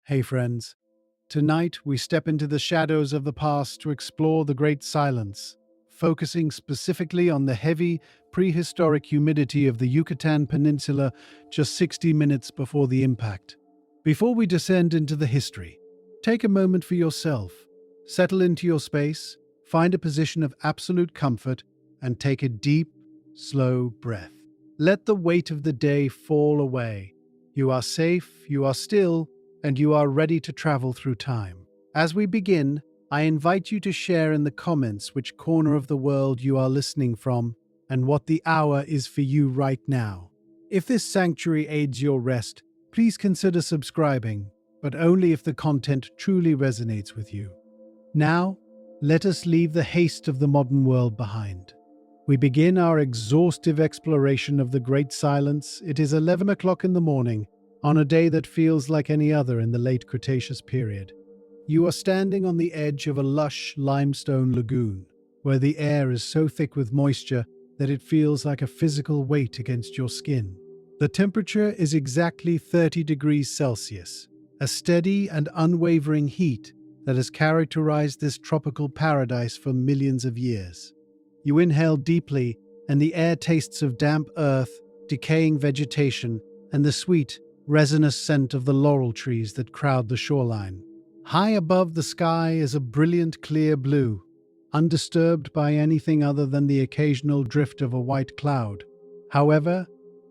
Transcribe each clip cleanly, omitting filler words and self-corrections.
Hey friends, tonight we step into the shadows of the past to explore the Great Silence, focusing specifically on the heavy, prehistoric humidity of the Yucatan Peninsula just 60 minutes before the impact. Before we descend into the history, take a moment for yourself, settle into your space, find a position of absolute comfort, and take a deep, slow breath. Let the weight of the day fall away. You are safe, you are still, and you are ready to travel through time. As we begin, I invite you to share in the comments which corner of the world you are listening from and what the hour is for you right now. If this sanctuary aids your rest, please consider subscribing, but only if the content truly resonates with you. Now, let us leave the haste of the modern world behind. We begin our exhaustive exploration of the Great Silence. It is 11 o'clock in the morning, on a day that feels like any other in the Late Cretaceous period. You are standing on the edge of a lush limestone lagoon, where the air is so thick with moisture that it feels like a physical weight against your skin. The temperature is exactly 30 degrees Celsius, a steady and unwavering heat that has characterized this tropical paradise for millions of years. You inhale deeply, and the air tastes of damp earth, decaying vegetation, and the sweet, resinous scent of the laurel trees that crowd the shoreline. High above the sky is a brilliant clear blue, undisturbed by anything other than the occasional drift of a white cloud. However,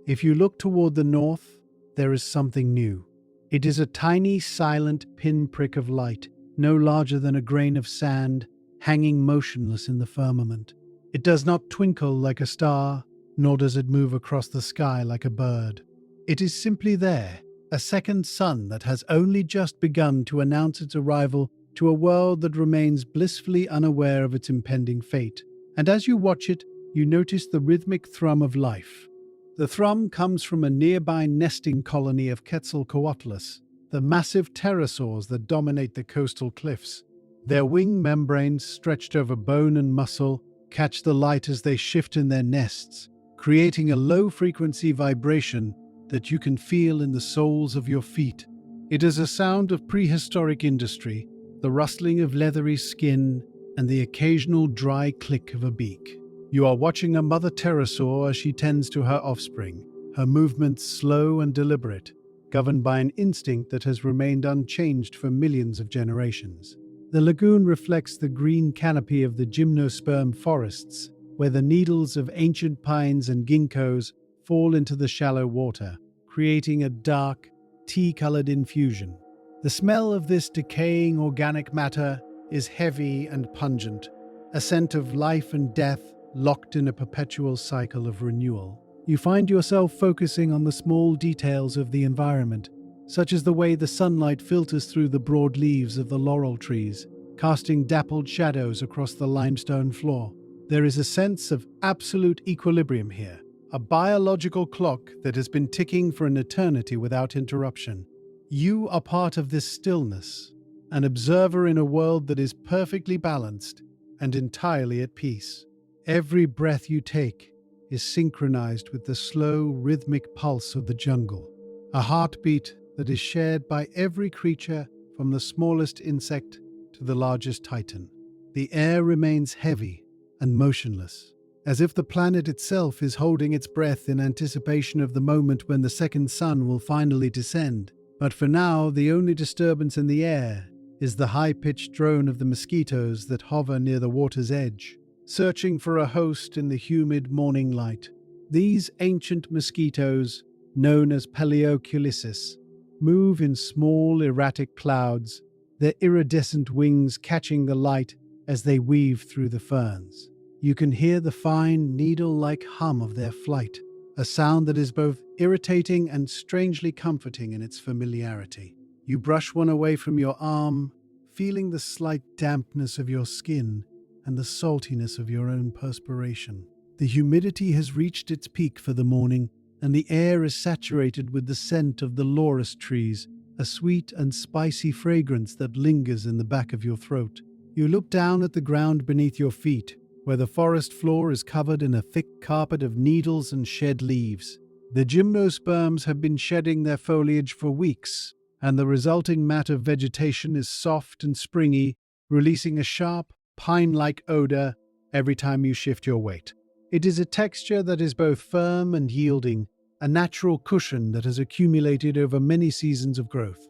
if you look toward the north, there is something new. It is a tiny, silent pinprick of light, no larger than a grain of sand, hanging motionless in the firmament. It does not twinkle like a star, nor does it move across the sky like a bird. It is simply there, a second sun that has only just begun to announce its arrival to a world that remains blissfully unaware of its impending fate. And as you watch it, you notice the rhythmic thrum of life. The thrum comes from a nearby nesting colony of Quetzalcoatlus, the massive pterosaurs that dominate the coastal cliffs. Their wing membranes, stretched over bone and muscle, catch the light as they shift in their nests, creating a low-frequency vibration that you can feel in the soles of your feet. It is a sound of prehistoric industry, the rustling of leathery skin, and the occasional dry click of a beak. You are watching a mother pterosaur as she tends to her offspring, her movements slow and deliberate, governed by an instinct that has remained unchanged for millions of generations. The lagoon reflects the green canopy of the gymnosperm forests, where the needles of ancient pines and ginkgos fall into the shallow water, creating a dark, tea-colored infusion. The smell of this decaying organic matter is heavy and pungent, a scent of life and death locked in a perpetual cycle of renewal. You find yourself focusing on the small details of the environment, such as the way the sunlight filters through the broad leaves of the laurel trees, casting dappled shadows across the limestone floor. There is a sense of absolute equilibrium here, a biological clock that has been ticking for an eternity without interruption. You are part of this stillness, an observer in a world that is perfectly balanced and entirely at peace. Every breath you take is synchronized with the slow, rhythmic pulse of the jungle, a heartbeat that is shared by every creature from the smallest insect to the largest titan. The air remains heavy and motionless, as if the planet itself is holding its breath in anticipation of the moment when the second sun will finally descend. But for now, the only disturbance in the air is the high-pitched drone of the mosquitoes that hover near the water's edge, searching for a host in the humid morning light. These ancient mosquitoes, known as Paleoculissus, move in small, erratic clouds, their iridescent wings catching the light as they weave through the ferns. You can hear the fine, needle-like hum of their flight, a sound that is both irritating and strangely comforting in its familiarity. You brush one away from your arm, feeling the slight dampness of your skin and the saltiness of your own perspiration. The humidity has reached its peak for the morning, and the air is saturated with the scent of the laurus trees, a sweet and spicy fragrance that lingers in the back of your throat. You look down at the ground beneath your feet, where the forest floor is covered in a thick carpet of needles and shed leaves. The gymnosperms have been shedding their foliage for weeks, and the resulting mat of vegetation is soft and springy, releasing a sharp, pine-like odor every time you shift your weight. It is a texture that is both firm and yielding, a natural cushion that has accumulated over many seasons of growth.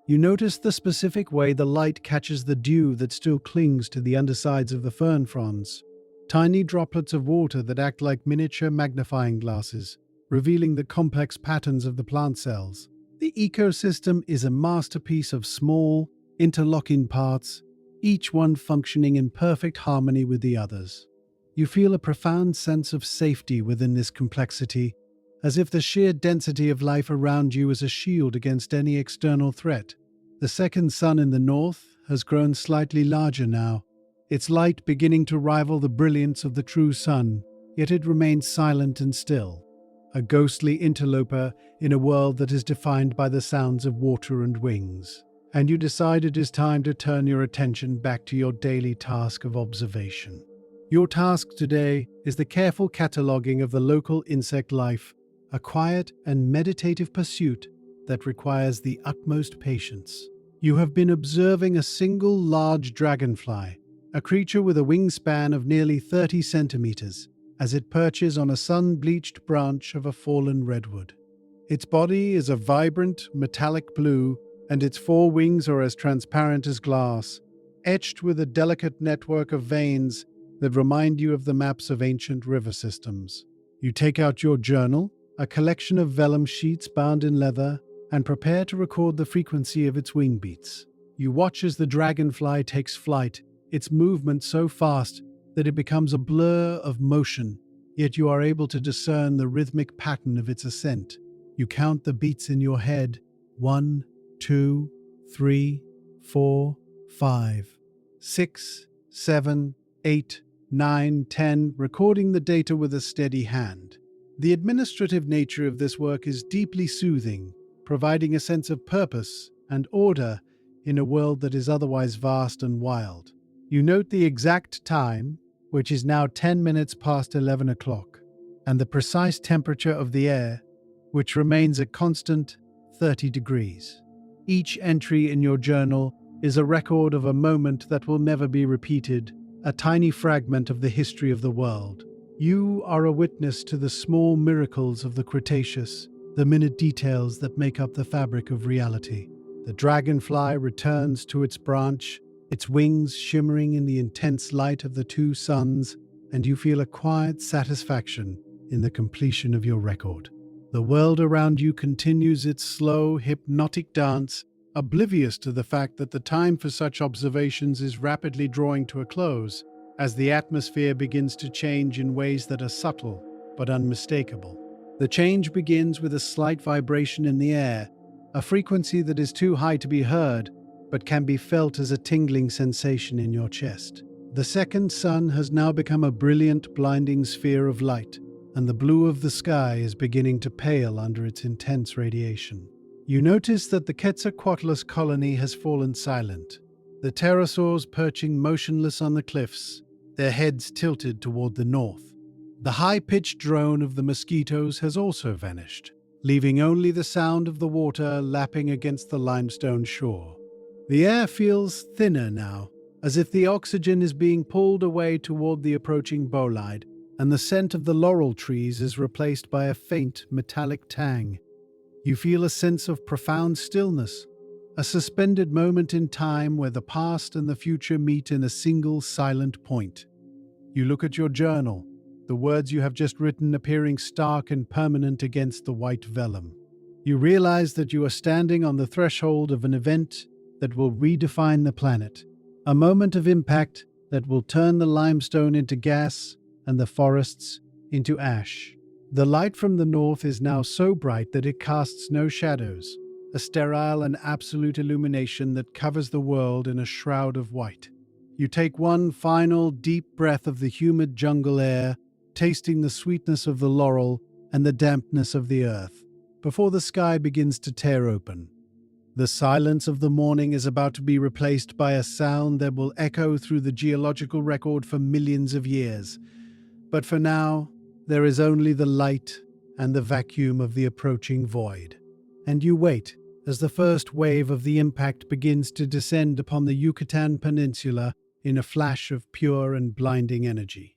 You notice the specific way the light catches the dew that still clings to the undersides of the fern fronds. Tiny droplets of water that act like miniature magnifying glasses, revealing the complex patterns of the plant cells. The ecosystem is a masterpiece of small, interlocking parts, each one functioning in perfect harmony with the others. You feel a profound sense of safety within this complexity, as if the sheer density of life around you is a shield against any external threat. The second sun in the north has grown slightly larger now, its light beginning to rival the brilliance of the true sun, yet it remains silent and still, a ghostly interloper in a world that is defined by the sounds of water and wings. And you decide it is time to turn your attention back to your daily task of observation. Your task today is the careful cataloguing of the local insect life, a quiet and meditative pursuit that requires the utmost patience. You have been observing a single large dragonfly, a creature with a wingspan of nearly 30 centimeters, as it perches on a sun-bleached branch of a fallen redwood. Its body is a vibrant, metallic blue, and its four wings are as transparent as glass, etched with a delicate network of veins that remind you of the maps of ancient river systems. You take out your journal, a collection of vellum sheets bound in leather, and prepare to record the frequency of its wing beats. You watch as the dragonfly takes flight, its movement so fast that it becomes a blur of motion, yet you are able to discern the rhythmic pattern of its ascent. You count the beats in your head: 1, 2, 3, 4, 5, 6, 7, 8, 9, 10, recording the data with a steady hand. The administrative nature of this work is deeply soothing, providing a sense of purpose and order in a world that is otherwise vast and wild. You note the exact time, which is now 10 minutes past 11 o'clock, and the precise temperature of the air, which remains a constant 30 degrees. Each entry in your journal is a record of a moment that will never be repeated, a tiny fragment of the history of the world. You are a witness to the small miracles of the Cretaceous, the minute details that make up the fabric of reality. The dragonfly returns to its branch, its wings shimmering in the intense light of the two suns, and you feel a quiet satisfaction in the completion of your record. The world around you continues its slow, hypnotic dance, oblivious to the fact that the time for such observations is rapidly drawing to a close, as the atmosphere begins to change in ways that are subtle but unmistakable. The change begins with a slight vibration in the air, a frequency that is too high to be heard, but can be felt as a tingling sensation in your chest. The second sun has now become a brilliant, blinding sphere of light, and the blue of the sky is beginning to pale under its intense radiation. You notice that the Quetzalcoatlus colony has fallen silent, the pterosaurs perching motionless on the cliffs, their heads tilted toward the north. The high-pitched drone of the mosquitoes has also vanished, leaving only the sound of the water lapping against the limestone shore. The air feels thinner now, as if the oxygen is being pulled away toward the approaching bolide, and the scent of the laurel trees is replaced by a faint metallic tang. You feel a sense of profound stillness, a suspended moment in time where the past and the future meet in a single silent point. You look at your journal, the words you have just written appearing stark and permanent against the white vellum. You realize that you are standing on the threshold of an event that will redefine the planet, a moment of impact that will turn the limestone into gas and the forests into ash. The light from the north is now so bright that it casts no shadows, a sterile and absolute illumination that covers the world in a shroud of white. You take one final deep breath of the humid jungle air, tasting the sweetness of the laurel and the dampness of the earth, before the sky begins to tear open. The silence of the morning is about to be replaced by a sound that will echo through the geological record for millions of years. But for now, there is only the light and the vacuum of the approaching void. And you wait as the first wave of the impact begins to descend upon the Yucatan Peninsula in a flash of pure and blinding energy.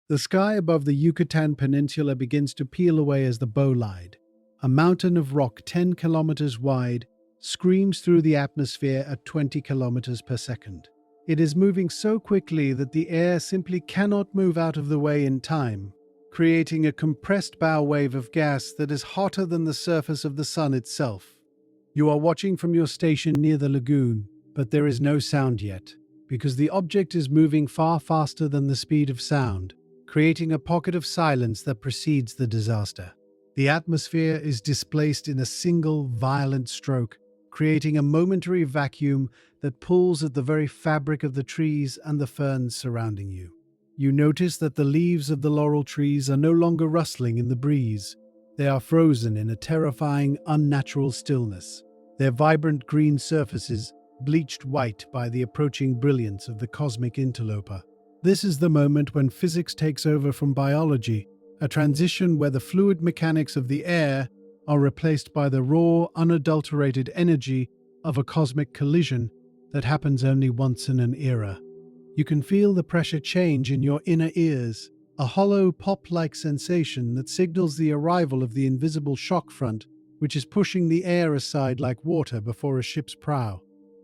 The sky above the Yucatan Peninsula begins to peel away as the bolide, a mountain of rock 10 kilometers wide, screams through the atmosphere at 20 kilometers per second. It is moving so quickly that the air simply cannot move out of the way in time, creating a compressed bow wave of gas that is hotter than the surface of the sun itself. You are watching from your station near the lagoon, but there is no sound yet, because the object is moving far faster than the speed of sound, creating a pocket of silence that precedes the disaster. The atmosphere is displaced in a single violent stroke, creating a momentary vacuum that pulls at the very fabric of the trees and the ferns surrounding you. You notice that the leaves of the laurel trees are no longer rustling in the breeze. They are frozen in a terrifying, unnatural stillness, their vibrant green surfaces bleached white by the approaching brilliance of the cosmic interloper. This is the moment when physics takes over from biology, a transition where the fluid mechanics of the air are replaced by the raw, unadulterated energy of a cosmic collision that happens only once in an era. You can feel the pressure change in your inner ears, a hollow pop-like sensation that signals the arrival of the invisible shock front, which is pushing the air aside like water before a ship's prow.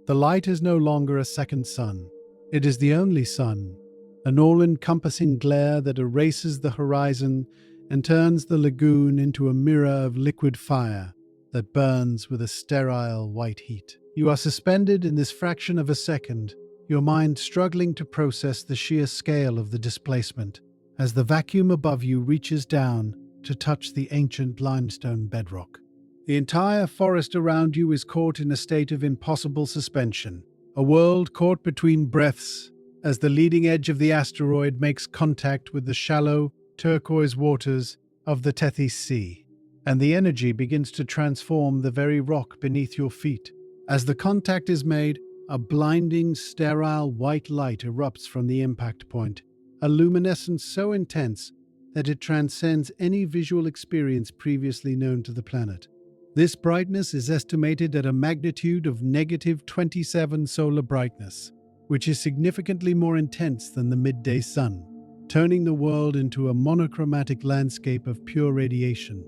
The light is no longer a second sun. It is the only sun, an all-encompassing glare that erases the horizon and turns the lagoon into a mirror of liquid fire that burns with a sterile white heat. You are suspended in this fraction of a second, your mind struggling to process the sheer scale of the displacement, as the vacuum above you reaches down to touch the ancient limestone bedrock. The entire forest around you is caught in a state of impossible suspension, a world caught between breaths as the leading edge of the asteroid makes contact with the shallow, turquoise waters of the Tethys Sea, and the energy begins to transform the very rock beneath your feet. As the contact is made, a blinding, sterile white light erupts from the impact point, a luminescence so intense that it transcends any visual experience previously known to the planet. This brightness is estimated at a magnitude of -27 solar brightness, which is significantly more intense than the midday sun, turning the world into a monochromatic landscape of pure radiation.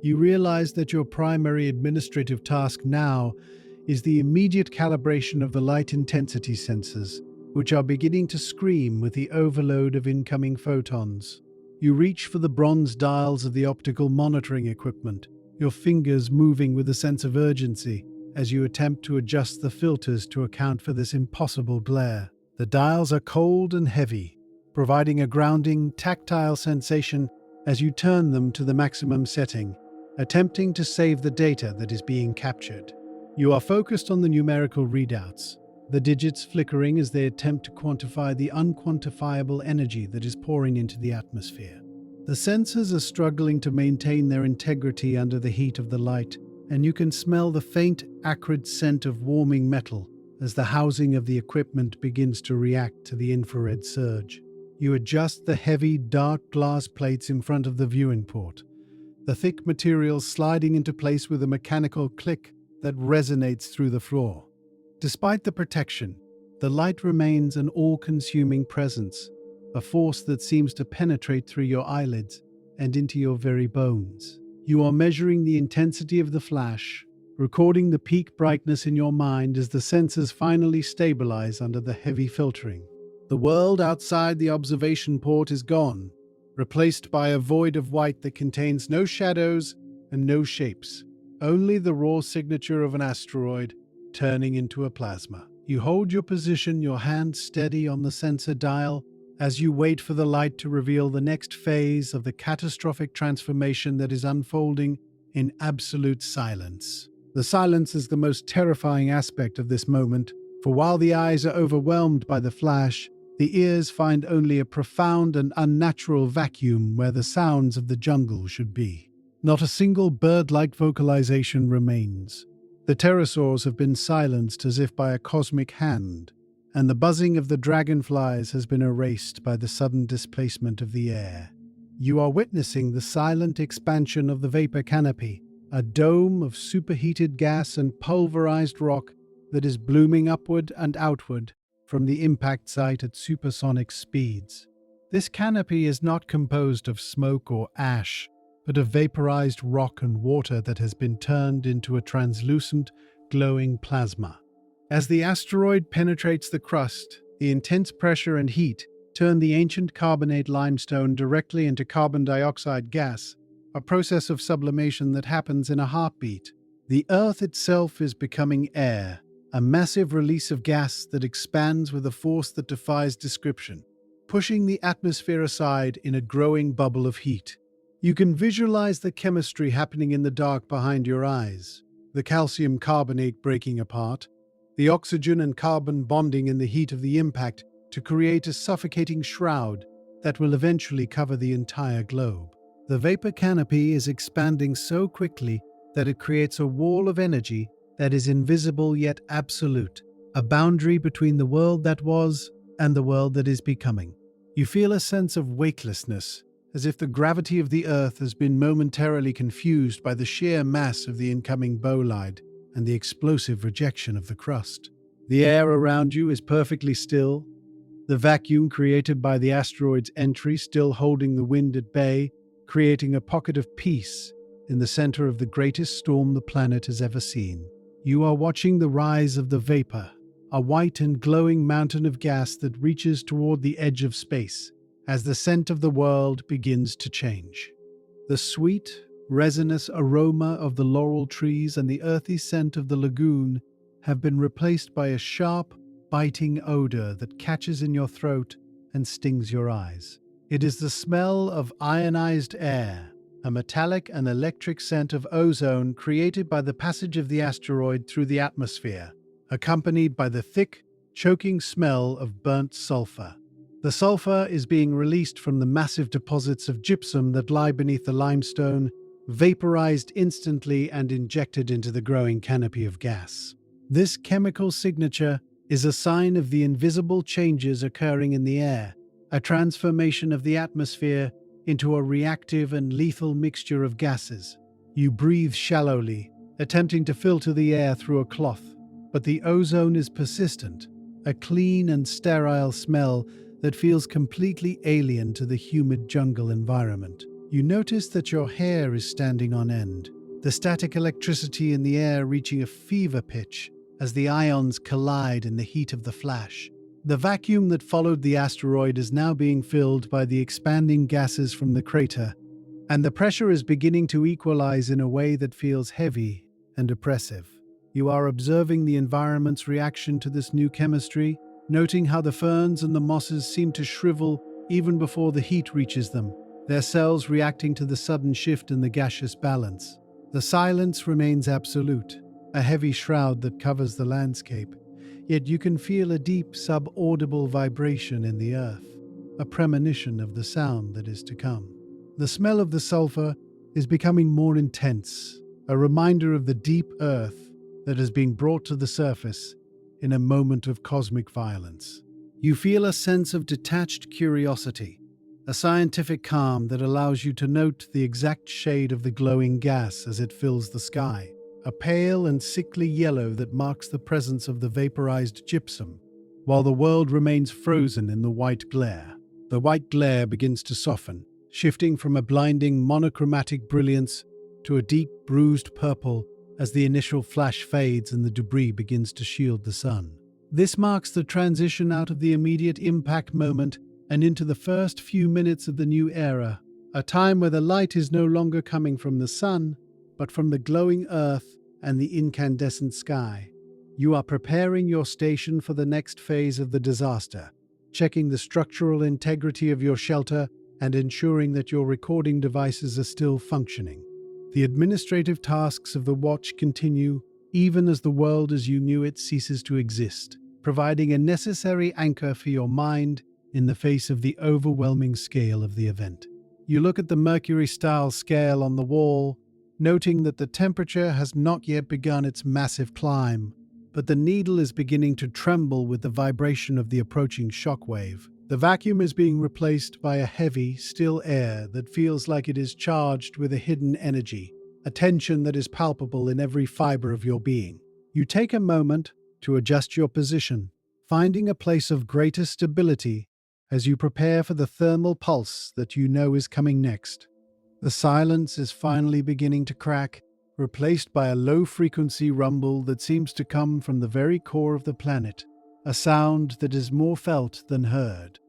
You realize that your primary administrative task now is the immediate calibration of the light intensity sensors, which are beginning to scream with the overload of incoming photons. You reach for the bronze dials of the optical monitoring equipment, your fingers moving with a sense of urgency as you attempt to adjust the filters to account for this impossible glare. The dials are cold and heavy, providing a grounding, tactile sensation as you turn them to the maximum setting, attempting to save the data that is being captured. You are focused on the numerical readouts, the digits flickering as they attempt to quantify the unquantifiable energy that is pouring into the atmosphere. The sensors are struggling to maintain their integrity under the heat of the light, and you can smell the faint, acrid scent of warming metal as the housing of the equipment begins to react to the infrared surge. You adjust the heavy, dark glass plates in front of the viewing port, the thick material sliding into place with a mechanical click that resonates through the floor. Despite the protection, the light remains an all-consuming presence, a force that seems to penetrate through your eyelids and into your very bones. You are measuring the intensity of the flash, recording the peak brightness in your mind as the sensors finally stabilize under the heavy filtering. The world outside the observation port is gone, replaced by a void of white that contains no shadows and no shapes, only the raw signature of an asteroid turning into a plasma. You hold your position, your hand steady on the sensor dial, as you wait for the light to reveal the next phase of the catastrophic transformation that is unfolding in absolute silence. The silence is the most terrifying aspect of this moment, for while the eyes are overwhelmed by the flash, the ears find only a profound and unnatural vacuum where the sounds of the jungle should be. Not a single bird-like vocalization remains. The pterosaurs have been silenced as if by a cosmic hand, and the buzzing of the dragonflies has been erased by the sudden displacement of the air. You are witnessing the silent expansion of the vapor canopy, a dome of superheated gas and pulverized rock that is blooming upward and outward from the impact site at supersonic speeds. This canopy is not composed of smoke or ash, but of vaporized rock and water that has been turned into a translucent, glowing plasma. As the asteroid penetrates the crust, the intense pressure and heat turn the ancient carbonate limestone directly into carbon dioxide gas, a process of sublimation that happens in a heartbeat. The Earth itself is becoming air, a massive release of gas that expands with a force that defies description, pushing the atmosphere aside in a growing bubble of heat. You can visualize the chemistry happening in the dark behind your eyes, the calcium carbonate breaking apart, the oxygen and carbon bonding in the heat of the impact to create a suffocating shroud that will eventually cover the entire globe. The vapor canopy is expanding so quickly that it creates a wall of energy that is invisible yet absolute, a boundary between the world that was and the world that is becoming. You feel a sense of weightlessness, as if the gravity of the Earth has been momentarily confused by the sheer mass of the incoming bolide and the explosive rejection of the crust. The air around you is perfectly still, the vacuum created by the asteroid's entry still holding the wind at bay, creating a pocket of peace in the center of the greatest storm the planet has ever seen. You are watching the rise of the vapor, a white and glowing mountain of gas that reaches toward the edge of space as the scent of the world begins to change. The sweet, resinous aroma of the laurel trees and the earthy scent of the lagoon have been replaced by a sharp, biting odor that catches in your throat and stings your eyes. It is the smell of ionized air, a metallic and electric scent of ozone created by the passage of the asteroid through the atmosphere, accompanied by the thick, choking smell of burnt sulfur. The sulfur is being released from the massive deposits of gypsum that lie beneath the limestone, vaporized instantly and injected into the growing canopy of gas. This chemical signature is a sign of the invisible changes occurring in the air, a transformation of the atmosphere into a reactive and lethal mixture of gases. You breathe shallowly, attempting to filter the air through a cloth, but the ozone is persistent, a clean and sterile smell that feels completely alien to the humid jungle environment. You notice that your hair is standing on end, the static electricity in the air reaching a fever pitch as the ions collide in the heat of the flash. The vacuum that followed the asteroid is now being filled by the expanding gases from the crater, and the pressure is beginning to equalize in a way that feels heavy and oppressive. You are observing the environment's reaction to this new chemistry, noting how the ferns and the mosses seem to shrivel even before the heat reaches them, their cells reacting to the sudden shift in the gaseous balance. The silence remains absolute, a heavy shroud that covers the landscape, yet you can feel a deep subaudible vibration in the earth, a premonition of the sound that is to come. The smell of the sulfur is becoming more intense, a reminder of the deep earth that is being brought to the surface in a moment of cosmic violence. You feel a sense of detached curiosity, a scientific calm that allows you to note the exact shade of the glowing gas as it fills the sky, a pale and sickly yellow that marks the presence of the vaporized gypsum, while the world remains frozen in the white glare. The white glare begins to soften, shifting from a blinding monochromatic brilliance to a deep bruised purple as the initial flash fades and the debris begins to shield the sun. This marks the transition out of the immediate impact moment and into the first few minutes of the new era, a time where the light is no longer coming from the sun, but from the glowing earth and the incandescent sky. You are preparing your station for the next phase of the disaster, checking the structural integrity of your shelter and ensuring that your recording devices are still functioning. The administrative tasks of the watch continue even as the world as you knew it ceases to exist, providing a necessary anchor for your mind in the face of the overwhelming scale of the event. You look at the Mercury-style scale on the wall, noting that the temperature has not yet begun its massive climb, but the needle is beginning to tremble with the vibration of the approaching shockwave. The vacuum is being replaced by a heavy, still air that feels like it is charged with a hidden energy, a tension that is palpable in every fiber of your being. You take a moment to adjust your position, finding a place of greater stability as you prepare for the thermal pulse that you know is coming next. The silence is finally beginning to crack, replaced by a low-frequency rumble that seems to come from the very core of the planet, a sound that is more felt than heard.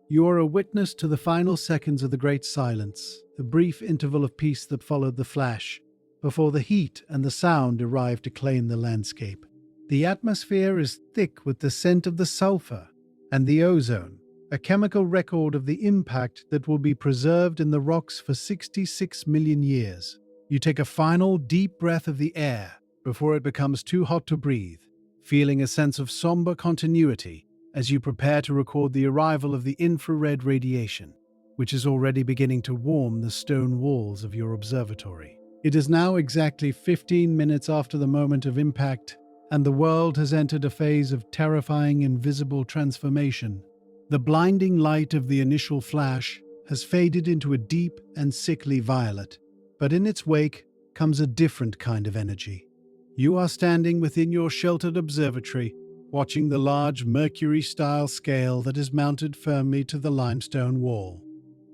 You are a witness to the final seconds of the great silence, the brief interval of peace that followed the flash, before the heat and the sound arrive to claim the landscape. The atmosphere is thick with the scent of the sulfur and the ozone, a chemical record of the impact that will be preserved in the rocks for 66 million years. You take a final deep breath of the air before it becomes too hot to breathe, feeling a sense of somber continuity as you prepare to record the arrival of the infrared radiation, which is already beginning to warm the stone walls of your observatory. It is now exactly 15 minutes after the moment of impact, and the world has entered a phase of terrifying invisible transformation. The blinding light of the initial flash has faded into a deep and sickly violet, but in its wake comes a different kind of energy. You are standing within your sheltered observatory, watching the large Mercury-style scale that is mounted firmly to the limestone wall.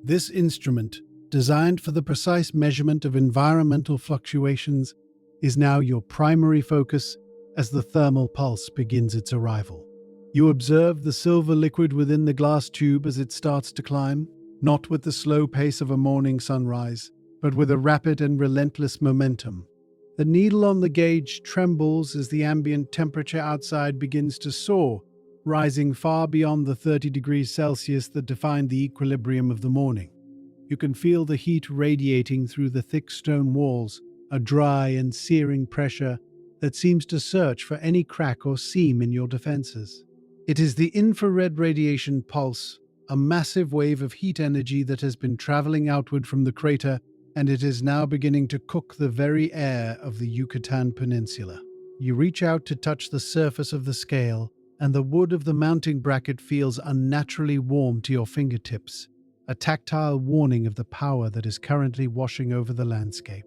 This instrument, designed for the precise measurement of environmental fluctuations, is now your primary focus as the thermal pulse begins its arrival. You observe the silver liquid within the glass tube as it starts to climb, not with the slow pace of a morning sunrise, but with a rapid and relentless momentum. The needle on the gauge trembles as the ambient temperature outside begins to soar, rising far beyond the 30 degrees Celsius that defined the equilibrium of the morning. You can feel the heat radiating through the thick stone walls, a dry and searing pressure that seems to search for any crack or seam in your defenses. It is the infrared radiation pulse, a massive wave of heat energy that has been traveling outward from the crater, and it is now beginning to cook the very air of the Yucatan Peninsula. You reach out to touch the surface of the scale, and the wood of the mounting bracket feels unnaturally warm to your fingertips, a tactile warning of the power that is currently washing over the landscape.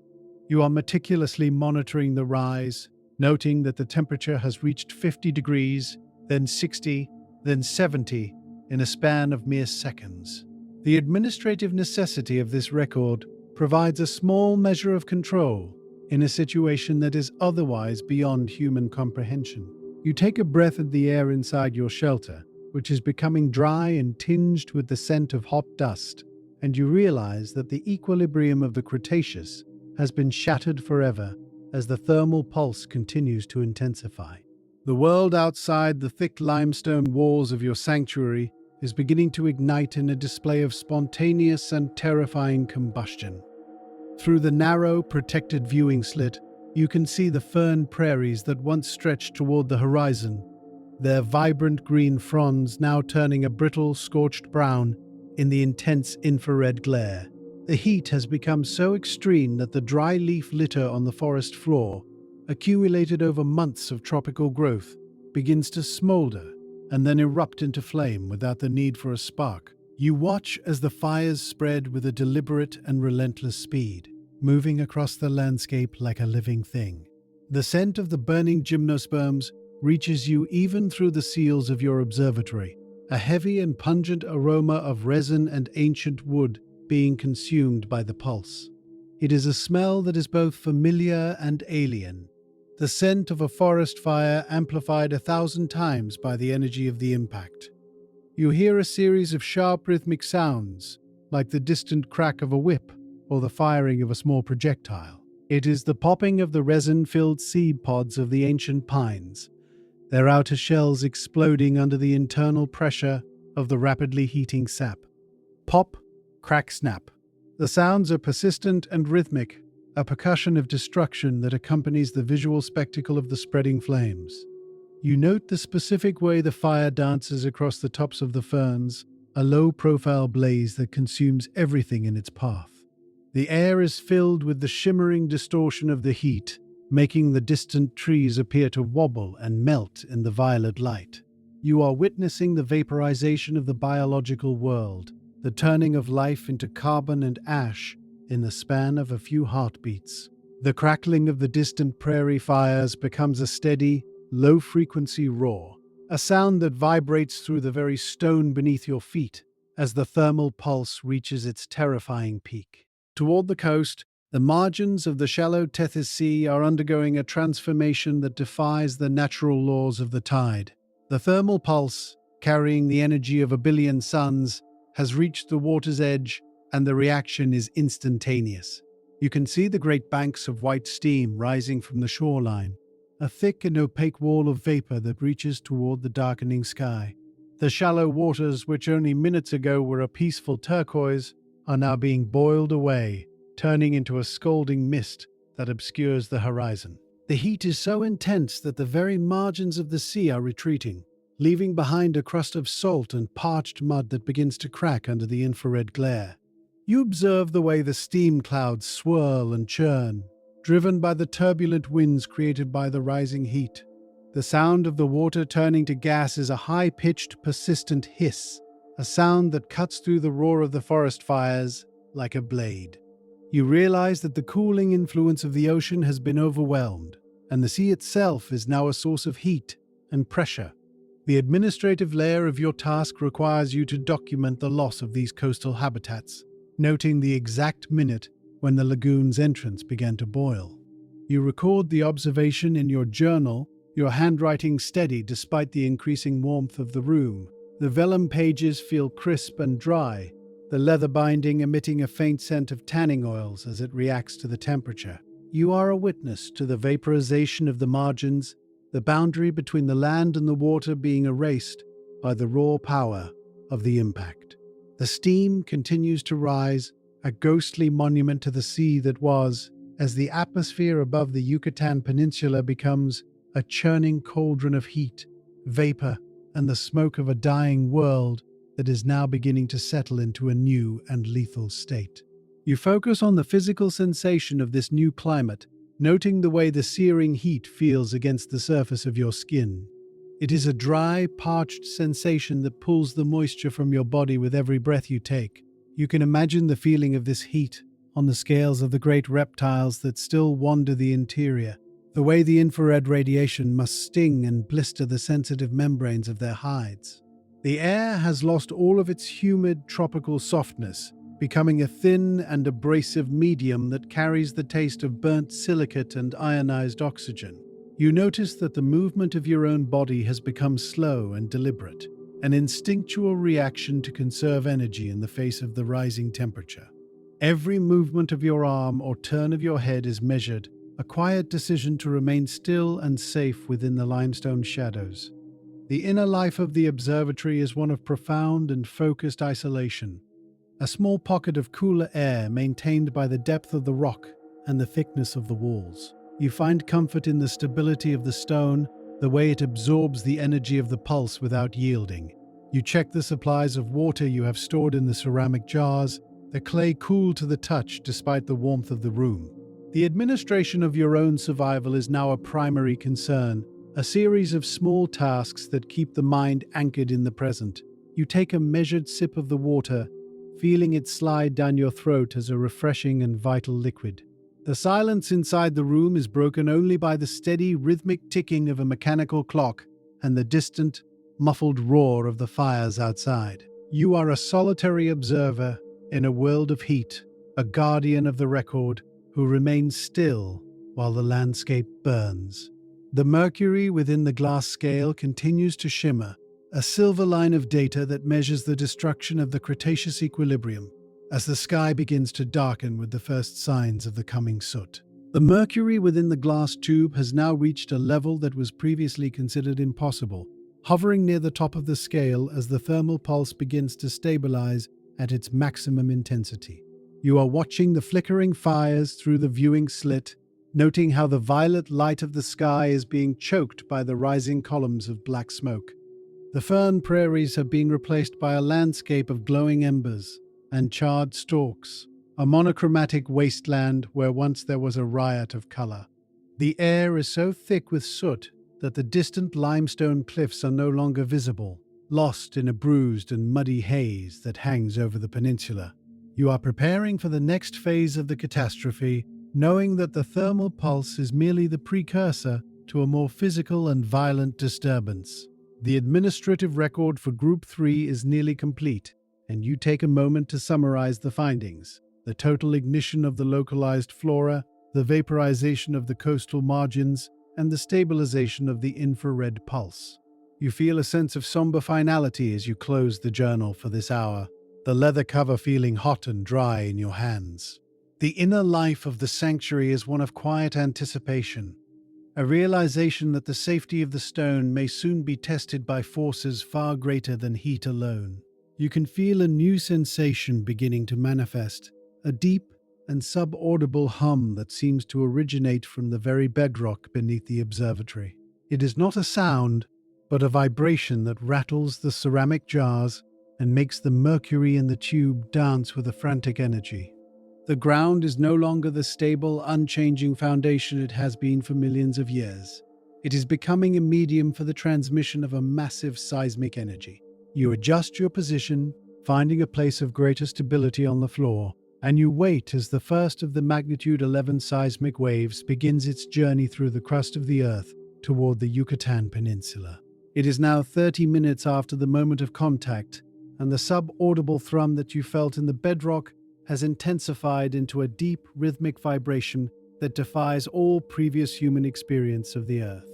You are meticulously monitoring the rise, noting that the temperature has reached 50 degrees, then 60, then 70, in a span of mere seconds. The administrative necessity of this record provides a small measure of control in a situation that is otherwise beyond human comprehension. You take a breath of the air inside your shelter, which is becoming dry and tinged with the scent of hot dust, and you realize that the equilibrium of the Cretaceous has been shattered forever as the thermal pulse continues to intensify. The world outside the thick limestone walls of your sanctuary is beginning to ignite in a display of spontaneous and terrifying combustion. Through the narrow, protected viewing slit, you can see the fern prairies that once stretched toward the horizon, their vibrant green fronds now turning a brittle, scorched brown in the intense infrared glare. The heat has become so extreme that the dry leaf litter on the forest floor, accumulated over months of tropical growth, begins to smolder and then erupt into flame without the need for a spark. You watch as the fires spread with a deliberate and relentless speed, moving across the landscape like a living thing. The scent of the burning gymnosperms reaches you even through the seals of your observatory, a heavy and pungent aroma of resin and ancient wood being consumed by the pulse. It is a smell that is both familiar and alien, the scent of a forest fire amplified 1,000 times by the energy of the impact. You hear a series of sharp rhythmic sounds, like the distant crack of a whip or the firing of a small projectile. It is the popping of the resin-filled seed pods of the ancient pines, their outer shells exploding under the internal pressure of the rapidly heating sap. Pop, crack, snap. The sounds are persistent and rhythmic, a percussion of destruction that accompanies the visual spectacle of the spreading flames. You note the specific way the fire dances across the tops of the ferns, a low-profile blaze that consumes everything in its path. The air is filled with the shimmering distortion of the heat, making the distant trees appear to wobble and melt in the violet light. You are witnessing the vaporization of the biological world, the turning of life into carbon and ash in the span of a few heartbeats. The crackling of the distant prairie fires becomes a steady, low-frequency roar, a sound that vibrates through the very stone beneath your feet as the thermal pulse reaches its terrifying peak. Toward the coast, the margins of the shallow Tethys Sea are undergoing a transformation that defies the natural laws of the tide. The thermal pulse, carrying the energy of a billion suns, has reached the water's edge, and the reaction is instantaneous. You can see the great banks of white steam rising from the shoreline, a thick and opaque wall of vapor that reaches toward the darkening sky. The shallow waters, which only minutes ago were a peaceful turquoise, are now being boiled away, turning into a scalding mist that obscures the horizon. The heat is so intense that the very margins of the sea are retreating, leaving behind a crust of salt and parched mud that begins to crack under the infrared glare. You observe the way the steam clouds swirl and churn, driven by the turbulent winds created by the rising heat. The sound of the water turning to gas is a high-pitched, persistent hiss, a sound that cuts through the roar of the forest fires like a blade. You realize that the cooling influence of the ocean has been overwhelmed, and the sea itself is now a source of heat and pressure. The administrative layer of your task requires you to document the loss of these coastal habitats, noting the exact minute when the lagoon's entrance began to boil. You record the observation in your journal, your handwriting steady despite the increasing warmth of the room. The vellum pages feel crisp and dry, the leather binding emitting a faint scent of tanning oils as it reacts to the temperature. You are a witness to the vaporization of the margins, the boundary between the land and the water being erased by the raw power of the impact. The steam continues to rise, a ghostly monument to the sea that was, as the atmosphere above the Yucatan Peninsula becomes a churning cauldron of heat, vapor, and the smoke of a dying world that is now beginning to settle into a new and lethal state. You focus on the physical sensation of this new climate, noting the way the searing heat feels against the surface of your skin. It is a dry, parched sensation that pulls the moisture from your body with every breath you take. You can imagine the feeling of this heat on the scales of the great reptiles that still wander the interior, the way the infrared radiation must sting and blister the sensitive membranes of their hides. The air has lost all of its humid, tropical softness, becoming a thin and abrasive medium that carries the taste of burnt silicate and ionized oxygen. You notice that the movement of your own body has become slow and deliberate, an instinctual reaction to conserve energy in the face of the rising temperature. Every movement of your arm or turn of your head is measured, a quiet decision to remain still and safe within the limestone shadows. The inner life of the observatory is one of profound and focused isolation, a small pocket of cooler air maintained by the depth of the rock and the thickness of the walls. You find comfort in the stability of the stone, the way it absorbs the energy of the pulse without yielding. You check the supplies of water you have stored in the ceramic jars, the clay cool to the touch despite the warmth of the room. The administration of your own survival is now a primary concern, a series of small tasks that keep the mind anchored in the present. You take a measured sip of the water, feeling it slide down your throat as a refreshing and vital liquid. The silence inside the room is broken only by the steady, rhythmic ticking of a mechanical clock and the distant, muffled roar of the fires outside. You are a solitary observer in a world of heat, a guardian of the record who remains still while the landscape burns. The mercury within the glass scale continues to shimmer, a silver line of data that measures the destruction of the Cretaceous equilibrium as the sky begins to darken with the first signs of the coming soot. The mercury within the glass tube has now reached a level that was previously considered impossible, hovering near the top of the scale as the thermal pulse begins to stabilize at its maximum intensity. You are watching the flickering fires through the viewing slit, noting how the violet light of the sky is being choked by the rising columns of black smoke. The fern prairies have been replaced by a landscape of glowing embers and charred stalks, a monochromatic wasteland where once there was a riot of color. The air is so thick with soot that the distant limestone cliffs are no longer visible, lost in a bruised and muddy haze that hangs over the peninsula. You are preparing for the next phase of the catastrophe, knowing that the thermal pulse is merely the precursor to a more physical and violent disturbance. The administrative record for Group 3 is nearly complete, and you take a moment to summarize the findings: the total ignition of the localized flora, the vaporization of the coastal margins, and the stabilization of the infrared pulse. You feel a sense of somber finality as you close the journal for this hour, the leather cover feeling hot and dry in your hands. The inner life of the sanctuary is one of quiet anticipation, a realization that the safety of the stone may soon be tested by forces far greater than heat alone. You can feel a new sensation beginning to manifest, a deep and subaudible hum that seems to originate from the very bedrock beneath the observatory. It is not a sound, but a vibration that rattles the ceramic jars and makes the mercury in the tube dance with a frantic energy. The ground is no longer the stable, unchanging foundation it has been for millions of years. It is becoming a medium for the transmission of a massive seismic energy. You adjust your position, finding a place of greater stability on the floor, and you wait as the first of the magnitude 11 seismic waves begins its journey through the crust of the Earth toward the Yucatan Peninsula. It is now 30 minutes after the moment of contact, and the sub-audible thrum that you felt in the bedrock has intensified into a deep, rhythmic vibration that defies all previous human experience of the Earth.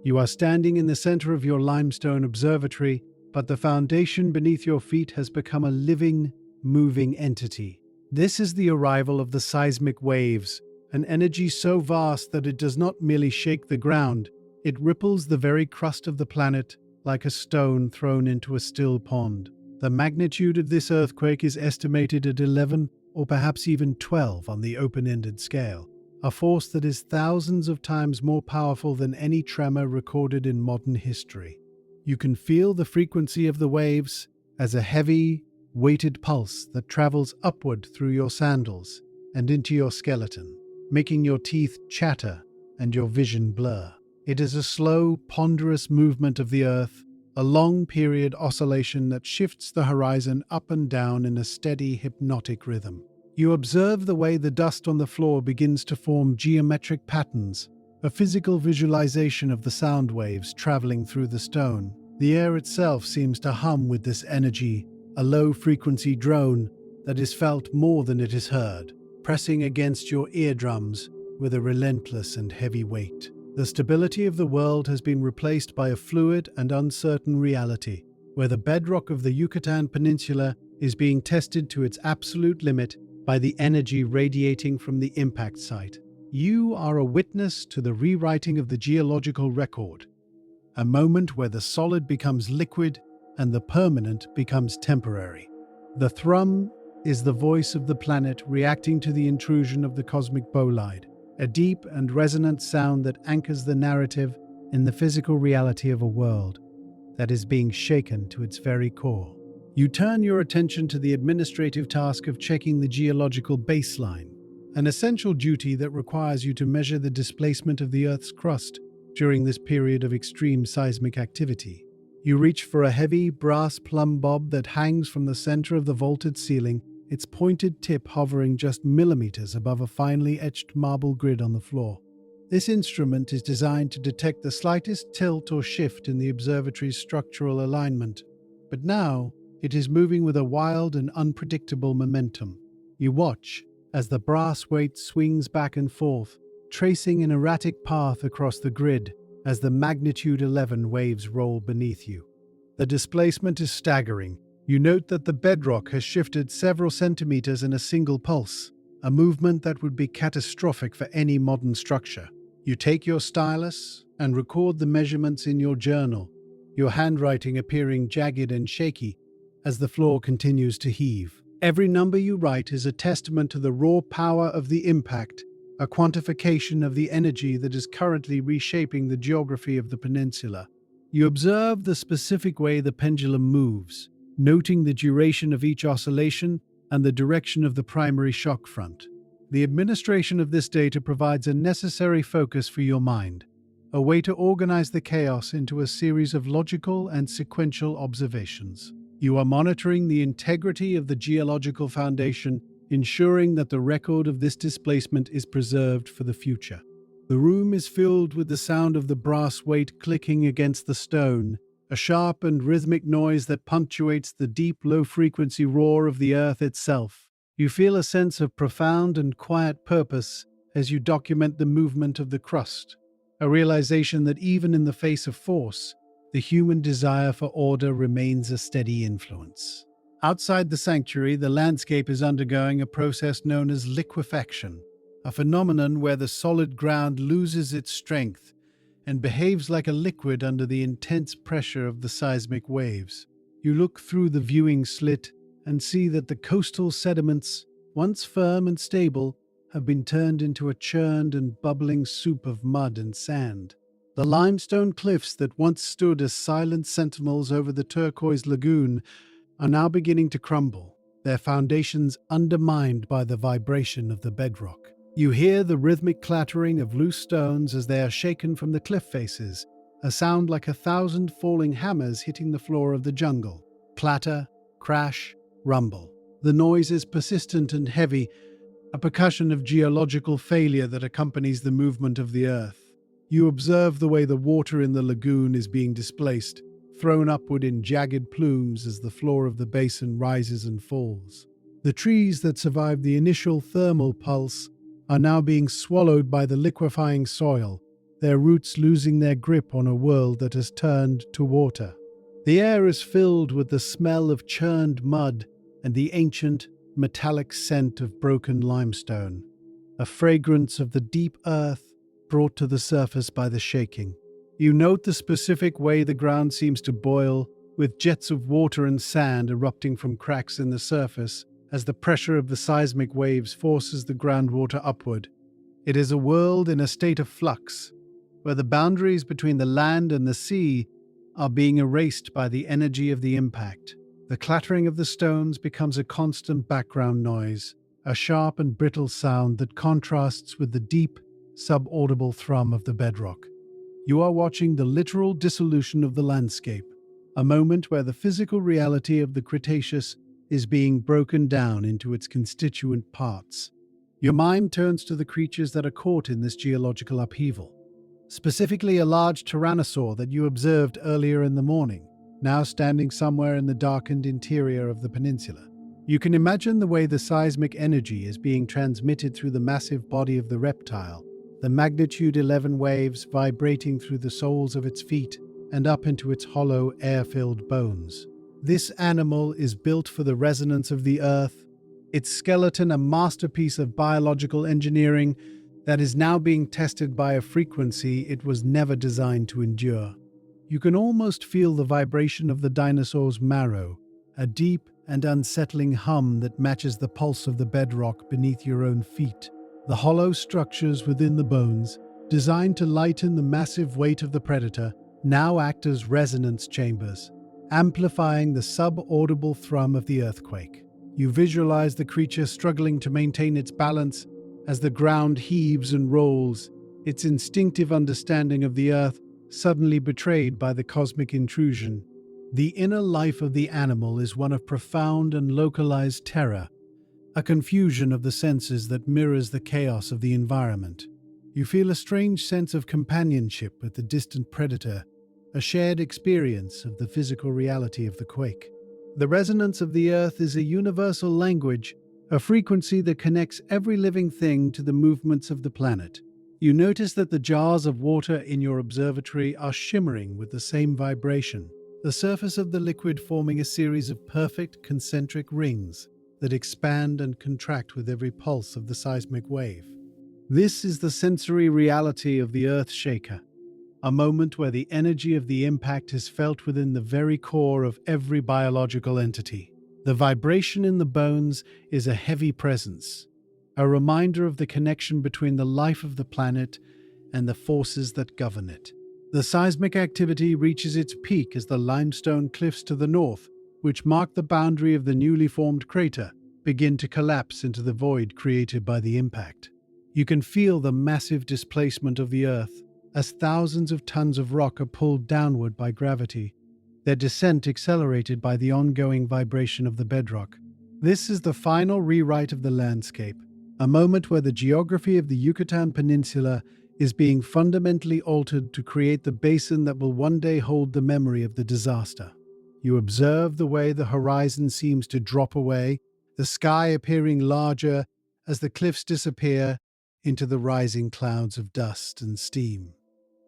You are standing in the center of your limestone observatory, but the foundation beneath your feet has become a living, moving entity. This is the arrival of the seismic waves, an energy so vast that it does not merely shake the ground, it ripples the very crust of the planet like a stone thrown into a still pond. The magnitude of this earthquake is estimated at 11 or perhaps even 12 on the open-ended scale, a force that is thousands of times more powerful than any tremor recorded in modern history. You can feel the frequency of the waves as a heavy, weighted pulse that travels upward through your sandals and into your skeleton, making your teeth chatter and your vision blur. It is a slow, ponderous movement of the Earth, a long-period oscillation that shifts the horizon up and down in a steady, hypnotic rhythm. You observe the way the dust on the floor begins to form geometric patterns, a physical visualization of the sound waves traveling through the stone. The air itself seems to hum with this energy, a low-frequency drone that is felt more than it is heard, pressing against your eardrums with a relentless and heavy weight. The stability of the world has been replaced by a fluid and uncertain reality, where the bedrock of the Yucatan Peninsula is being tested to its absolute limit by the energy radiating from the impact site. You are a witness to the rewriting of the geological record, a moment where the solid becomes liquid and the permanent becomes temporary. The thrum is the voice of the planet reacting to the intrusion of the cosmic bolide, a deep and resonant sound that anchors the narrative in the physical reality of a world that is being shaken to its very core. You turn your attention to the administrative task of checking the geological baseline, an essential duty that requires you to measure the displacement of the Earth's crust during this period of extreme seismic activity. You reach for a heavy brass plumb bob that hangs from the center of the vaulted ceiling, its pointed tip hovering just millimeters above a finely etched marble grid on the floor. This instrument is designed to detect the slightest tilt or shift in the observatory's structural alignment, but now it is moving with a wild and unpredictable momentum. You watch as the brass weight swings back and forth, tracing an erratic path across the grid as the magnitude 11 waves roll beneath you. The displacement is staggering. You note that the bedrock has shifted several centimeters in a single pulse, a movement that would be catastrophic for any modern structure. You take your stylus and record the measurements in your journal, your handwriting appearing jagged and shaky as the floor continues to heave. Every number you write is a testament to the raw power of the impact, a quantification of the energy that is currently reshaping the geography of the peninsula. You observe the specific way the pendulum moves, noting the duration of each oscillation and the direction of the primary shock front. The administration of this data provides a necessary focus for your mind, a way to organize the chaos into a series of logical and sequential observations. You are monitoring the integrity of the geological foundation ensuring that the record of this displacement is preserved for the future. The room is filled with the sound of the brass weight clicking against the stone, a sharp and rhythmic noise that punctuates the deep, low-frequency roar of the earth itself. You feel a sense of profound and quiet purpose as you document the movement of the crust, a realization that even in the face of force, the human desire for order remains a steady influence. Outside the sanctuary, the landscape is undergoing a process known as liquefaction, a phenomenon where the solid ground loses its strength and behaves like a liquid under the intense pressure of the seismic waves. You look through the viewing slit and see that the coastal sediments, once firm and stable, have been turned into a churned and bubbling soup of mud and sand. The limestone cliffs that once stood as silent sentinels over the turquoise lagoon are now beginning to crumble, their foundations undermined by the vibration of the bedrock. You hear the rhythmic clattering of loose stones as they are shaken from the cliff faces, a sound like 1,000 falling hammers hitting the floor of the jungle. Clatter, crash, rumble. The noise is persistent and heavy, a percussion of geological failure that accompanies the movement of the earth. You observe the way the water in the lagoon is being displaced, thrown upward in jagged plumes as the floor of the basin rises and falls. The trees that survived the initial thermal pulse are now being swallowed by the liquefying soil, their roots losing their grip on a world that has turned to water. The air is filled with the smell of churned mud and the ancient, metallic scent of broken limestone, a fragrance of the deep earth brought to the surface by the shaking. You note the specific way the ground seems to boil, with jets of water and sand erupting from cracks in the surface as the pressure of the seismic waves forces the groundwater upward. It is a world in a state of flux, where the boundaries between the land and the sea are being erased by the energy of the impact. The clattering of the stones becomes a constant background noise, a sharp and brittle sound that contrasts with the deep, subaudible thrum of the bedrock. You are watching the literal dissolution of the landscape, a moment where the physical reality of the Cretaceous is being broken down into its constituent parts. Your mind turns to the creatures that are caught in this geological upheaval, specifically a large tyrannosaur that you observed earlier in the morning, now standing somewhere in the darkened interior of the peninsula. You can imagine the way the seismic energy is being transmitted through the massive body of the reptile, the magnitude 11 waves vibrating through the soles of its feet and up into its hollow, air-filled bones. This animal is built for the resonance of the earth, its skeleton a masterpiece of biological engineering that is now being tested by a frequency it was never designed to endure. You can almost feel the vibration of the dinosaur's marrow, a deep and unsettling hum that matches the pulse of the bedrock beneath your own feet. The hollow structures within the bones, designed to lighten the massive weight of the predator, now act as resonance chambers, amplifying the sub-audible thrum of the earthquake. You visualize the creature struggling to maintain its balance as the ground heaves and rolls, its instinctive understanding of the earth suddenly betrayed by the cosmic intrusion. The inner life of the animal is one of profound and localized terror, a confusion of the senses that mirrors the chaos of the environment. You feel a strange sense of companionship with the distant predator, a shared experience of the physical reality of the quake. The resonance of the earth is a universal language, a frequency that connects every living thing to the movements of the planet. You notice that the jars of water in your observatory are shimmering with the same vibration, the surface of the liquid forming a series of perfect concentric rings that expand and contract with every pulse of the seismic wave. This is the sensory reality of the Earth Shaker, a moment where the energy of the impact is felt within the very core of every biological entity. The vibration in the bones is a heavy presence, a reminder of the connection between the life of the planet and the forces that govern it. The seismic activity reaches its peak as the limestone cliffs to the north, which mark the boundary of the newly formed crater, begin to collapse into the void created by the impact. You can feel the massive displacement of the Earth as thousands of tons of rock are pulled downward by gravity, their descent accelerated by the ongoing vibration of the bedrock. This is the final rewrite of the landscape, a moment where the geography of the Yucatan Peninsula is being fundamentally altered to create the basin that will one day hold the memory of the disaster. You observe the way the horizon seems to drop away, the sky appearing larger as the cliffs disappear into the rising clouds of dust and steam.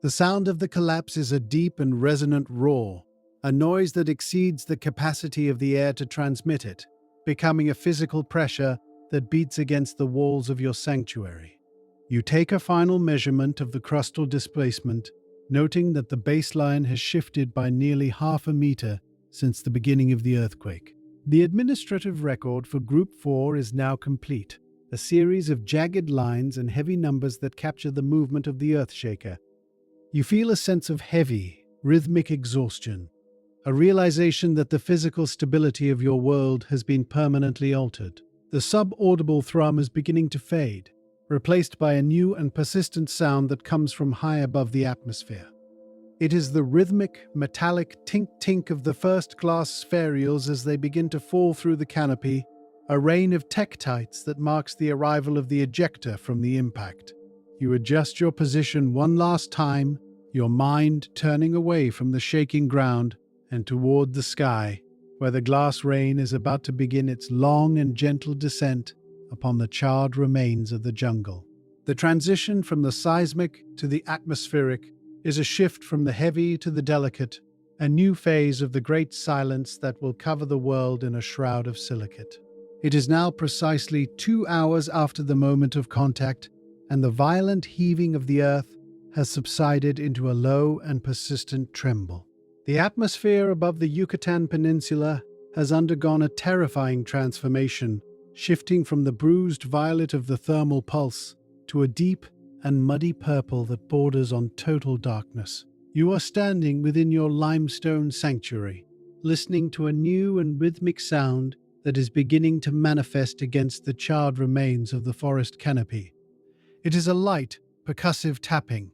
The sound of the collapse is a deep and resonant roar, a noise that exceeds the capacity of the air to transmit it, becoming a physical pressure that beats against the walls of your sanctuary. You take a final measurement of the crustal displacement, noting that the baseline has shifted by nearly half a meter since the beginning of the earthquake. The administrative record for Group 4 is now complete, a series of jagged lines and heavy numbers that capture the movement of the Earthshaker. You feel a sense of heavy, rhythmic exhaustion, a realization that the physical stability of your world has been permanently altered. The subaudible thrum is beginning to fade, replaced by a new and persistent sound that comes from high above the atmosphere. It is the rhythmic, metallic tink-tink of the first glass spherules as they begin to fall through the canopy, a rain of tektites that marks the arrival of the ejector from the impact. You adjust your position one last time, your mind turning away from the shaking ground and toward the sky, where the glass rain is about to begin its long and gentle descent upon the charred remains of the jungle. The transition from the seismic to the atmospheric is a shift from the heavy to the delicate, a new phase of the great silence that will cover the world in a shroud of silicate. It is now precisely 2 hours after the moment of contact, and the violent heaving of the earth has subsided into a low and persistent tremble. The atmosphere above the Yucatan Peninsula has undergone a terrifying transformation, shifting from the bruised violet of the thermal pulse to a deep and muddy purple that borders on total darkness. You are standing within your limestone sanctuary, listening to a new and rhythmic sound that is beginning to manifest against the charred remains of the forest canopy. It is a light, percussive tapping,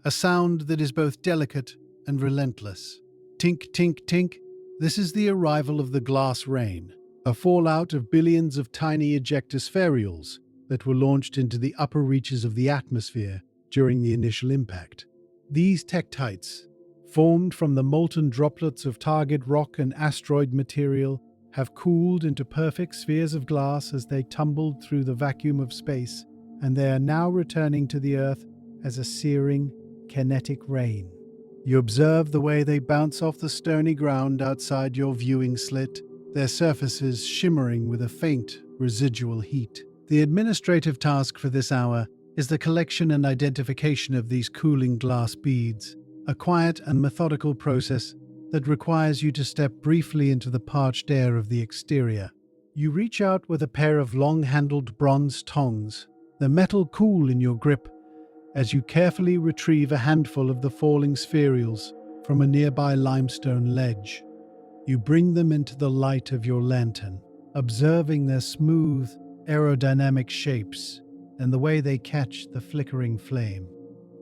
a sound that is both delicate and relentless. Tink, tink, tink. This is the arrival of the glass rain, a fallout of billions of tiny ejector spherules that were launched into the upper reaches of the atmosphere during the initial impact. These tektites, formed from the molten droplets of target rock and asteroid material, have cooled into perfect spheres of glass as they tumbled through the vacuum of space, and they are now returning to the Earth as a searing, kinetic rain. You observe the way they bounce off the stony ground outside your viewing slit, their surfaces shimmering with a faint, residual heat. The administrative task for this hour is the collection and identification of these cooling glass beads, a quiet and methodical process that requires you to step briefly into the parched air of the exterior. You reach out with a pair of long-handled bronze tongs, the metal cool in your grip, as you carefully retrieve a handful of the falling spherules from a nearby limestone ledge. You bring them into the light of your lantern, observing their smooth, aerodynamic shapes and the way they catch the flickering flame.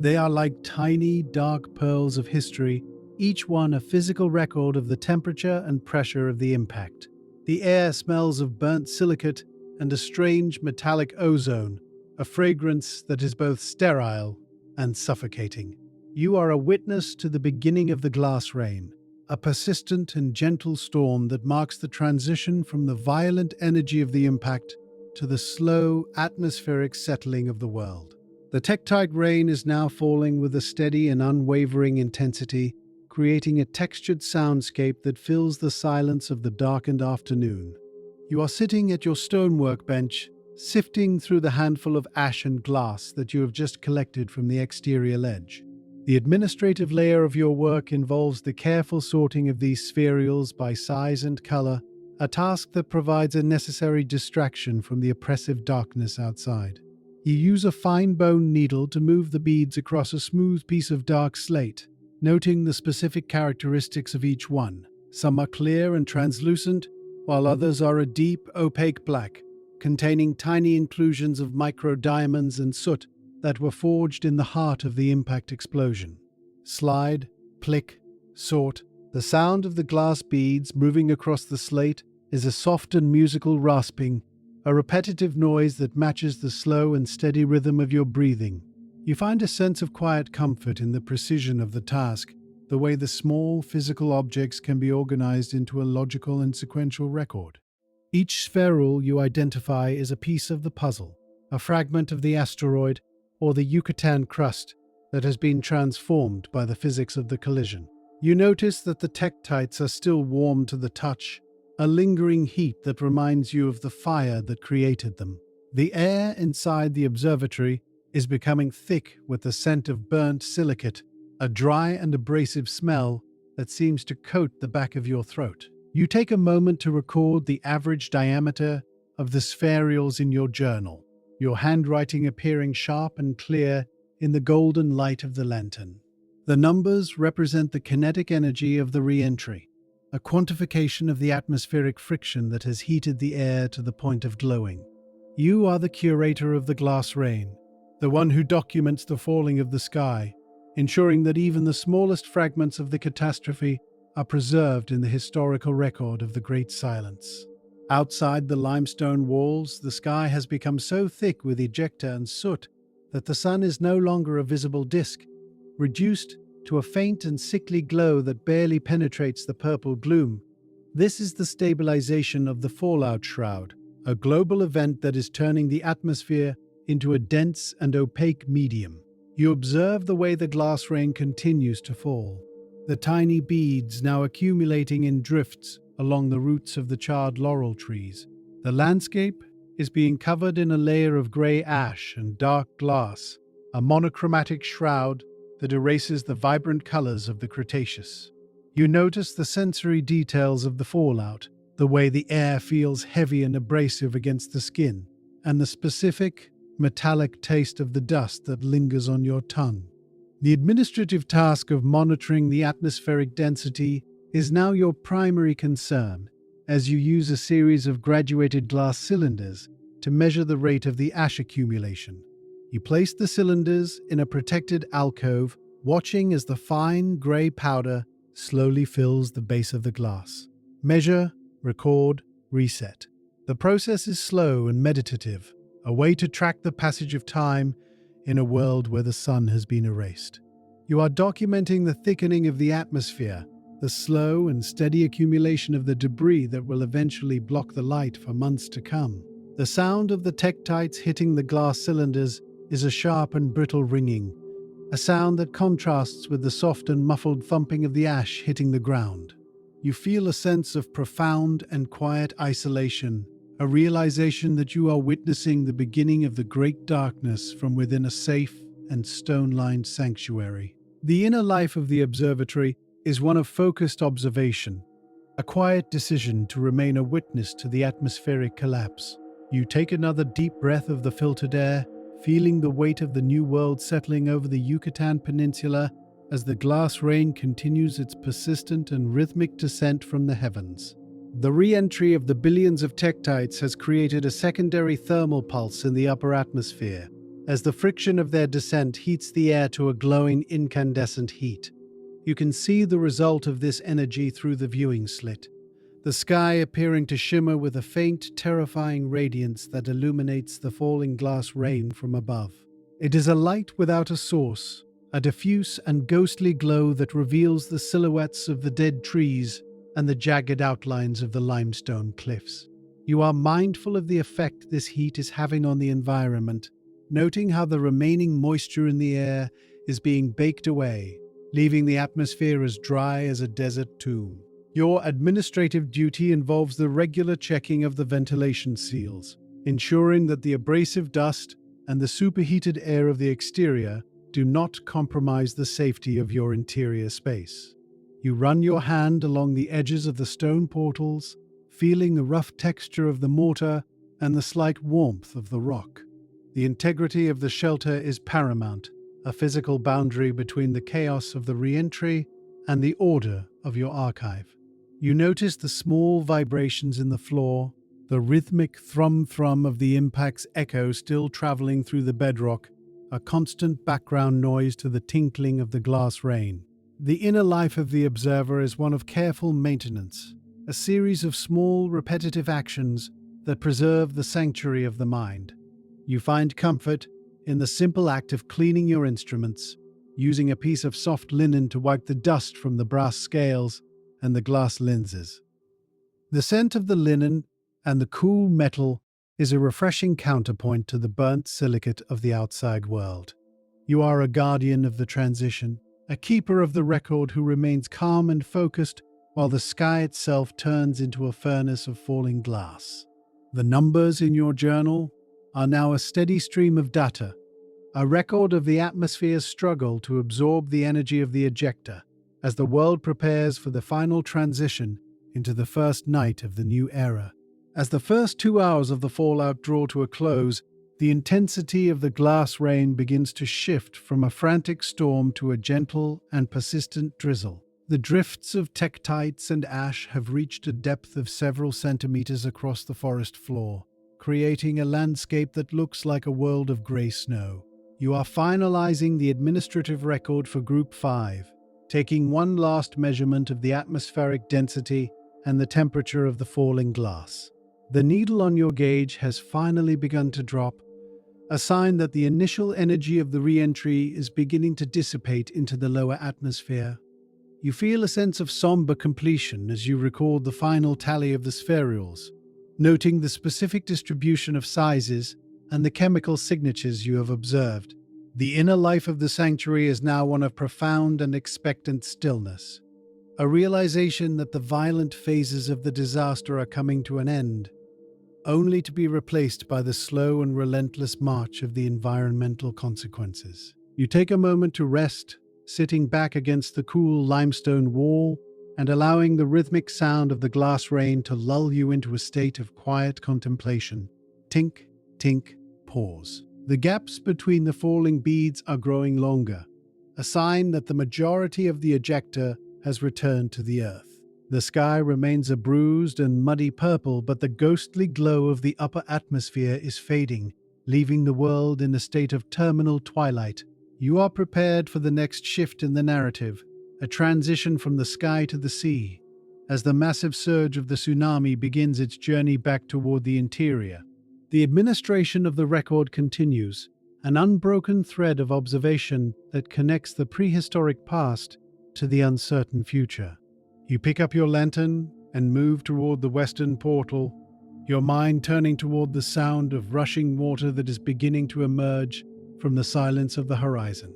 They are like tiny, dark pearls of history, each one a physical record of the temperature and pressure of the impact. The air smells of burnt silicate and a strange metallic ozone, a fragrance that is both sterile and suffocating. You are a witness to the beginning of the glass rain, a persistent and gentle storm that marks the transition from the violent energy of the impact to the slow, atmospheric settling of the world. The tektite rain is now falling with a steady and unwavering intensity, creating a textured soundscape that fills the silence of the darkened afternoon. You are sitting at your stonework bench, sifting through the handful of ash and glass that you have just collected from the exterior ledge. The administrative layer of your work involves the careful sorting of these spherules by size and color, a task that provides a necessary distraction from the oppressive darkness outside. You use a fine bone needle to move the beads across a smooth piece of dark slate, noting the specific characteristics of each one. Some are clear and translucent, while others are a deep, opaque black, containing tiny inclusions of micro-diamonds and soot that were forged in the heart of the impact explosion. Slide, plick, sort. The sound of the glass beads moving across the slate is a soft and musical rasping, a repetitive noise that matches the slow and steady rhythm of your breathing. You find a sense of quiet comfort in the precision of the task, the way the small physical objects can be organized into a logical and sequential record. Each spherule you identify is a piece of the puzzle, a fragment of the asteroid or the Yucatan crust that has been transformed by the physics of the collision. You notice that the tektites are still warm to the touch, a lingering heat that reminds you of the fire that created them. The air inside the observatory is becoming thick with the scent of burnt silicate, a dry and abrasive smell that seems to coat the back of your throat. You take a moment to record the average diameter of the spherules in your journal, your handwriting appearing sharp and clear in the golden light of the lantern. The numbers represent the kinetic energy of the re-entry, a quantification of the atmospheric friction that has heated the air to the point of glowing. You are the curator of the glass rain, the one who documents the falling of the sky, ensuring that even the smallest fragments of the catastrophe are preserved in the historical record of the Great Silence. Outside the limestone walls, the sky has become so thick with ejecta and soot that the sun is no longer a visible disk, reduced to a faint and sickly glow that barely penetrates the purple gloom. This is the stabilization of the fallout shroud, a global event that is turning the atmosphere into a dense and opaque medium. You observe the way the glass rain continues to fall, the tiny beads now accumulating in drifts along the roots of the charred laurel trees. The landscape is being covered in a layer of grey ash and dark glass, a monochromatic shroud that erases the vibrant colors of the Cretaceous. You notice the sensory details of the fallout, the way the air feels heavy and abrasive against the skin, and the specific, metallic taste of the dust that lingers on your tongue. The administrative task of monitoring the atmospheric density is now your primary concern, as you use a series of graduated glass cylinders to measure the rate of the ash accumulation. You place the cylinders in a protected alcove, watching as the fine grey powder slowly fills the base of the glass. Measure, record, reset. The process is slow and meditative, a way to track the passage of time in a world where the sun has been erased. You are documenting the thickening of the atmosphere, the slow and steady accumulation of the debris that will eventually block the light for months to come. The sound of the tektites hitting the glass cylinders is a sharp and brittle ringing, a sound that contrasts with the soft and muffled thumping of the ash hitting the ground. You feel a sense of profound and quiet isolation, a realization that you are witnessing the beginning of the great darkness from within a safe and stone-lined sanctuary. The inner life of the observatory is one of focused observation, a quiet decision to remain a witness to the atmospheric collapse. You take another deep breath of the filtered air, feeling the weight of the new world settling over the Yucatan Peninsula as the glass rain continues its persistent and rhythmic descent from the heavens. The re-entry of the billions of tektites has created a secondary thermal pulse in the upper atmosphere, as the friction of their descent heats the air to a glowing incandescent heat. You can see the result of this energy through the viewing slit, the sky appearing to shimmer with a faint, terrifying radiance that illuminates the falling glass rain from above. It is a light without a source, a diffuse and ghostly glow that reveals the silhouettes of the dead trees and the jagged outlines of the limestone cliffs. You are mindful of the effect this heat is having on the environment, noting how the remaining moisture in the air is being baked away, leaving the atmosphere as dry as a desert tomb. Your administrative duty involves the regular checking of the ventilation seals, ensuring that the abrasive dust and the superheated air of the exterior do not compromise the safety of your interior space. You run your hand along the edges of the stone portals, feeling the rough texture of the mortar and the slight warmth of the rock. The integrity of the shelter is paramount, a physical boundary between the chaos of the re-entry and the order of your archive. You notice the small vibrations in the floor, the rhythmic thrum of the impact's echo still traveling through the bedrock, a constant background noise to the tinkling of the glass rain. The inner life of the observer is one of careful maintenance, a series of small, repetitive actions that preserve the sanctuary of the mind. You find comfort in the simple act of cleaning your instruments, using a piece of soft linen to wipe the dust from the brass scales and the glass lenses. The scent of the linen and the cool metal is a refreshing counterpoint to the burnt silicate of the outside world. You are a guardian of the transition, a keeper of the record who remains calm and focused while the sky itself turns into a furnace of falling glass. The numbers in your journal are now a steady stream of data, a record of the atmosphere's struggle to absorb the energy of the ejector as the world prepares for the final transition into the first night of the new era. As the first 2 hours of the fallout draw to a close, the intensity of the glass rain begins to shift from a frantic storm to a gentle and persistent drizzle. The drifts of tektites and ash have reached a depth of several centimeters across the forest floor, creating a landscape that looks like a world of grey snow. You are finalizing the administrative record for Group 5, taking one last measurement of the atmospheric density and the temperature of the falling glass. The needle on your gauge has finally begun to drop, a sign that the initial energy of the re-entry is beginning to dissipate into the lower atmosphere. You feel a sense of somber completion as you record the final tally of the spherules, noting the specific distribution of sizes and the chemical signatures you have observed. The inner life of the sanctuary is now one of profound and expectant stillness, a realization that the violent phases of the disaster are coming to an end, only to be replaced by the slow and relentless march of the environmental consequences. You take a moment to rest, sitting back against the cool limestone wall and allowing the rhythmic sound of the glass rain to lull you into a state of quiet contemplation. Tink, tink, pause. The gaps between the falling beads are growing longer, a sign that the majority of the ejector has returned to the earth. The sky remains a bruised and muddy purple, but the ghostly glow of the upper atmosphere is fading, leaving the world in a state of terminal twilight. You are prepared for the next shift in the narrative, a transition from the sky to the sea, as the massive surge of the tsunami begins its journey back toward the interior. The administration of the record continues, an unbroken thread of observation that connects the prehistoric past to the uncertain future. You pick up your lantern and move toward the western portal, your mind turning toward the sound of rushing water that is beginning to emerge from the silence of the horizon.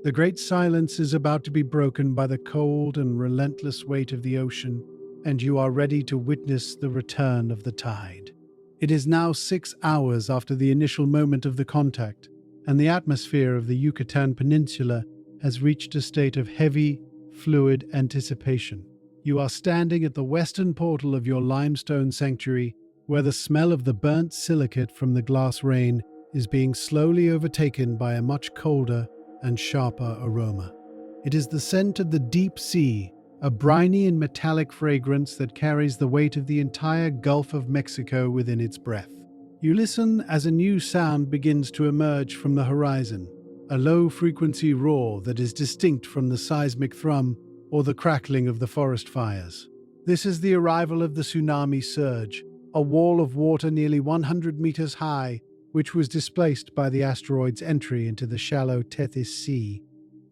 The great silence is about to be broken by the cold and relentless weight of the ocean, and you are ready to witness the return of the tide. It is now 6 hours after the initial moment of the contact, and the atmosphere of the Yucatan Peninsula has reached a state of heavy, fluid anticipation. You are standing at the western portal of your limestone sanctuary, where the smell of the burnt silicate from the glass rain is being slowly overtaken by a much colder and sharper aroma. It is the scent of the deep sea, a briny and metallic fragrance that carries the weight of the entire Gulf of Mexico within its breath. You listen as a new sound begins to emerge from the horizon, a low-frequency roar that is distinct from the seismic thrum or the crackling of the forest fires. This is the arrival of the tsunami surge, a wall of water nearly 100 meters high, which was displaced by the asteroid's entry into the shallow Tethys Sea.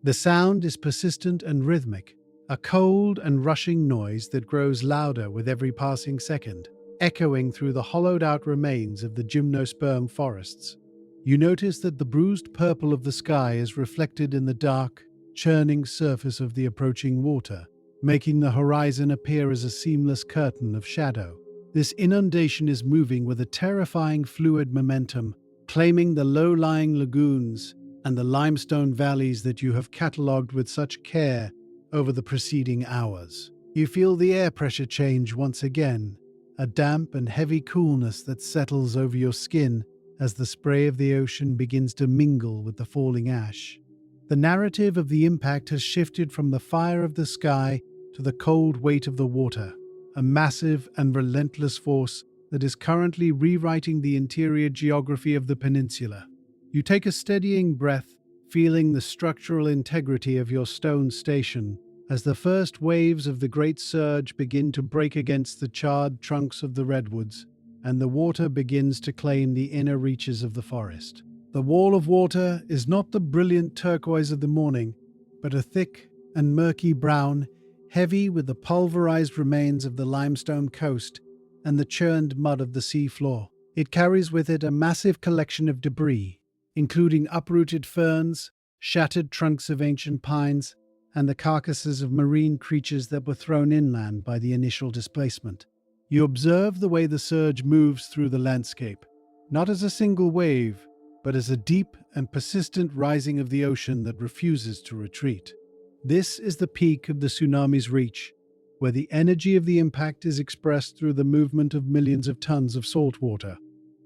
The sound is persistent and rhythmic, a cold and rushing noise that grows louder with every passing second, echoing through the hollowed-out remains of the gymnosperm forests. You notice that the bruised purple of the sky is reflected in the dark, churning surface of the approaching water, making the horizon appear as a seamless curtain of shadow. This inundation is moving with a terrifying fluid momentum, claiming the low-lying lagoons and the limestone valleys that you have catalogued with such care over the preceding hours. You feel the air pressure change once again, a damp and heavy coolness that settles over your skin as the spray of the ocean begins to mingle with the falling ash. The narrative of the impact has shifted from the fire of the sky to the cold weight of the water, a massive and relentless force that is currently rewriting the interior geography of the peninsula. You take a steadying breath, feeling the structural integrity of your stone station, as the first waves of the great surge begin to break against the charred trunks of the redwoods, and the water begins to claim the inner reaches of the forest. The wall of water is not the brilliant turquoise of the morning, but a thick and murky brown, heavy with the pulverized remains of the limestone coast and the churned mud of the sea floor. It carries with it a massive collection of debris, including uprooted ferns, shattered trunks of ancient pines, and the carcasses of marine creatures that were thrown inland by the initial displacement. You observe the way the surge moves through the landscape, not as a single wave, but as a deep and persistent rising of the ocean that refuses to retreat. This is the peak of the tsunami's reach, where the energy of the impact is expressed through the movement of millions of tons of salt water.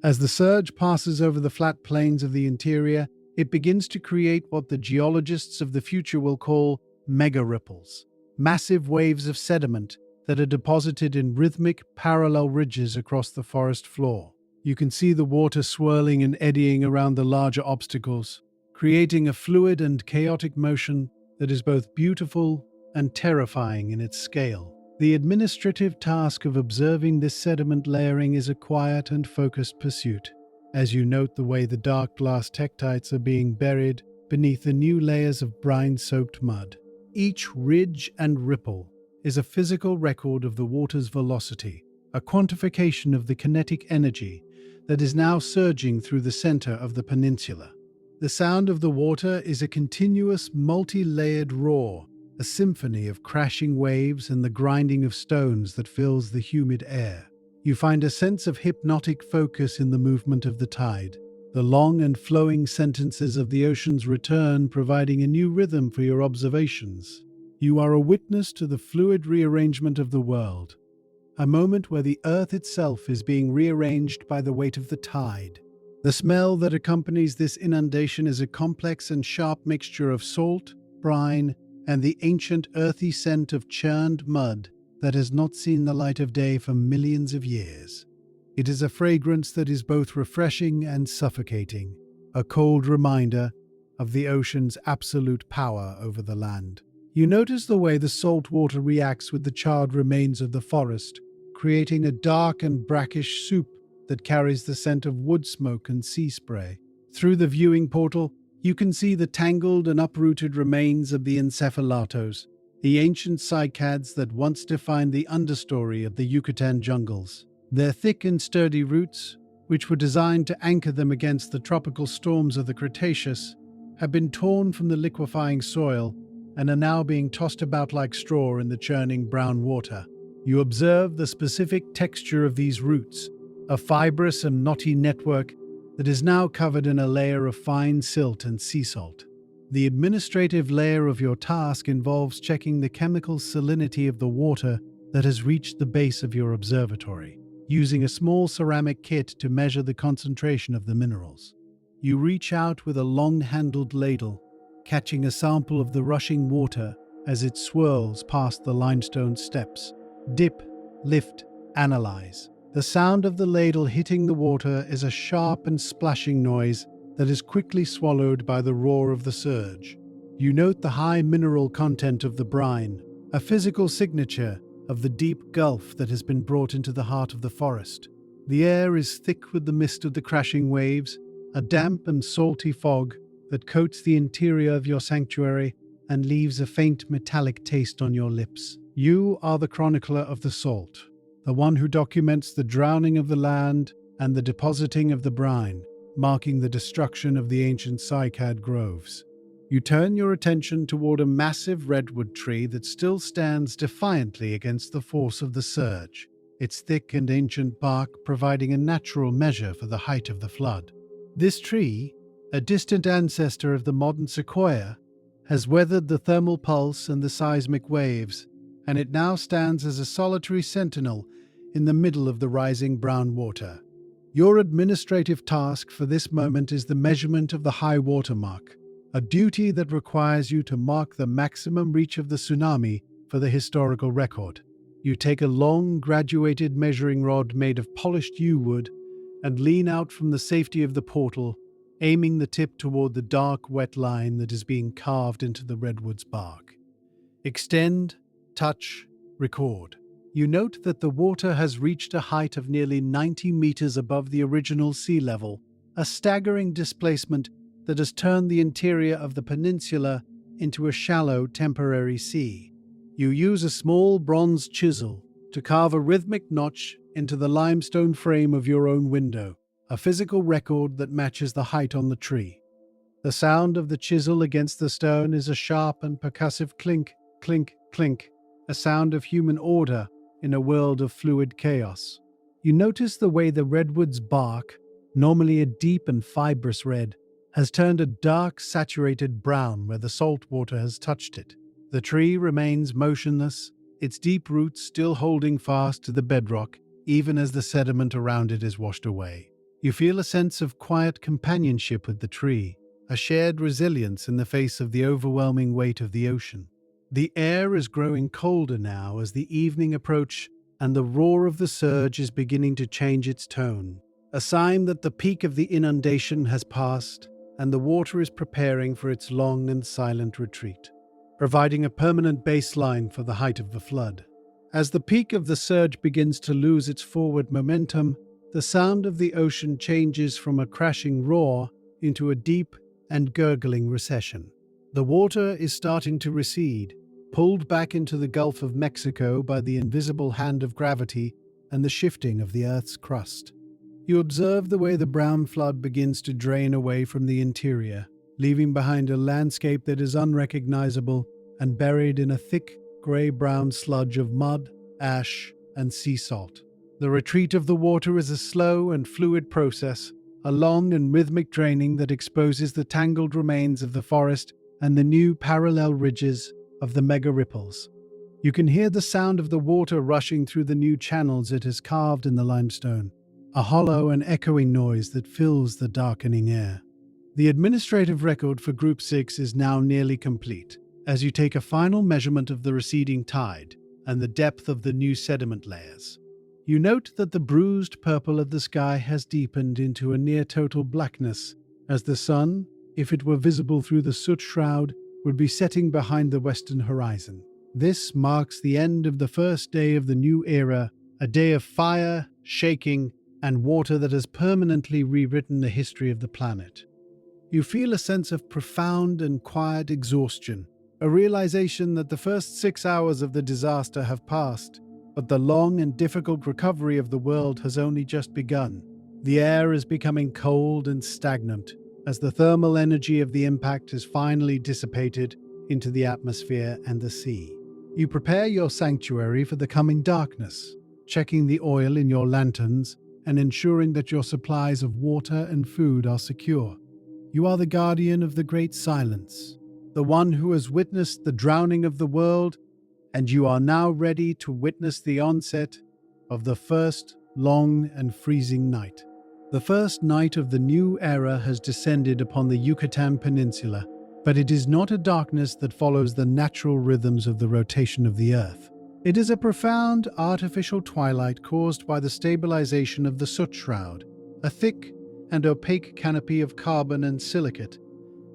As the surge passes over the flat plains of the interior, it begins to create what the geologists of the future will call mega ripples, massive waves of sediment that are deposited in rhythmic, parallel ridges across the forest floor. You can see the water swirling and eddying around the larger obstacles, creating a fluid and chaotic motion that is both beautiful and terrifying in its scale. The administrative task of observing this sediment layering is a quiet and focused pursuit, as you note the way the dark glass tektites are being buried beneath the new layers of brine-soaked mud. Each ridge and ripple is a physical record of the water's velocity, a quantification of the kinetic energy that is now surging through the center of the peninsula. The sound of the water is a continuous, multi-layered roar, a symphony of crashing waves and the grinding of stones that fills the humid air. You find a sense of hypnotic focus in the movement of the tide, the long and flowing sentences of the ocean's return providing a new rhythm for your observations. You are a witness to the fluid rearrangement of the world, a moment where the earth itself is being rearranged by the weight of the tide. The smell that accompanies this inundation is a complex and sharp mixture of salt, brine, and the ancient earthy scent of churned mud that has not seen the light of day for millions of years. It is a fragrance that is both refreshing and suffocating, a cold reminder of the ocean's absolute power over the land. You notice the way the salt water reacts with the charred remains of the forest, creating a dark and brackish soup that carries the scent of wood smoke and sea spray. Through the viewing portal, you can see the tangled and uprooted remains of the encephalatos, the ancient cycads that once defined the understory of the Yucatan jungles. Their thick and sturdy roots, which were designed to anchor them against the tropical storms of the Cretaceous, have been torn from the liquefying soil and are now being tossed about like straw in the churning brown water. You observe the specific texture of these roots, a fibrous and knotty network that is now covered in a layer of fine silt and sea salt. The administrative layer of your task involves checking the chemical salinity of the water that has reached the base of your observatory, using a small ceramic kit to measure the concentration of the minerals. You reach out with a long-handled ladle, catching a sample of the rushing water as it swirls past the limestone steps. Dip, lift, analyze. The sound of the ladle hitting the water is a sharp and splashing noise that is quickly swallowed by the roar of the surge. You note the high mineral content of the brine, a physical signature of the deep gulf that has been brought into the heart of the forest. The air is thick with the mist of the crashing waves, a damp and salty fog that coats the interior of your sanctuary and leaves a faint metallic taste on your lips. You are the chronicler of the salt, the one who documents the drowning of the land and the depositing of the brine, marking the destruction of the ancient cycad groves. You turn your attention toward a massive redwood tree that still stands defiantly against the force of the surge, its thick and ancient bark providing a natural measure for the height of the flood. This tree, a distant ancestor of the modern sequoia, has weathered the thermal pulse and the seismic waves, and it now stands as a solitary sentinel in the middle of the rising brown water. Your administrative task for this moment is the measurement of the high water mark, a duty that requires you to mark the maximum reach of the tsunami for the historical record. You take a long, graduated measuring rod made of polished yew wood and lean out from the safety of the portal, aiming the tip toward the dark, wet line that is being carved into the redwood's bark. Extend, touch, record. You note that the water has reached a height of nearly 90 meters above the original sea level, a staggering displacement that has turned the interior of the peninsula into a shallow temporary sea. You use a small bronze chisel to carve a rhythmic notch into the limestone frame of your own window, a physical record that matches the height on the tree. The sound of the chisel against the stone is a sharp and percussive clink, clink, clink, a sound of human order in a world of fluid chaos. You notice the way the redwood's bark, normally a deep and fibrous red, has turned a dark, saturated brown where the salt water has touched it. The tree remains motionless, its deep roots still holding fast to the bedrock, even as the sediment around it is washed away. You feel a sense of quiet companionship with the tree, a shared resilience in the face of the overwhelming weight of the ocean. The air is growing colder now as the evening approaches, and the roar of the surge is beginning to change its tone, a sign that the peak of the inundation has passed and the water is preparing for its long and silent retreat, providing a permanent baseline for the height of the flood. As the peak of the surge begins to lose its forward momentum, the sound of the ocean changes from a crashing roar into a deep and gurgling recession. The water is starting to recede, pulled back into the Gulf of Mexico by the invisible hand of gravity and the shifting of the Earth's crust. You observe the way the brown flood begins to drain away from the interior, leaving behind a landscape that is unrecognizable and buried in a thick, grey-brown sludge of mud, ash, and sea salt. The retreat of the water is a slow and fluid process, a long and rhythmic draining that exposes the tangled remains of the forest and the new parallel ridges of the mega ripples. You can hear the sound of the water rushing through the new channels it has carved in the limestone, a hollow and echoing noise that fills the darkening air. The administrative record for Group 6 is now nearly complete, as you take a final measurement of the receding tide and the depth of the new sediment layers. You note that the bruised purple of the sky has deepened into a near-total blackness, as the sun, if it were visible through the soot shroud, would be setting behind the western horizon. This marks the end of the first day of the new era, a day of fire, shaking, and water that has permanently rewritten the history of the planet. You feel a sense of profound and quiet exhaustion, a realization that the first 6 hours of the disaster have passed, but the long and difficult recovery of the world has only just begun. The air is becoming cold and stagnant, as the thermal energy of the impact is finally dissipated into the atmosphere and the sea. You prepare your sanctuary for the coming darkness, checking the oil in your lanterns and ensuring that your supplies of water and food are secure. You are the guardian of the great silence, the one who has witnessed the drowning of the world, and you are now ready to witness the onset of the first long and freezing night. The first night of the new era has descended upon the Yucatan Peninsula, but it is not a darkness that follows the natural rhythms of the rotation of the Earth. It is a profound, artificial twilight caused by the stabilization of the soot shroud, a thick and opaque canopy of carbon and silicate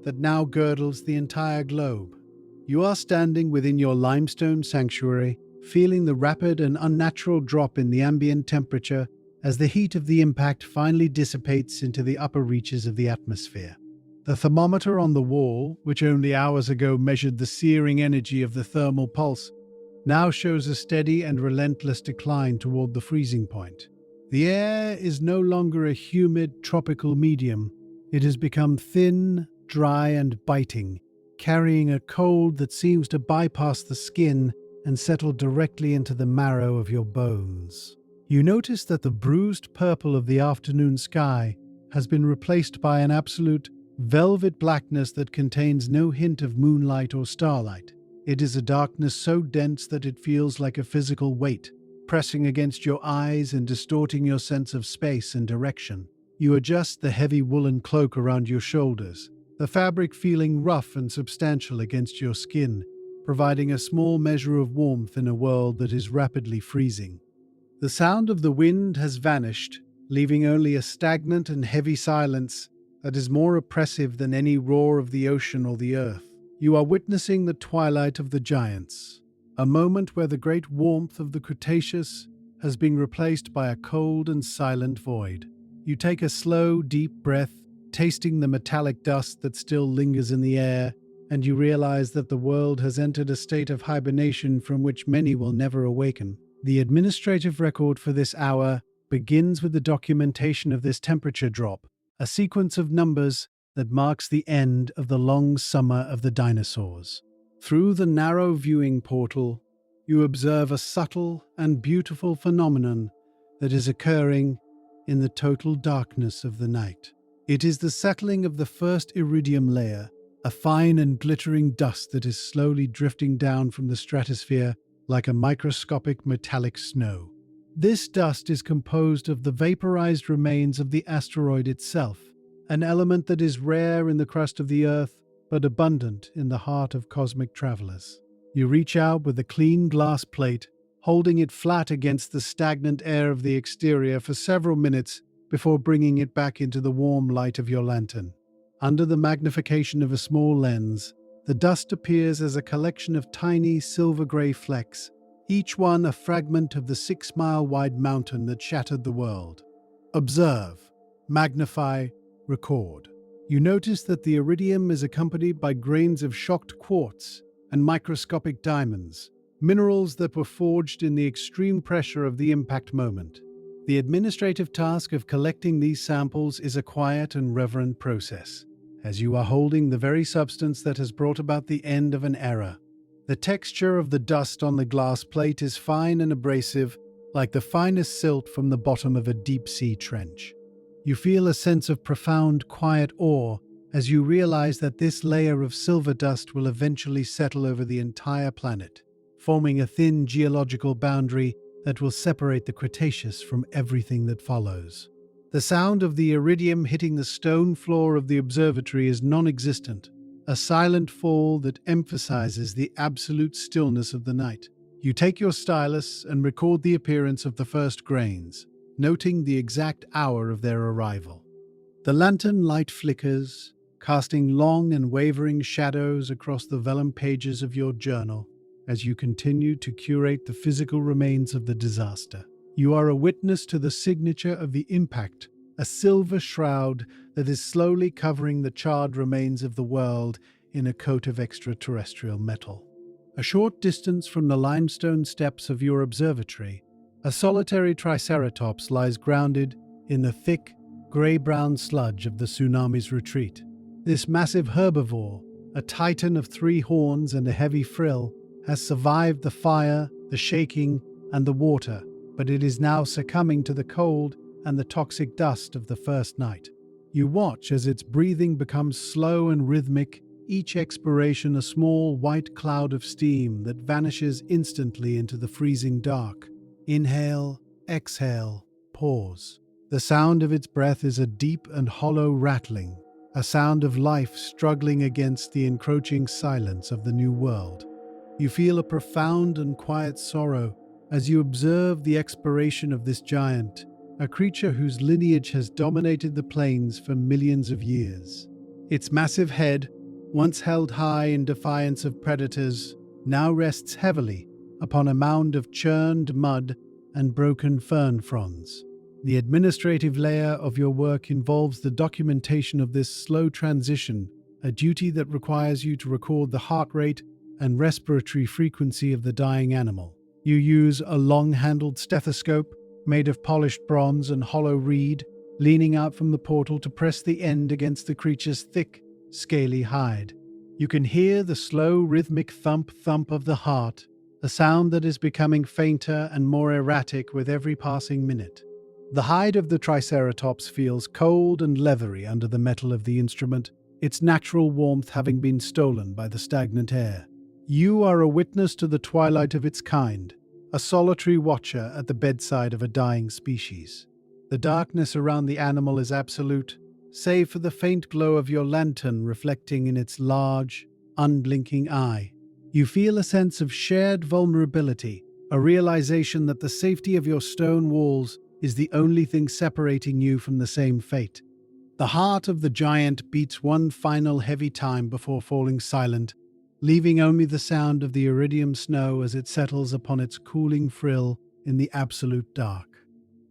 that now girdles the entire globe. You are standing within your limestone sanctuary, feeling the rapid and unnatural drop in the ambient temperature as the heat of the impact finally dissipates into the upper reaches of the atmosphere. The thermometer on the wall, which only hours ago measured the searing energy of the thermal pulse, now shows a steady and relentless decline toward the freezing point. The air is no longer a humid tropical medium. It has become thin, dry, and biting, carrying a cold that seems to bypass the skin and settle directly into the marrow of your bones. You notice that the bruised purple of the afternoon sky has been replaced by an absolute velvet blackness that contains no hint of moonlight or starlight. It is a darkness so dense that it feels like a physical weight, pressing against your eyes and distorting your sense of space and direction. You adjust the heavy woolen cloak around your shoulders, the fabric feeling rough and substantial against your skin, providing a small measure of warmth in a world that is rapidly freezing. The sound of the wind has vanished, leaving only a stagnant and heavy silence that is more oppressive than any roar of the ocean or the earth. You are witnessing the twilight of the giants, a moment where the great warmth of the Cretaceous has been replaced by a cold and silent void. You take a slow, deep breath, tasting the metallic dust that still lingers in the air, and you realize that the world has entered a state of hibernation from which many will never awaken. The administrative record for this hour begins with the documentation of this temperature drop, a sequence of numbers that marks the end of the long summer of the dinosaurs. Through the narrow viewing portal, you observe a subtle and beautiful phenomenon that is occurring in the total darkness of the night. It is the settling of the first iridium layer, a fine and glittering dust that is slowly drifting down from the stratosphere like a microscopic metallic snow. This dust is composed of the vaporized remains of the asteroid itself, an element that is rare in the crust of the Earth but abundant in the heart of cosmic travelers. You reach out with a clean glass plate, holding it flat against the stagnant air of the exterior for several minutes before bringing it back into the warm light of your lantern. Under the magnification of a small lens, the dust appears as a collection of tiny silver-gray flecks, each one a fragment of the 6-mile-wide mountain that shattered the world. Observe, magnify, record. You notice that the iridium is accompanied by grains of shocked quartz and microscopic diamonds, minerals that were forged in the extreme pressure of the impact moment. The administrative task of collecting these samples is a quiet and reverent process, as you are holding the very substance that has brought about the end of an era. The texture of the dust on the glass plate is fine and abrasive, like the finest silt from the bottom of a deep-sea trench. You feel a sense of profound, quiet awe as you realize that this layer of silver dust will eventually settle over the entire planet, forming a thin geological boundary that will separate the Cretaceous from everything that follows. The sound of the iridium hitting the stone floor of the observatory is non-existent, a silent fall that emphasizes the absolute stillness of the night. You take your stylus and record the appearance of the first grains, noting the exact hour of their arrival. The lantern light flickers, casting long and wavering shadows across the vellum pages of your journal as you continue to curate the physical remains of the disaster. You are a witness to the signature of the impact, a silver shroud that is slowly covering the charred remains of the world in a coat of extraterrestrial metal. A short distance from the limestone steps of your observatory, a solitary triceratops lies grounded in the thick, grey-brown sludge of the tsunami's retreat. This massive herbivore, a titan of 3 horns and a heavy frill, has survived the fire, the shaking, and the water, but it is now succumbing to the cold and the toxic dust of the first night. You watch as its breathing becomes slow and rhythmic, each expiration a small white cloud of steam that vanishes instantly into the freezing dark. Inhale, exhale, pause. The sound of its breath is a deep and hollow rattling, a sound of life struggling against the encroaching silence of the new world. You feel a profound and quiet sorrow as you observe the expiration of this giant, a creature whose lineage has dominated the plains for millions of years. Its massive head, once held high in defiance of predators, now rests heavily upon a mound of churned mud and broken fern fronds. The administrative layer of your work involves the documentation of this slow transition, a duty that requires you to record the heart rate and respiratory frequency of the dying animal. You use a long-handled stethoscope made of polished bronze and hollow reed, leaning out from the portal to press the end against the creature's thick, scaly hide. You can hear the slow, rhythmic thump-thump of the heart, a sound that is becoming fainter and more erratic with every passing minute. The hide of the Triceratops feels cold and leathery under the metal of the instrument, its natural warmth having been stolen by the stagnant air. You are a witness to the twilight of its kind, a solitary watcher at the bedside of a dying species. The darkness around the animal is absolute, save for the faint glow of your lantern reflecting in its large, unblinking eye. You feel a sense of shared vulnerability, a realization that the safety of your stone walls is the only thing separating you from the same fate. The heart of the giant beats one final heavy time before falling silent, leaving only the sound of the iridium snow as it settles upon its cooling frill in the absolute dark.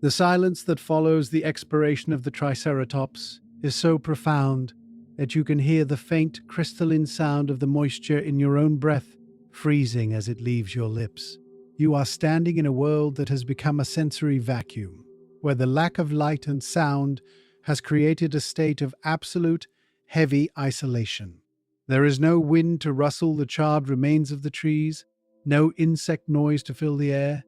The silence that follows the expiration of the Triceratops is so profound that you can hear the faint crystalline sound of the moisture in your own breath freezing as it leaves your lips. You are standing in a world that has become a sensory vacuum, where the lack of light and sound has created a state of absolute, heavy isolation. There is no wind to rustle the charred remains of the trees, no insect noise to fill the air,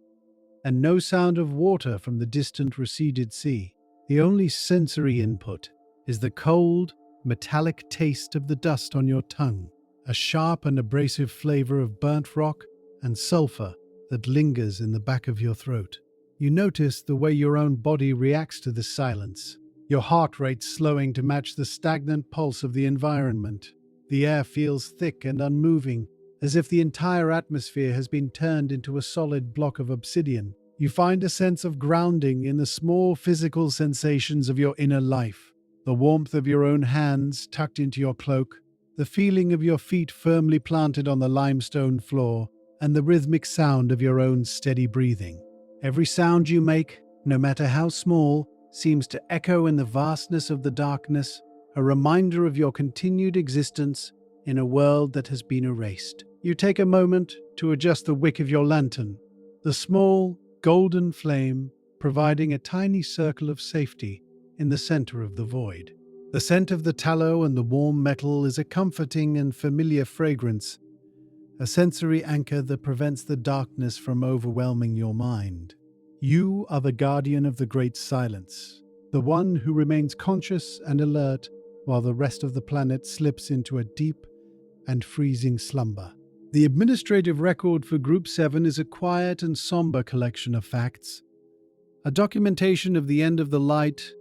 and no sound of water from the distant receded sea. The only sensory input is the cold, metallic taste of the dust on your tongue, a sharp and abrasive flavor of burnt rock and sulfur that lingers in the back of your throat. You notice the way your own body reacts to this silence, your heart rate slowing to match the stagnant pulse of the environment. The air feels thick and unmoving, as if the entire atmosphere has been turned into a solid block of obsidian. You find a sense of grounding in the small physical sensations of your inner life, the warmth of your own hands tucked into your cloak, the feeling of your feet firmly planted on the limestone floor, and the rhythmic sound of your own steady breathing. Every sound you make, no matter how small, seems to echo in the vastness of the darkness, a reminder of your continued existence in a world that has been erased. You take a moment to adjust the wick of your lantern, the small, golden flame providing a tiny circle of safety in the center of the void. The scent of the tallow and the warm metal is a comforting and familiar fragrance, a sensory anchor that prevents the darkness from overwhelming your mind. You are the guardian of the great silence, the one who remains conscious and alert while the rest of the planet slips into a deep and freezing slumber. The administrative record for Group 7 is a quiet and somber collection of facts, a documentation of the end of the light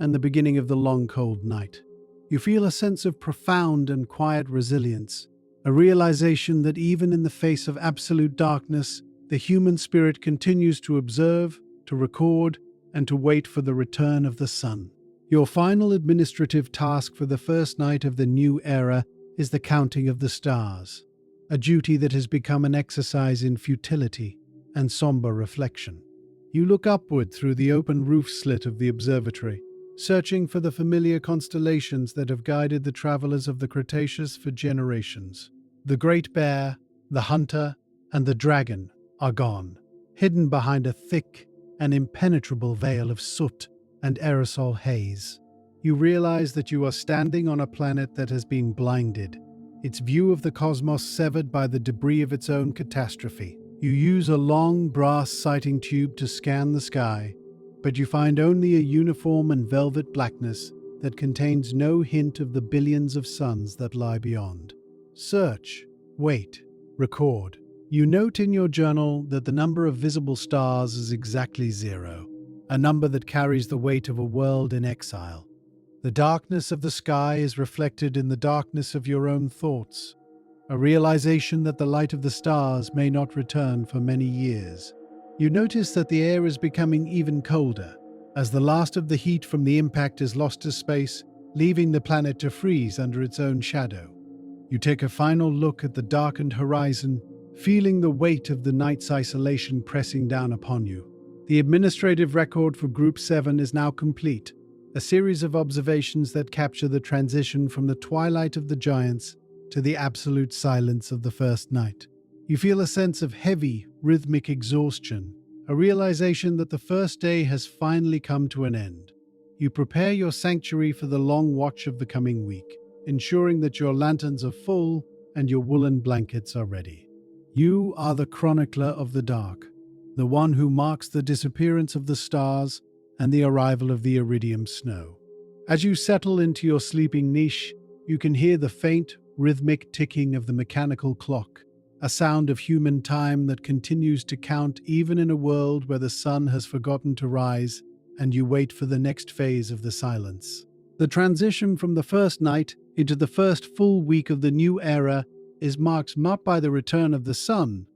and the beginning of the long cold night. You feel a sense of profound and quiet resilience, a realization that even in the face of absolute darkness, the human spirit continues to observe, to record, and to wait for the return of the sun. Your final administrative task for the first night of the new era is the counting of the stars, a duty that has become an exercise in futility and somber reflection. You look upward through the open roof slit of the observatory, searching for the familiar constellations that have guided the travelers of the Cretaceous for generations. The Great Bear, the Hunter, and the Dragon are gone, hidden behind a thick and impenetrable veil of soot and aerosol haze. You realize that you are standing on a planet that has been blinded, its view of the cosmos severed by the debris of its own catastrophe. You use a long brass sighting tube to scan the sky, but you find only a uniform and velvet blackness that contains no hint of the billions of suns that lie beyond. Search, wait, record. You note in your journal that the number of visible stars is exactly 0, a number that carries the weight of a world in exile. The darkness of the sky is reflected in the darkness of your own thoughts, a realization that the light of the stars may not return for many years. You notice that the air is becoming even colder, as the last of the heat from the impact is lost to space, leaving the planet to freeze under its own shadow. You take a final look at the darkened horizon, feeling the weight of the night's isolation pressing down upon you. The administrative record for Group 7 is now complete, a series of observations that capture the transition from the twilight of the giants to the absolute silence of the first night. You feel a sense of heavy, rhythmic exhaustion, a realization that the first day has finally come to an end. You prepare your sanctuary for the long watch of the coming week, ensuring that your lanterns are full and your woolen blankets are ready. You are the chronicler of the dark, the one who marks the disappearance of the stars and the arrival of the iridium snow. As you settle into your sleeping niche, you can hear the faint, rhythmic ticking of the mechanical clock, a sound of human time that continues to count even in a world where the sun has forgotten to rise and you wait for the next phase of the silence. The transition from the first night into the first full week of the new era is marked not by the return of the sun,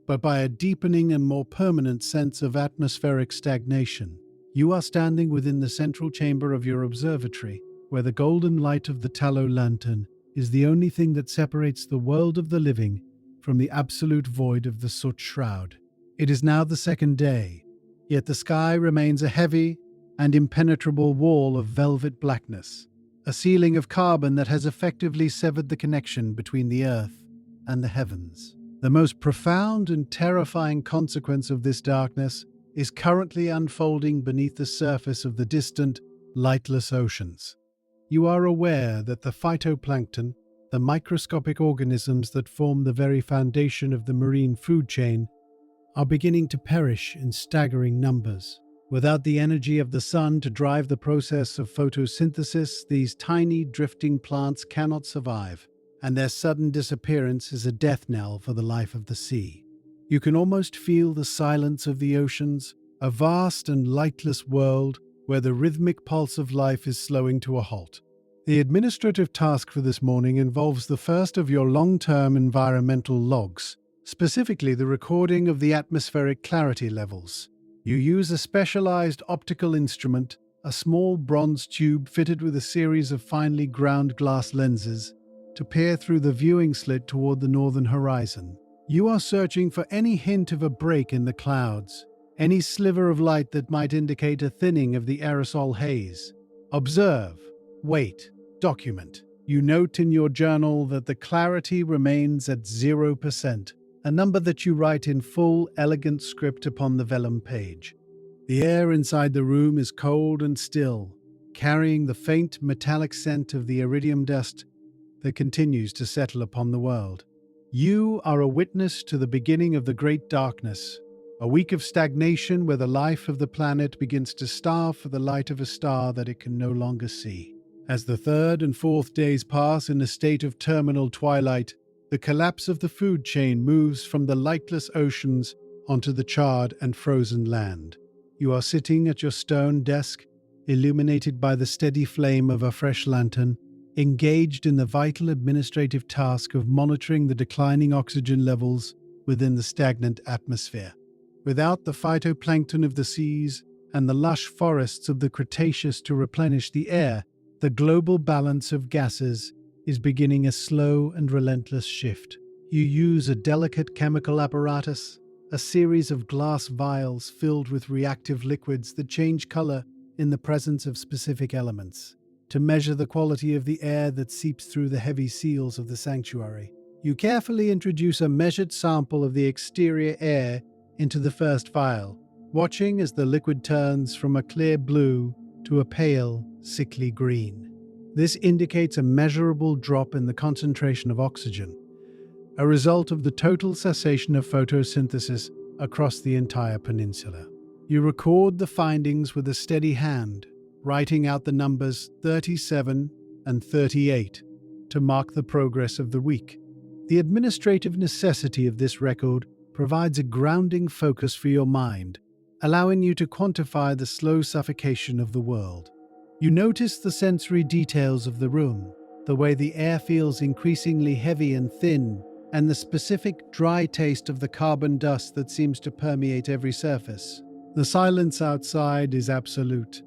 but by a deepening and more permanent sense of atmospheric stagnation. You are standing within the central chamber of your observatory, where the golden light of the tallow lantern is the only thing that separates the world of the living from the absolute void of the soot shroud. It is now the second day, yet the sky remains a heavy and impenetrable wall of velvet blackness, a ceiling of carbon that has effectively severed the connection between the earth and the heavens. The most profound and terrifying consequence of this darkness is currently unfolding beneath the surface of the distant, lightless oceans. You are aware that the phytoplankton, the microscopic organisms that form the very foundation of the marine food chain, are beginning to perish in staggering numbers. Without the energy of the sun to drive the process of photosynthesis, these tiny drifting plants cannot survive, and their sudden disappearance is a death knell for the life of the sea. You can almost feel the silence of the oceans, a vast and lightless world where the rhythmic pulse of life is slowing to a halt. The administrative task for this morning involves the first of your long-term environmental logs, specifically the recording of the atmospheric clarity levels. You use a specialized optical instrument, a small bronze tube fitted with a series of finely ground glass lenses, to peer through the viewing slit toward the northern horizon. You are searching for any hint of a break in the clouds, any sliver of light that might indicate a thinning of the aerosol haze. Observe, wait, document. You note in your journal that the clarity remains at 0%, a number that you write in full, elegant script upon the vellum page. The air inside the room is cold and still, carrying the faint metallic scent of the iridium dust that continues to settle upon the world. You are a witness to the beginning of the Great Darkness, a week of stagnation where the life of the planet begins to starve for the light of a star that it can no longer see. As the third and fourth days pass in a state of terminal twilight, the collapse of the food chain moves from the lightless oceans onto the charred and frozen land. You are sitting at your stone desk, illuminated by the steady flame of a fresh lantern, engaged in the vital administrative task of monitoring the declining oxygen levels within the stagnant atmosphere. Without the phytoplankton of the seas and the lush forests of the Cretaceous to replenish the air, the global balance of gases is beginning a slow and relentless shift. You use a delicate chemical apparatus, a series of glass vials filled with reactive liquids that change color in the presence of specific elements, to measure the quality of the air that seeps through the heavy seals of the sanctuary. You carefully introduce a measured sample of the exterior air into the first vial, watching as the liquid turns from a clear blue to a pale, sickly green. This indicates a measurable drop in the concentration of oxygen, a result of the total cessation of photosynthesis across the entire peninsula. You record the findings with a steady hand, writing out the numbers 37 and 38 to mark the progress of the week. The administrative necessity of this record provides a grounding focus for your mind, allowing you to quantify the slow suffocation of the world. You notice the sensory details of the room, the way the air feels increasingly heavy and thin, and the specific dry taste of the carbon dust that seems to permeate every surface. The silence outside is absolute,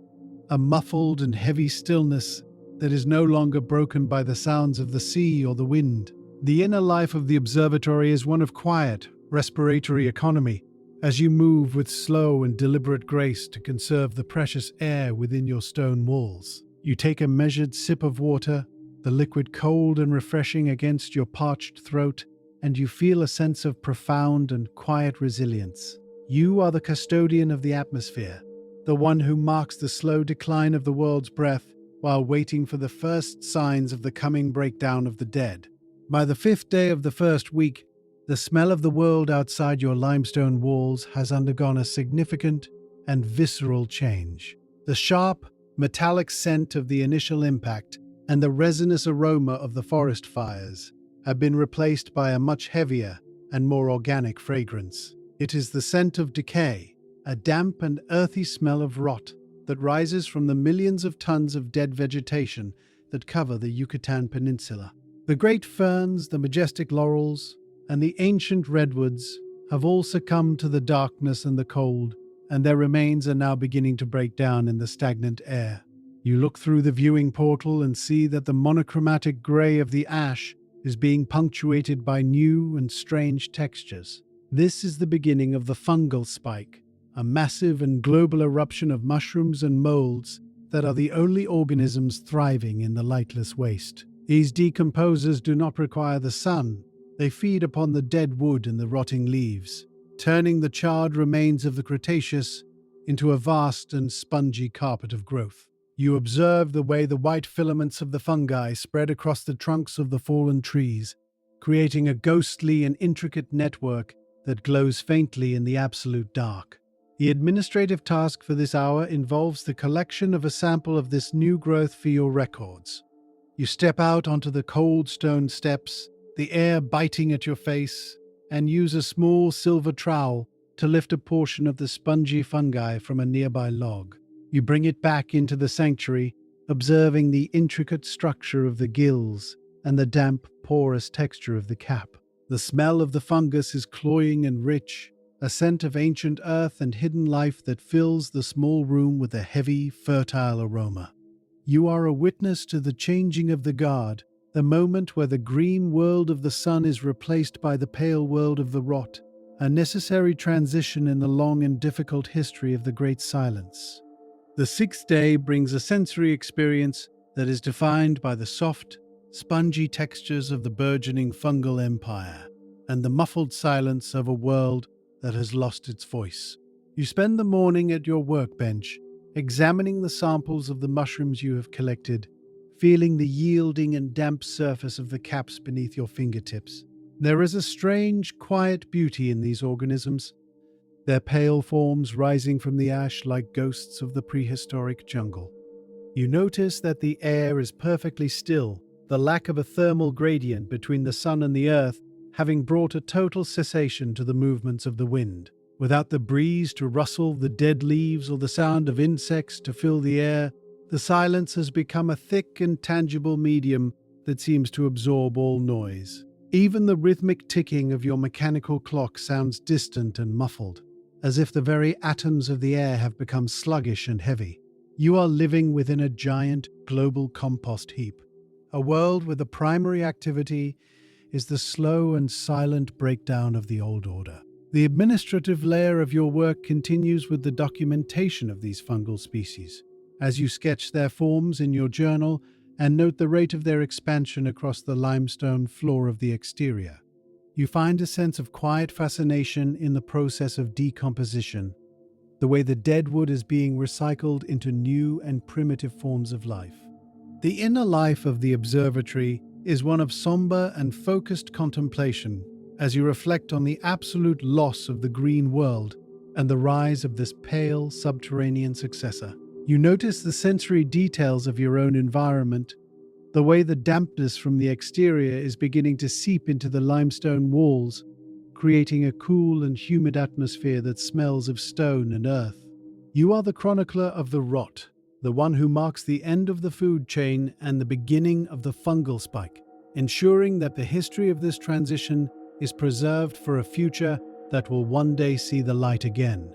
a muffled and heavy stillness that is no longer broken by the sounds of the sea or the wind. The inner life of the observatory is one of quiet, respiratory economy, as you move with slow and deliberate grace to conserve the precious air within your stone walls. You take a measured sip of water, the liquid cold and refreshing against your parched throat, and you feel a sense of profound and quiet resilience. You are the custodian of the atmosphere, the one who marks the slow decline of the world's breath while waiting for the first signs of the coming breakdown of the dead. By the 5th day of the first week, the smell of the world outside your limestone walls has undergone a significant and visceral change. The sharp, metallic scent of the initial impact and the resinous aroma of the forest fires have been replaced by a much heavier and more organic fragrance. It is the scent of decay, a damp and earthy smell of rot that rises from the millions of tons of dead vegetation that cover the Yucatan Peninsula. The great ferns, the majestic laurels, and the ancient redwoods have all succumbed to the darkness and the cold, and their remains are now beginning to break down in the stagnant air. You look through the viewing portal and see that the monochromatic gray of the ash is being punctuated by new and strange textures. This is the beginning of the fungal spike, a massive and global eruption of mushrooms and molds that are the only organisms thriving in the lightless waste. These decomposers do not require the sun. They feed upon the dead wood and the rotting leaves, turning the charred remains of the Cretaceous into a vast and spongy carpet of growth. You observe the way the white filaments of the fungi spread across the trunks of the fallen trees, creating a ghostly and intricate network that glows faintly in the absolute dark. The administrative task for this hour involves the collection of a sample of this new growth for your records. You step out onto the cold stone steps, the air biting at your face, and use a small silver trowel to lift a portion of the spongy fungi from a nearby log. You bring it back into the sanctuary, observing the intricate structure of the gills and the damp, porous texture of the cap. The smell of the fungus is cloying and rich, a scent of ancient earth and hidden life that fills the small room with a heavy, fertile aroma. You are a witness to the changing of the guard, the moment where the green world of the sun is replaced by the pale world of the rot, a necessary transition in the long and difficult history of the Great Silence. The sixth day brings a sensory experience that is defined by the soft, spongy textures of the burgeoning fungal empire and the muffled silence of a world that has lost its voice. You spend the morning at your workbench, examining the samples of the mushrooms you have collected, feeling the yielding and damp surface of the caps beneath your fingertips. There is a strange, quiet beauty in these organisms, their pale forms rising from the ash like ghosts of the prehistoric jungle. You notice that the air is perfectly still, the lack of a thermal gradient between the sun and the earth having brought a total cessation to the movements of the wind. Without the breeze to rustle the dead leaves or the sound of insects to fill the air, the silence has become a thick and tangible medium that seems to absorb all noise. Even the rhythmic ticking of your mechanical clock sounds distant and muffled, as if the very atoms of the air have become sluggish and heavy. You are living within a giant global compost heap, a world where the primary activity is the slow and silent breakdown of the old order. The administrative layer of your work continues with the documentation of these fungal species, as you sketch their forms in your journal and note the rate of their expansion across the limestone floor of the exterior. You find a sense of quiet fascination in the process of decomposition, the way the dead wood is being recycled into new and primitive forms of life. The inner life of the observatory is one of somber and focused contemplation as you reflect on the absolute loss of the green world and the rise of this pale subterranean successor. You notice the sensory details of your own environment, the way the dampness from the exterior is beginning to seep into the limestone walls, creating a cool and humid atmosphere that smells of stone and earth. You are the chronicler of the rot, the one who marks the end of the food chain and the beginning of the fungal spike, ensuring that the history of this transition is preserved for a future that will one day see the light again.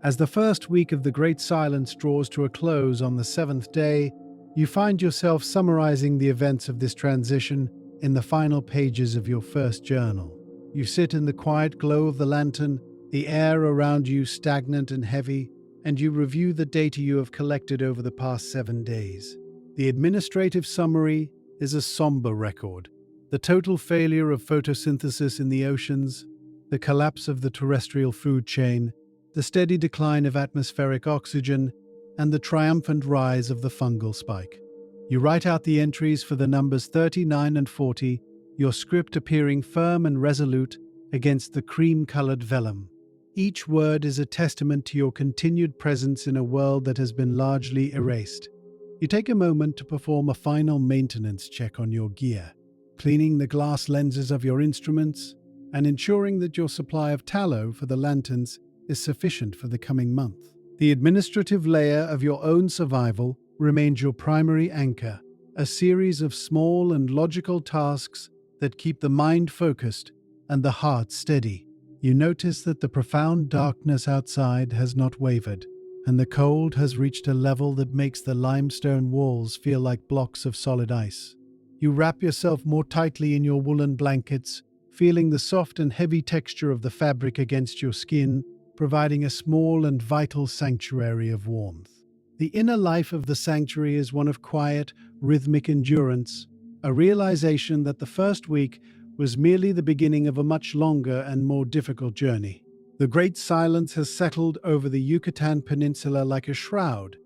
As the first week of the Great Silence draws to a close on the seventh day, you find yourself summarizing the events of this transition in the final pages of your first journal. You sit in the quiet glow of the lantern, the air around you stagnant and heavy, and you review the data you have collected over the past 7 days. The administrative summary is a somber record. The total failure of photosynthesis in the oceans, the collapse of the terrestrial food chain, the steady decline of atmospheric oxygen, and the triumphant rise of the fungal spike. You write out the entries for the numbers 39 and 40, your script appearing firm and resolute against the cream-colored vellum. Each word is a testament to your continued presence in a world that has been largely erased. You take a moment to perform a final maintenance check on your gear, cleaning the glass lenses of your instruments and ensuring that your supply of tallow for the lanterns is sufficient for the coming month. The administrative layer of your own survival remains your primary anchor, a series of small and logical tasks that keep the mind focused and the heart steady. You notice that the profound darkness outside has not wavered. and the cold has reached a level that makes the limestone walls feel like blocks of solid ice. You wrap yourself more tightly in your woolen blankets, feeling the soft and heavy texture of the fabric against your skin, providing a small and vital sanctuary of warmth. The inner life of the sanctuary is one of quiet, rhythmic endurance, a realization that the first week was merely the beginning of a much longer and more difficult journey. The great silence has settled over the Yucatan Peninsula like a shroud,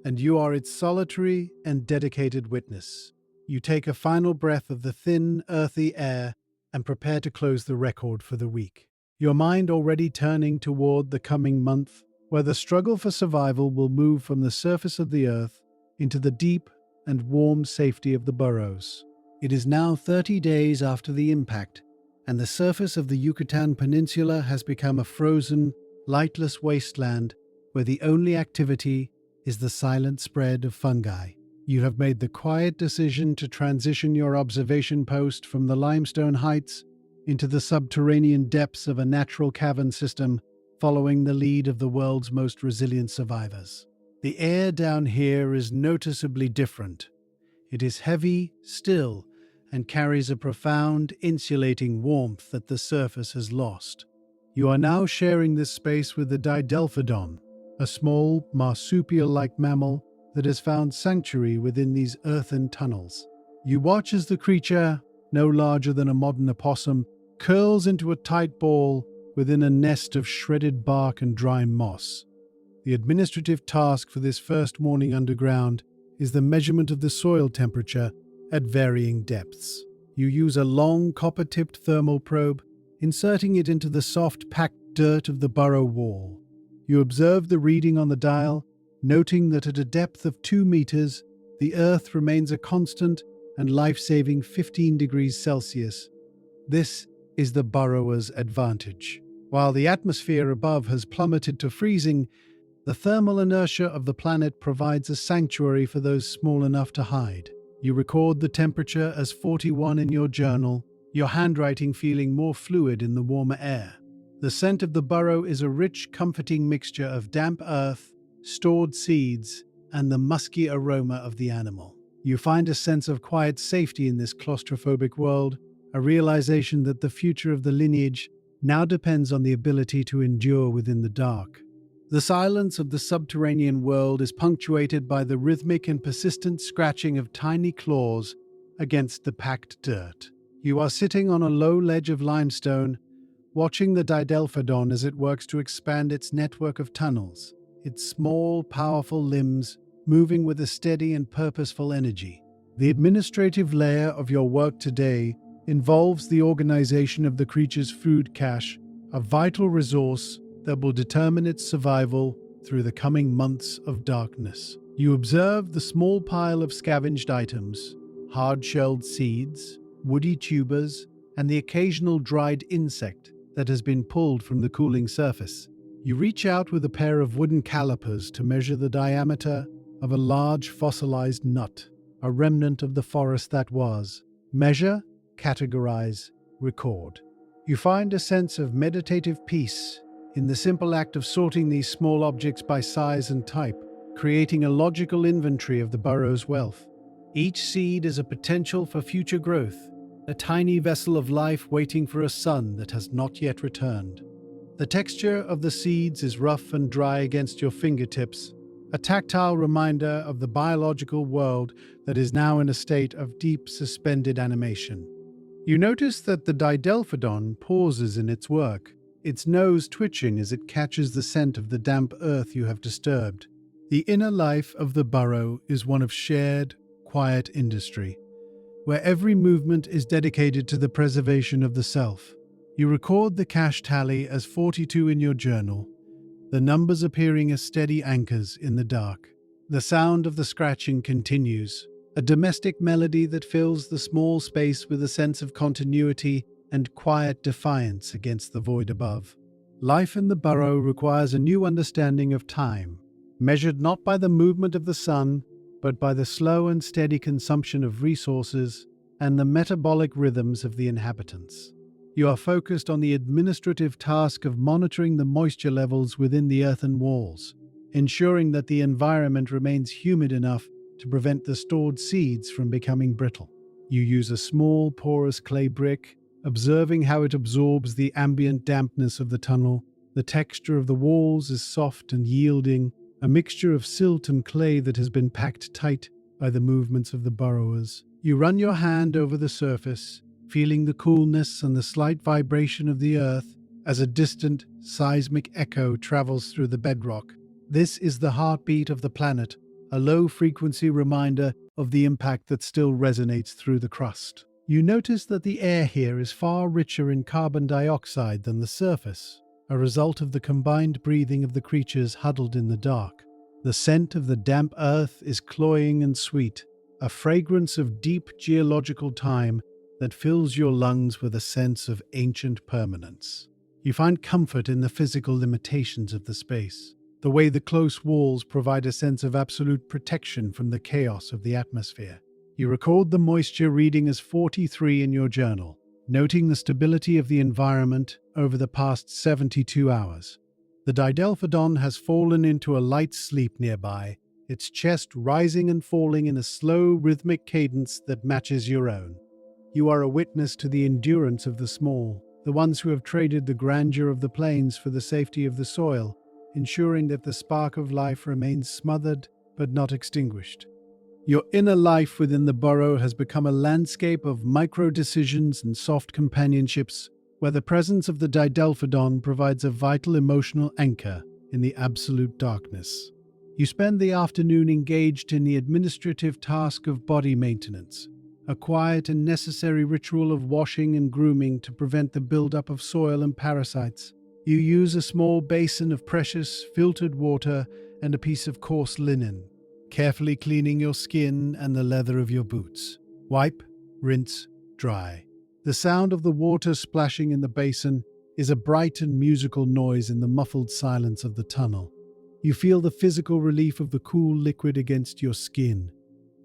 and you are its solitary and dedicated witness. You take a final breath of the thin, earthy air and prepare to close the record for the week. Your mind already turning toward the coming month, where the struggle for survival will move from the surface of the earth into the deep and warm safety of the burrows. It is now 30 days after the impact, and the surface of the Yucatan Peninsula has become a frozen, lightless wasteland where the only activity is the silent spread of fungi. You have made the quiet decision to transition your observation post from the limestone heights into the subterranean depths of a natural cavern system, following the lead of the world's most resilient survivors. The air down here is noticeably different. It is heavy, still, and carries a profound, insulating warmth that the surface has lost. You are now sharing this space with the Didelphodon, a small, marsupial-like mammal that has found sanctuary within these earthen tunnels. You watch as the creature, no larger than a modern opossum, curls into a tight ball within a nest of shredded bark and dry moss. The administrative task for this first morning underground is the measurement of the soil temperature at varying depths. You use a long copper-tipped thermal probe, inserting it into the soft, packed dirt of the burrow wall. You observe the reading on the dial, noting that at a depth of 2 meters, the Earth remains a constant and life-saving 15 degrees Celsius. This is the burrower's advantage. While the atmosphere above has plummeted to freezing, the thermal inertia of the planet provides a sanctuary for those small enough to hide. You record the temperature as 41 in your journal, your handwriting feeling more fluid in the warmer air. The scent of the burrow is a rich, comforting mixture of damp earth, stored seeds, and the musky aroma of the animal. You find a sense of quiet safety in this claustrophobic world, a realization that the future of the lineage now depends on the ability to endure within the dark. The silence of the subterranean world is punctuated by the rhythmic and persistent scratching of tiny claws against the packed dirt. You are sitting on a low ledge of limestone, watching the Didelphodon as it works to expand its network of tunnels, its small, powerful limbs moving with a steady and purposeful energy. The administrative layer of your work today involves the organization of the creature's food cache, a vital resource that will determine its survival through the coming months of darkness. You observe the small pile of scavenged items, hard-shelled seeds, woody tubers, and the occasional dried insect that has been pulled from the cooling surface. You reach out with a pair of wooden calipers to measure the diameter of a large fossilized nut, a remnant of the forest that was. Measure, categorize, record. You find a sense of meditative peace in the simple act of sorting these small objects by size and type, creating a logical inventory of the burrow's wealth. Each seed is a potential for future growth, a tiny vessel of life waiting for a sun that has not yet returned. The texture of the seeds is rough and dry against your fingertips, a tactile reminder of the biological world that is now in a state of deep suspended animation. You notice that the Didelphodon pauses in its work, its nose twitching as it catches the scent of the damp earth you have disturbed. The inner life of the burrow is one of shared, quiet industry, where every movement is dedicated to the preservation of the self. You record the cache tally as 42 in your journal, the numbers appearing as steady anchors in the dark. The sound of the scratching continues, a domestic melody that fills the small space with a sense of continuity and quiet defiance against the void above. Life in the burrow requires a new understanding of time, measured not by the movement of the sun, but by the slow and steady consumption of resources and the metabolic rhythms of the inhabitants. You are focused on the administrative task of monitoring the moisture levels within the earthen walls, ensuring that the environment remains humid enough to prevent the stored seeds from becoming brittle. You use a small, porous clay brick, observing how it absorbs the ambient dampness of the tunnel. The texture of the walls is soft and yielding, a mixture of silt and clay that has been packed tight by the movements of the burrowers. You run your hand over the surface, feeling the coolness and the slight vibration of the earth as a distant, seismic echo travels through the bedrock. This is the heartbeat of the planet, a low-frequency reminder of the impact that still resonates through the crust. You notice that the air here is far richer in carbon dioxide than the surface, a result of the combined breathing of the creatures huddled in the dark. The scent of the damp earth is cloying and sweet, a fragrance of deep geological time that fills your lungs with a sense of ancient permanence. You find comfort in the physical limitations of the space, the way the close walls provide a sense of absolute protection from the chaos of the atmosphere. You record the moisture reading as 43 in your journal, noting the stability of the environment over the past 72 hours. The Didelphodon has fallen into a light sleep nearby, its chest rising and falling in a slow, rhythmic cadence that matches your own. You are a witness to the endurance of the small, the ones who have traded the grandeur of the plains for the safety of the soil, ensuring that the spark of life remains smothered but not extinguished. Your inner life within the burrow has become a landscape of micro-decisions and soft companionships, where the presence of the Didelphodon provides a vital emotional anchor in the absolute darkness. You spend the afternoon engaged in the administrative task of body maintenance, a quiet and necessary ritual of washing and grooming to prevent the buildup of soil and parasites. You use a small basin of precious, filtered water and a piece of coarse linen, carefully cleaning your skin and the leather of your boots. Wipe, rinse, dry. The sound of the water splashing in the basin is a bright and musical noise in the muffled silence of the tunnel. You feel the physical relief of the cool liquid against your skin,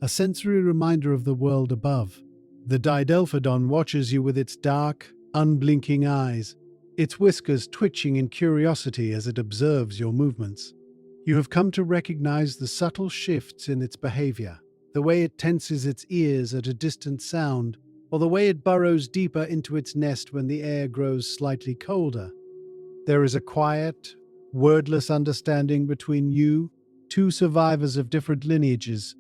a sensory reminder of the world above. The Didelphodon watches you with its dark, unblinking eyes, its whiskers twitching in curiosity as it observes your movements. You have come to recognize the subtle shifts in its behavior, the way it tenses its ears at a distant sound, or the way it burrows deeper into its nest when the air grows slightly colder. There is a quiet, wordless understanding between you, two survivors of different lineages,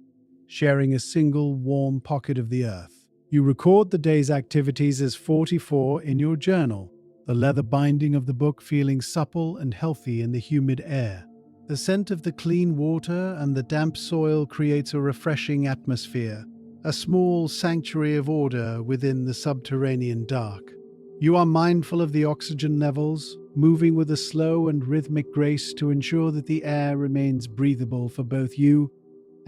sharing a single warm pocket of the earth. You record the day's activities as 44 in your journal, the leather binding of the book feeling supple and healthy in the humid air. The scent of the clean water and the damp soil creates a refreshing atmosphere, a small sanctuary of order within the subterranean dark. You are mindful of the oxygen levels, moving with a slow and rhythmic grace to ensure that the air remains breathable for both you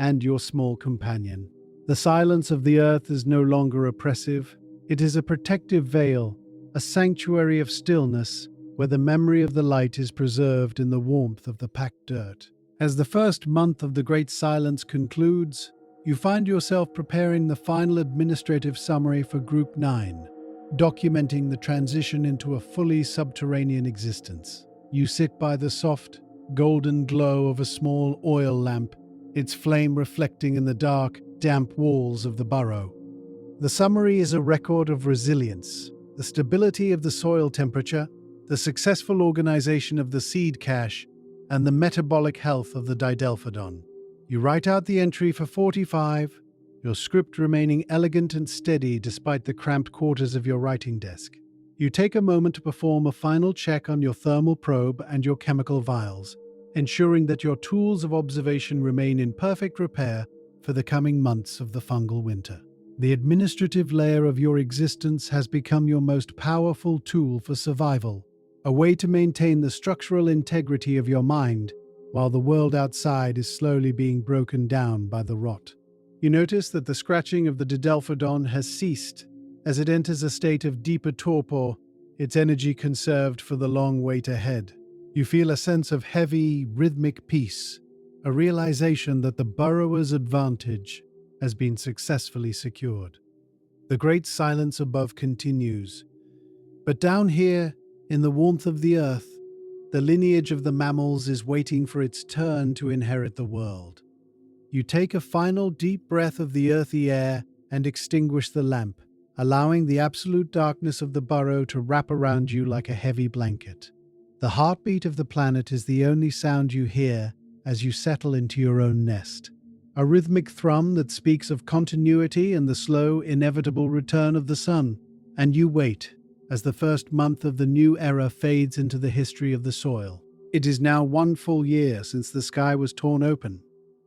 and your small companion. The silence of the earth is no longer oppressive. It is a protective veil, a sanctuary of stillness where the memory of the light is preserved in the warmth of the packed dirt. As the first month of the Great Silence concludes, you find yourself preparing the final administrative summary for Group 9, documenting the transition into a fully subterranean existence. You sit by the soft, golden glow of a small oil lamp, its flame reflecting in the dark, damp walls of the burrow. The summary is a record of resilience, the stability of the soil temperature, the successful organization of the seed cache, and the metabolic health of the Didelphodon. You write out the entry for 45, your script remaining elegant and steady despite the cramped quarters of your writing desk. You take a moment to perform a final check on your thermal probe and your chemical vials, ensuring that your tools of observation remain in perfect repair for the coming months of the fungal winter. The administrative layer of your existence has become your most powerful tool for survival, a way to maintain the structural integrity of your mind while the world outside is slowly being broken down by the rot. You notice that the scratching of the Didelphodon has ceased as it enters a state of deeper torpor, its energy conserved for the long wait ahead. You feel a sense of heavy, rhythmic peace, a realization that the burrower's advantage has been successfully secured. The great silence above continues, but down here, in the warmth of the earth, The lineage of the mammals is waiting for its turn to inherit the world. You take a final deep breath of the earthy air and extinguish the lamp, allowing the absolute darkness of the burrow to wrap around you like a heavy blanket. The heartbeat of the planet is the only sound you hear as you settle into your own nest. A rhythmic thrum that speaks of continuity and the slow, inevitable return of the sun. And you wait, as the first month of the new era fades into the history of the soil. It is now 1 full year since the sky was torn open.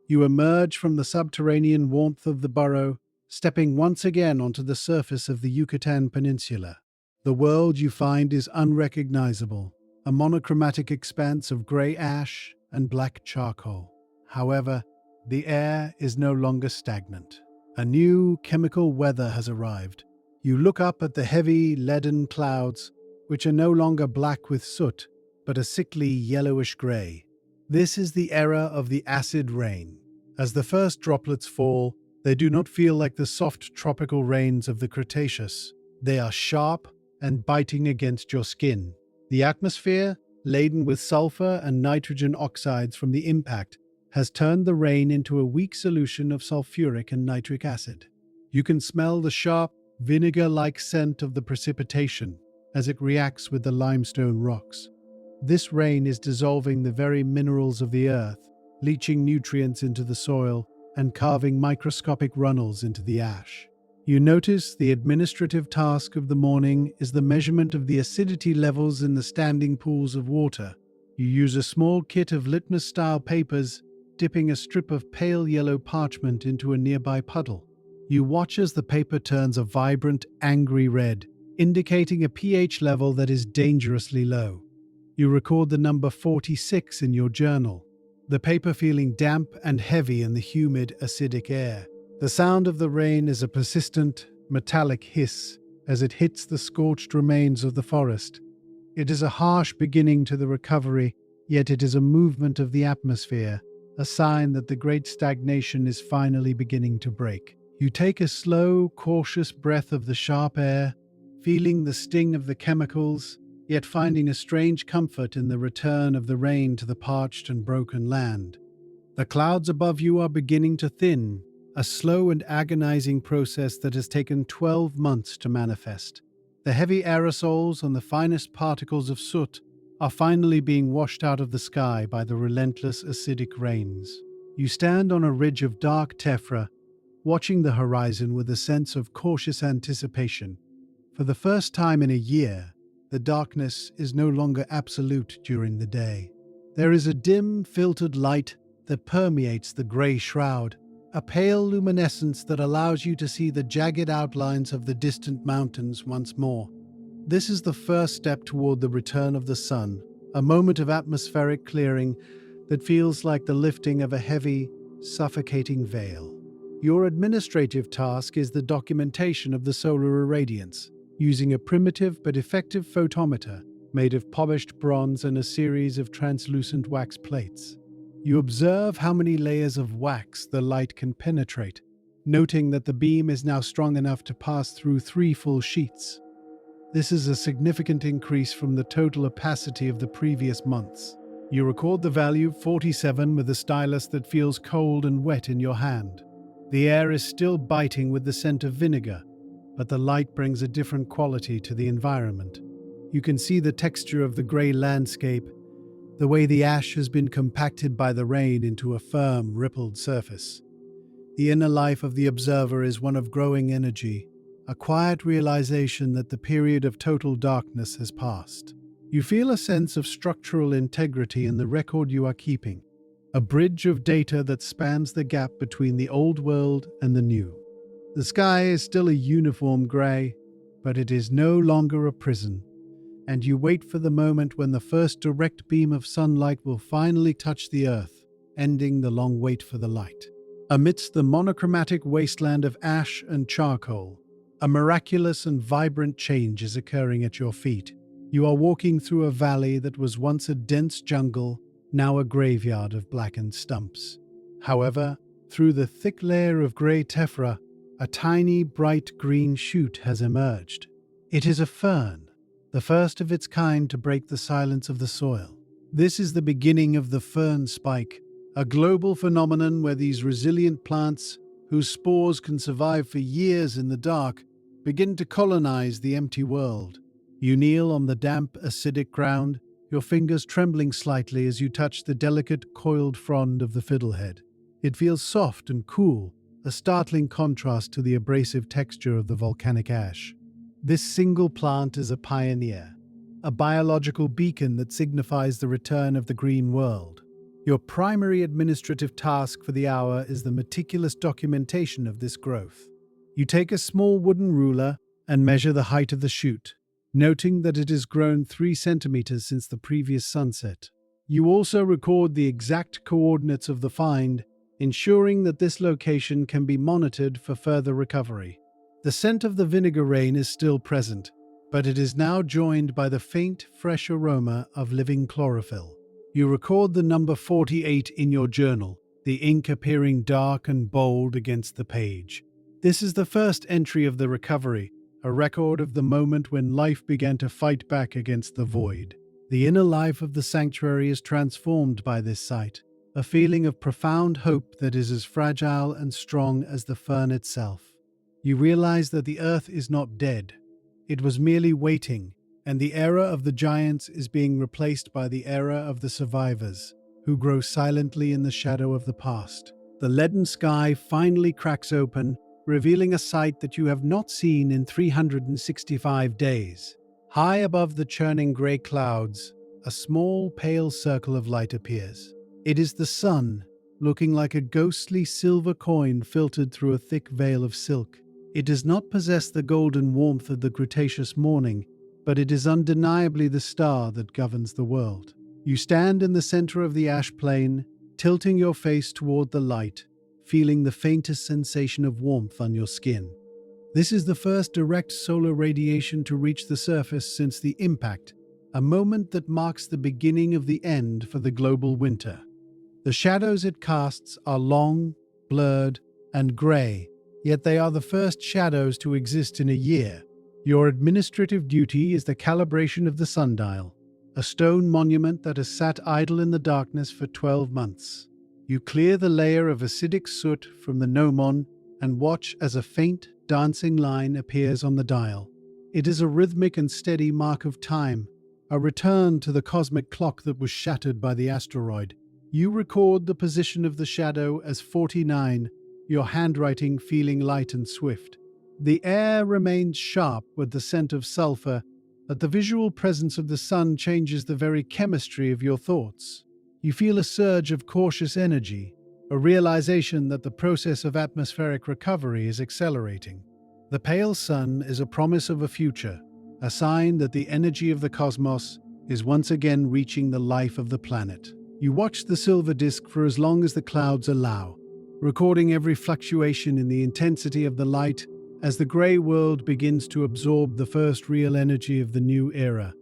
You emerge from the subterranean warmth of the burrow, stepping once again onto the surface of the Yucatan Peninsula. The world you find is unrecognizable, a monochromatic expanse of grey ash and black charcoal. However, the air is no longer stagnant. A new chemical weather has arrived. You look up at the heavy, leaden clouds, which are no longer black with soot, but a sickly yellowish grey. This is the era of the acid rain. As the first droplets fall, they do not feel like the soft tropical rains of the Cretaceous. They are sharp and biting against your skin. The atmosphere, laden with sulfur and nitrogen oxides from the impact, has turned the rain into a weak solution of sulfuric and nitric acid. You can smell the sharp, vinegar-like scent of the precipitation as it reacts with the limestone rocks. This rain is dissolving the very minerals of the earth, leaching nutrients into the soil and carving microscopic runnels into the ash. You notice the administrative task of the morning is the measurement of the acidity levels in the standing pools of water. You use a small kit of litmus-style papers, dipping a strip of pale yellow parchment into a nearby puddle. You watch as the paper turns a vibrant, angry red, indicating a pH level that is dangerously low. You record the number 46 in your journal, the paper feeling damp and heavy in the humid, acidic air. The sound of the rain is a persistent, metallic hiss as it hits the scorched remains of the forest. It is a harsh beginning to the recovery, yet it is a movement of the atmosphere, a sign that the great stagnation is finally beginning to break. You take a slow, cautious breath of the sharp air, feeling the sting of the chemicals, yet finding a strange comfort in the return of the rain to the parched and broken land. The clouds above you are beginning to thin, a slow and agonizing process that has taken 12 months to manifest. The heavy aerosols and the finest particles of soot are finally being washed out of the sky by the relentless acidic rains. You stand on a ridge of dark tephra, watching the horizon with a sense of cautious anticipation. For the first time in a year, the darkness is no longer absolute during the day. There is a dim, filtered light that permeates the grey shroud, a pale luminescence that allows you to see the jagged outlines of the distant mountains once more. This is the first step toward the return of the sun, a moment of atmospheric clearing that feels like the lifting of a heavy, suffocating veil. Your administrative task is the documentation of the solar irradiance, using a primitive but effective photometer made of polished bronze and a series of translucent wax plates. You observe how many layers of wax the light can penetrate, noting that the beam is now strong enough to pass through 3 full sheets. This is a significant increase from the total opacity of the previous months. You record the value 47 with a stylus that feels cold and wet in your hand. The air is still biting with the scent of vinegar, but the light brings a different quality to the environment. You can see the texture of the grey landscape, the way the ash has been compacted by the rain into a firm, rippled surface. The inner life of the observer is one of growing energy, a quiet realization that the period of total darkness has passed. You feel a sense of structural integrity in the record you are keeping, a bridge of data that spans the gap between the old world and the new. The sky is still a uniform grey, but it is no longer a prison, and you wait for the moment when the first direct beam of sunlight will finally touch the earth, ending the long wait for the light. Amidst the monochromatic wasteland of ash and charcoal, a miraculous and vibrant change is occurring at your feet. You are walking through a valley that was once a dense jungle, now a graveyard of blackened stumps. However, through the thick layer of grey tephra, a tiny, bright green shoot has emerged. It is a fern, the first of its kind to break the silence of the soil. This is the beginning of the fern spike, a global phenomenon where these resilient plants, whose spores can survive for years in the dark, begin to colonize the empty world. You kneel on the damp, acidic ground, your fingers trembling slightly as you touch the delicate, coiled frond of the fiddlehead. It feels soft and cool, a startling contrast to the abrasive texture of the volcanic ash. This single plant is a pioneer, a biological beacon that signifies the return of the green world. Your primary administrative task for the hour is the meticulous documentation of this growth. You take a small wooden ruler and measure the height of the shoot, noting that it has grown 3 centimeters since the previous sunset. You also record the exact coordinates of the find, ensuring that this location can be monitored for further recovery. The scent of the vinegar rain is still present, but it is now joined by the faint, fresh aroma of living chlorophyll. You record the number 48 in your journal, the ink appearing dark and bold against the page. This is the first entry of the recovery, a record of the moment when life began to fight back against the void. The inner life of the sanctuary is transformed by this sight, a feeling of profound hope that is as fragile and strong as the fern itself. You realize that the earth is not dead. It was merely waiting, and the era of the giants is being replaced by the era of the survivors, who grow silently in the shadow of the past. The leaden sky finally cracks open, revealing a sight that you have not seen in 365 days. High above the churning grey clouds, a small pale circle of light appears. It is the sun, looking like a ghostly silver coin filtered through a thick veil of silk. It does not possess the golden warmth of the Cretaceous morning, but it is undeniably the star that governs the world. You stand in the center of the ash plain, tilting your face toward the light, feeling the faintest sensation of warmth on your skin. This is the first direct solar radiation to reach the surface since the impact, a moment that marks the beginning of the end for the global winter. The shadows it casts are long, blurred, and grey, yet they are the first shadows to exist in a year. Your administrative duty is the calibration of the sundial, a stone monument that has sat idle in the darkness for 12 months. You clear the layer of acidic soot from the gnomon and watch as a faint, dancing line appears on the dial. It is a rhythmic and steady mark of time, a return to the cosmic clock that was shattered by the asteroid. You record the position of the shadow as 49, your handwriting feeling light and swift. The air remains sharp with the scent of sulfur, but the visual presence of the sun changes the very chemistry of your thoughts. You feel a surge of cautious energy, a realization that the process of atmospheric recovery is accelerating. The pale sun is a promise of a future, a sign that the energy of the cosmos is once again reaching the life of the planet. You watch the silver disk for as long as the clouds allow, recording every fluctuation in the intensity of the light as the grey world begins to absorb the first real energy of the new era,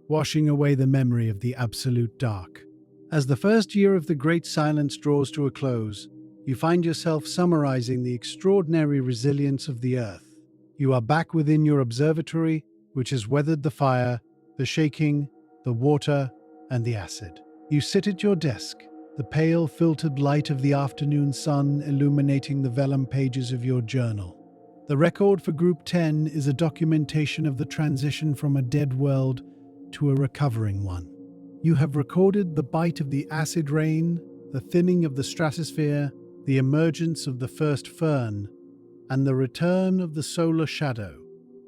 washing away the memory of the absolute dark. As the first year of the Great Silence draws to a close, you find yourself summarizing the extraordinary resilience of the Earth. You are back within your observatory, which has weathered the fire, the shaking, the water, and the acid. You sit at your desk, the pale filtered light of the afternoon sun illuminating the vellum pages of your journal. The record for Group 10 is a documentation of the transition from a dead world to a recovering one. You have recorded the bite of the acid rain, the thinning of the stratosphere, the emergence of the first fern, and the return of the solar shadow.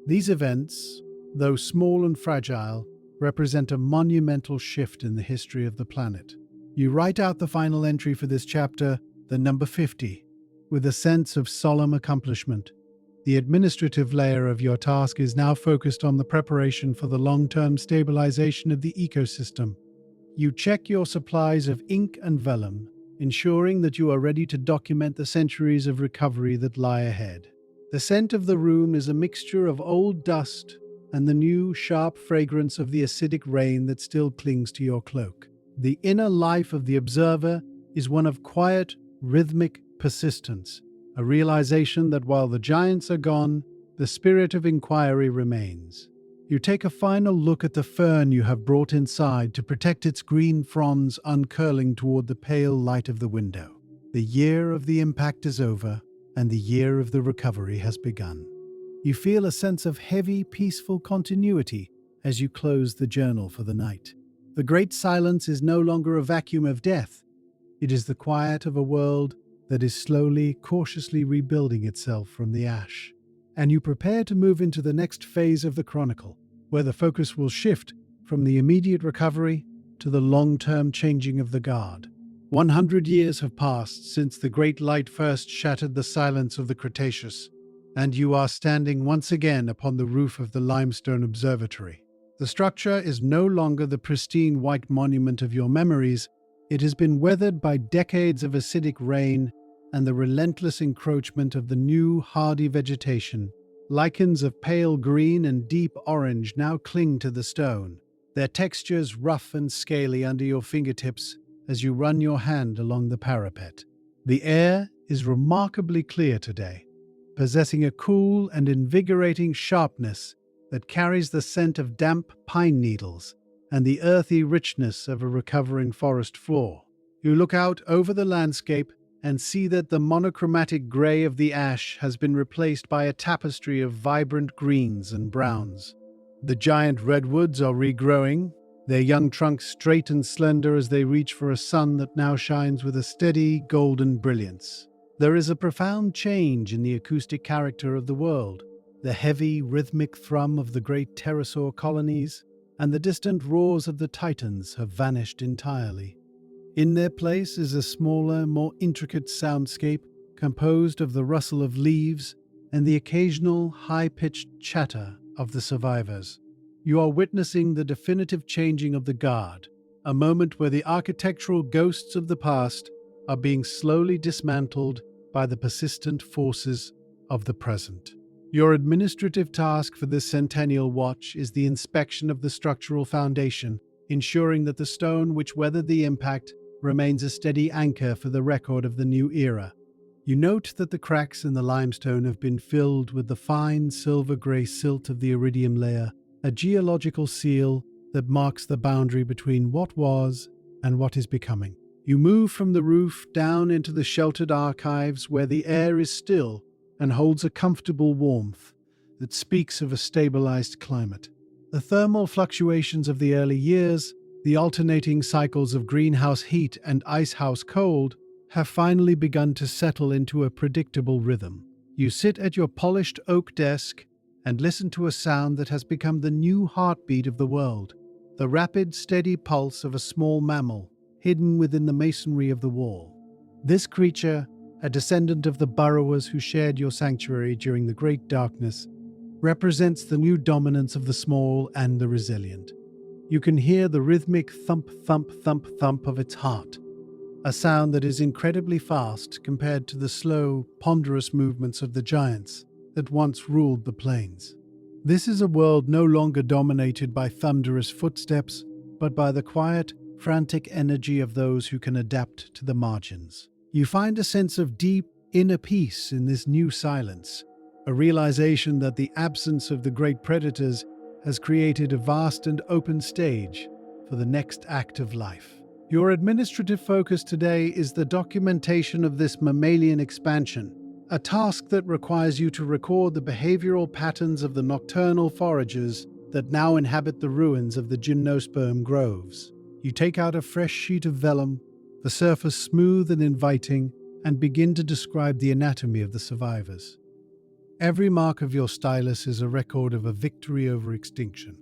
These events, though small and fragile, represent a monumental shift in the history of the planet. You write out the final entry for this chapter, the number 50, with a sense of solemn accomplishment. The administrative layer of your task is now focused on the preparation for the long-term stabilization of the ecosystem. You check your supplies of ink and vellum, ensuring that you are ready to document the centuries of recovery that lie ahead. The scent of the room is a mixture of old dust and the new, sharp fragrance of the acidic rain that still clings to your cloak. The inner life of the observer is one of quiet, rhythmic persistence, a realization that while the giants are gone, the spirit of inquiry remains. You take a final look at the fern you have brought inside to protect its green fronds uncurling toward the pale light of the window. The year of the impact is over, and the year of the recovery has begun. You feel a sense of heavy, peaceful continuity as you close the journal for the night. The great silence is no longer a vacuum of death. It is the quiet of a world that is slowly, cautiously rebuilding itself from the ash. And you prepare to move into the next phase of the chronicle, where the focus will shift from the immediate recovery to the long-term changing of the guard. 100 years have passed since the great light first shattered the silence of the Cretaceous, and you are standing once again upon the roof of the limestone observatory. The structure is no longer the pristine white monument of your memories. It has been weathered by decades of acidic rain and the relentless encroachment of the new, hardy vegetation. Lichens of pale green and deep orange now cling to the stone, their textures rough and scaly under your fingertips as you run your hand along the parapet. The air is remarkably clear today, possessing a cool and invigorating sharpness that carries the scent of damp pine needles and the earthy richness of a recovering forest floor. You look out over the landscape and see that the monochromatic grey of the ash has been replaced by a tapestry of vibrant greens and browns. The giant redwoods are regrowing, their young trunks straight and slender as they reach for a sun that now shines with a steady, golden brilliance. There is a profound change in the acoustic character of the world. The heavy, rhythmic thrum of the great pterosaur colonies and the distant roars of the titans have vanished entirely. In their place is a smaller, more intricate soundscape composed of the rustle of leaves and the occasional high-pitched chatter of the survivors. You are witnessing the definitive changing of the guard, a moment where the architectural ghosts of the past are being slowly dismantled by the persistent forces of the present. Your administrative task for this centennial watch is the inspection of the structural foundation, ensuring that the stone which weathered the impact remains a steady anchor for the record of the new era. You note that the cracks in the limestone have been filled with the fine silver-grey silt of the iridium layer, a geological seal that marks the boundary between what was and what is becoming. You move from the roof down into the sheltered archives where the air is still and holds a comfortable warmth that speaks of a stabilized climate. The thermal fluctuations of the early years, the alternating cycles of greenhouse heat and icehouse cold, have finally begun to settle into a predictable rhythm. You sit at your polished oak desk and listen to a sound that has become the new heartbeat of the world, the rapid, steady pulse of a small mammal hidden within the masonry of the wall. This creature, a descendant of the burrowers who shared your sanctuary during the Great Darkness, represents the new dominance of the small and the resilient. You can hear the rhythmic thump, thump, thump, thump of its heart, a sound that is incredibly fast compared to the slow, ponderous movements of the giants that once ruled the plains. This is a world no longer dominated by thunderous footsteps, but by the quiet, frantic energy of those who can adapt to the margins. You find a sense of deep, inner peace in this new silence, a realization that the absence of the great predators has created a vast and open stage for the next act of life. Your administrative focus today is the documentation of this mammalian expansion, a task that requires you to record the behavioral patterns of the nocturnal foragers that now inhabit the ruins of the gymnosperm groves. You take out a fresh sheet of vellum, the surface smooth and inviting, and begin to describe the anatomy of the survivors. Every mark of your stylus is a record of a victory over extinction,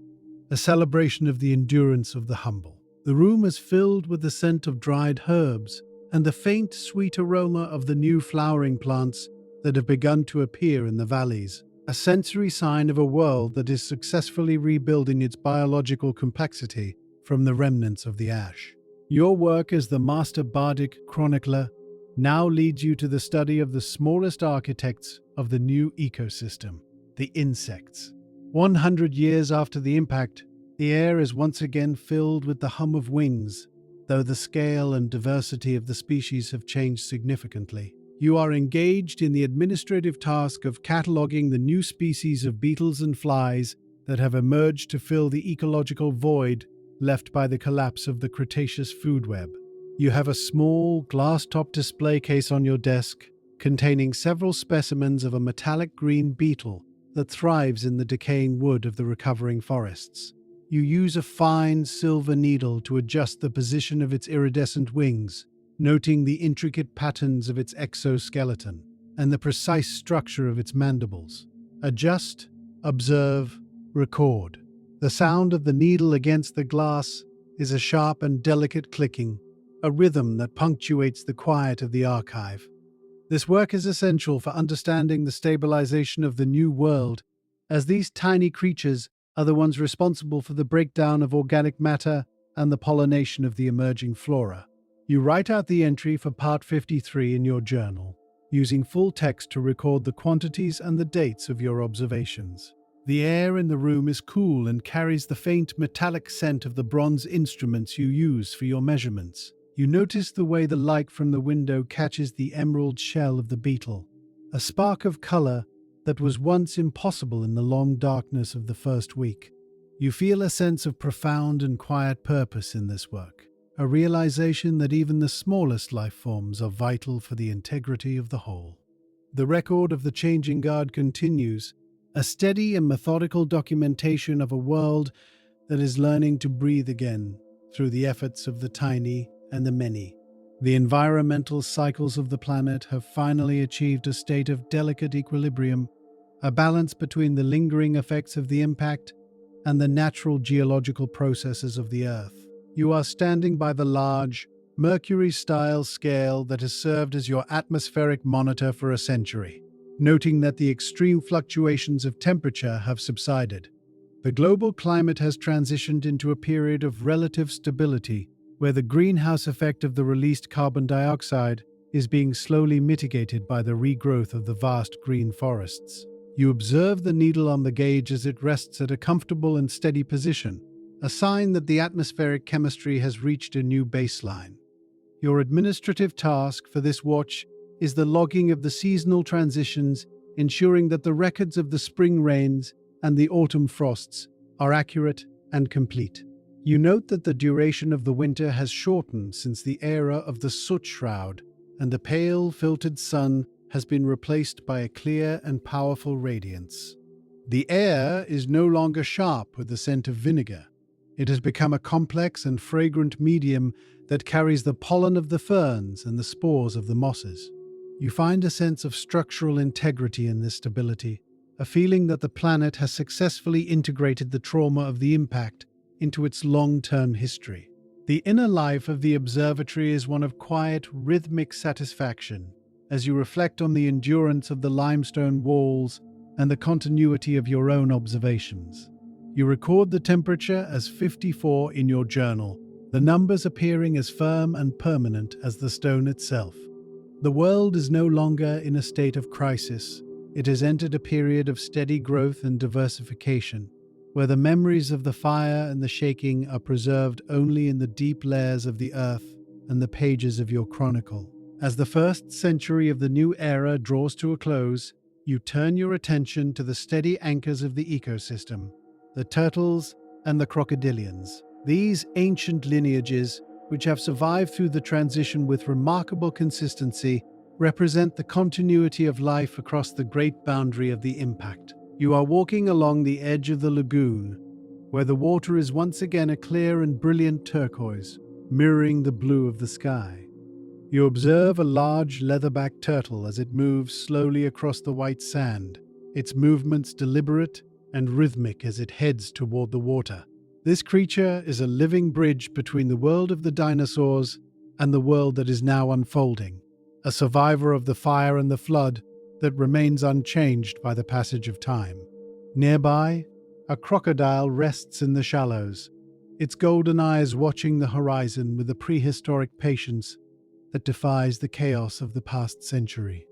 a celebration of the endurance of the humble. The room is filled with the scent of dried herbs and the faint, sweet aroma of the new flowering plants that have begun to appear in the valleys, a sensory sign of a world that is successfully rebuilding its biological complexity from the remnants of the ash. Your work as the Master Bardic Chronicler now leads you to the study of the smallest architects of the new ecosystem, the insects. 100 years after the impact, the air is once again filled with the hum of wings, though the scale and diversity of the species have changed significantly. You are engaged in the administrative task of cataloging the new species of beetles and flies that have emerged to fill the ecological void left by the collapse of the Cretaceous food web. You have a small, glass-topped display case on your desk containing several specimens of a metallic green beetle that thrives in the decaying wood of the recovering forests. You use a fine silver needle to adjust the position of its iridescent wings, noting the intricate patterns of its exoskeleton and the precise structure of its mandibles. Adjust, observe, record. The sound of the needle against the glass is a sharp and delicate clicking, a rhythm that punctuates the quiet of the archive. This work is essential for understanding the stabilization of the New World, as these tiny creatures are the ones responsible for the breakdown of organic matter and the pollination of the emerging flora. You write out the entry for Part 53 in your journal, using full text to record the quantities and the dates of your observations. The air in the room is cool and carries the faint metallic scent of the bronze instruments you use for your measurements. You notice the way the light from the window catches the emerald shell of the beetle, a spark of color that was once impossible in the long darkness of the first week. You feel a sense of profound and quiet purpose in this work, a realization that even the smallest life forms are vital for the integrity of the whole. The record of the changing guard continues, a steady and methodical documentation of a world that is learning to breathe again through the efforts of the tiny and the many. The environmental cycles of the planet have finally achieved a state of delicate equilibrium, a balance between the lingering effects of the impact and the natural geological processes of the Earth. You are standing by the large, Mercury-style scale that has served as your atmospheric monitor for a century, noting that the extreme fluctuations of temperature have subsided. The global climate has transitioned into a period of relative stability, where the greenhouse effect of the released carbon dioxide is being slowly mitigated by the regrowth of the vast green forests. You observe the needle on the gauge as it rests at a comfortable and steady position, a sign that the atmospheric chemistry has reached a new baseline. Your administrative task for this watch is the logging of the seasonal transitions, ensuring that the records of the spring rains and the autumn frosts are accurate and complete. You note that the duration of the winter has shortened since the era of the soot shroud, and the pale, filtered sun has been replaced by a clear and powerful radiance. The air is no longer sharp with the scent of vinegar. It has become a complex and fragrant medium that carries the pollen of the ferns and the spores of the mosses. You find a sense of structural integrity in this stability, a feeling that the planet has successfully integrated the trauma of the impact into its long-term history. The inner life of the observatory is one of quiet, rhythmic satisfaction as you reflect on the endurance of the limestone walls and the continuity of your own observations. You record the temperature as 54 in your journal, the numbers appearing as firm and permanent as the stone itself. The world is no longer in a state of crisis. It has entered a period of steady growth and diversification, where the memories of the fire and the shaking are preserved only in the deep layers of the earth and the pages of your chronicle. As the first century of the new era draws to a close, you turn your attention to the steady anchors of the ecosystem, the turtles and the crocodilians. These ancient lineages, which have survived through the transition with remarkable consistency, represent the continuity of life across the great boundary of the impact. You are walking along the edge of the lagoon, where the water is once again a clear and brilliant turquoise, mirroring the blue of the sky. You observe a large leatherback turtle as it moves slowly across the white sand, its movements deliberate and rhythmic as it heads toward the water. This creature is a living bridge between the world of the dinosaurs and the world that is now unfolding, a survivor of the fire and the flood that remains unchanged by the passage of time. Nearby, a crocodile rests in the shallows, its golden eyes watching the horizon with a prehistoric patience that defies the chaos of the past century.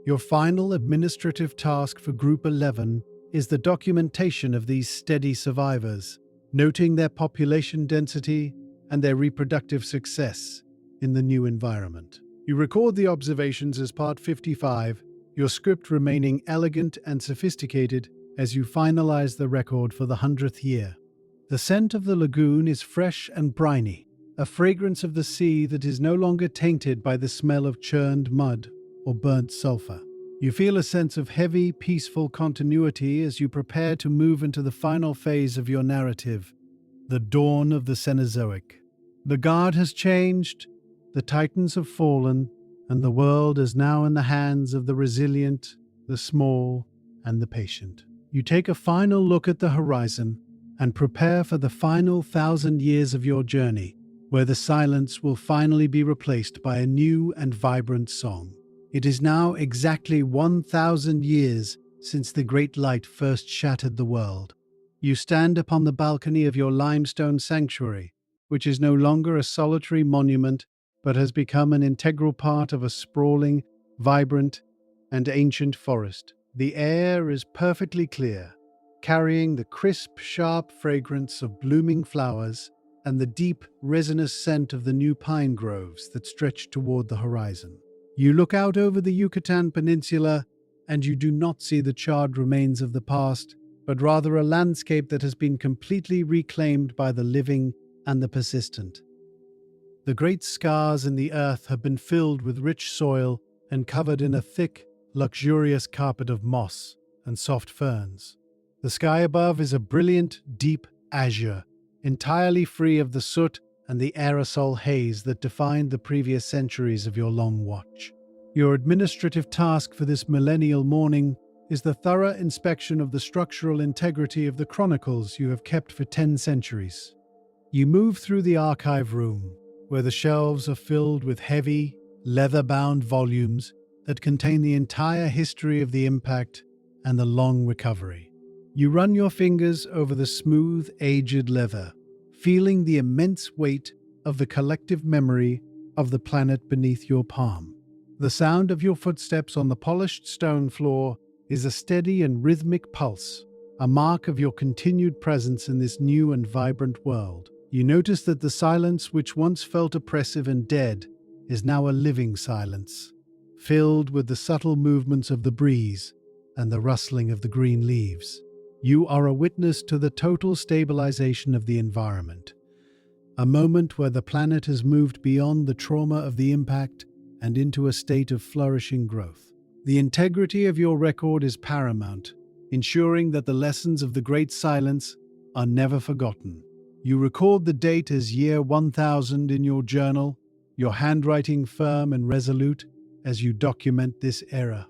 Your final administrative task for Group 11 is the documentation of these steady survivors, noting their population density and their reproductive success in the new environment. You record the observations as Part 55, your script remaining elegant and sophisticated as you finalize the record for the 100th year. The scent of the lagoon is fresh and briny, a fragrance of the sea that is no longer tainted by the smell of churned mud or burnt sulfur. You feel a sense of heavy, peaceful continuity as you prepare to move into the final phase of your narrative, the dawn of the Cenozoic. The guard has changed, the titans have fallen, and the world is now in the hands of the resilient, the small, and the patient. You take a final look at the horizon and prepare for the final 1,000 years of your journey, where the silence will finally be replaced by a new and vibrant song. It is now exactly 1,000 years since the great light first shattered the world. You stand upon the balcony of your limestone sanctuary, which is no longer a solitary monument, but has become an integral part of a sprawling, vibrant, and ancient forest. The air is perfectly clear, carrying the crisp, sharp fragrance of blooming flowers and the deep, resinous scent of the new pine groves that stretch toward the horizon. You look out over the Yucatan Peninsula, and you do not see the charred remains of the past, but rather a landscape that has been completely reclaimed by the living and the persistent. The great scars in the earth have been filled with rich soil and covered in a thick, luxurious carpet of moss and soft ferns. The sky above is a brilliant, deep azure, entirely free of the soot and the aerosol haze that defined the previous centuries of your long watch. Your administrative task for this millennial morning is the thorough inspection of the structural integrity of the chronicles you have kept for 10 centuries. You move through the archive room, where the shelves are filled with heavy, leather-bound volumes that contain the entire history of the impact and the long recovery. You run your fingers over the smooth, aged leather, feeling the immense weight of the collective memory of the planet beneath your palm. The sound of your footsteps on the polished stone floor is a steady and rhythmic pulse, a mark of your continued presence in this new and vibrant world. You notice that the silence which once felt oppressive and dead is now a living silence, filled with the subtle movements of the breeze and the rustling of the green leaves. You are a witness to the total stabilization of the environment, a moment where the planet has moved beyond the trauma of the impact and into a state of flourishing growth. The integrity of your record is paramount, ensuring that the lessons of the Great Silence are never forgotten. You record the date as year 1000 in your journal, your handwriting firm and resolute as you document this era.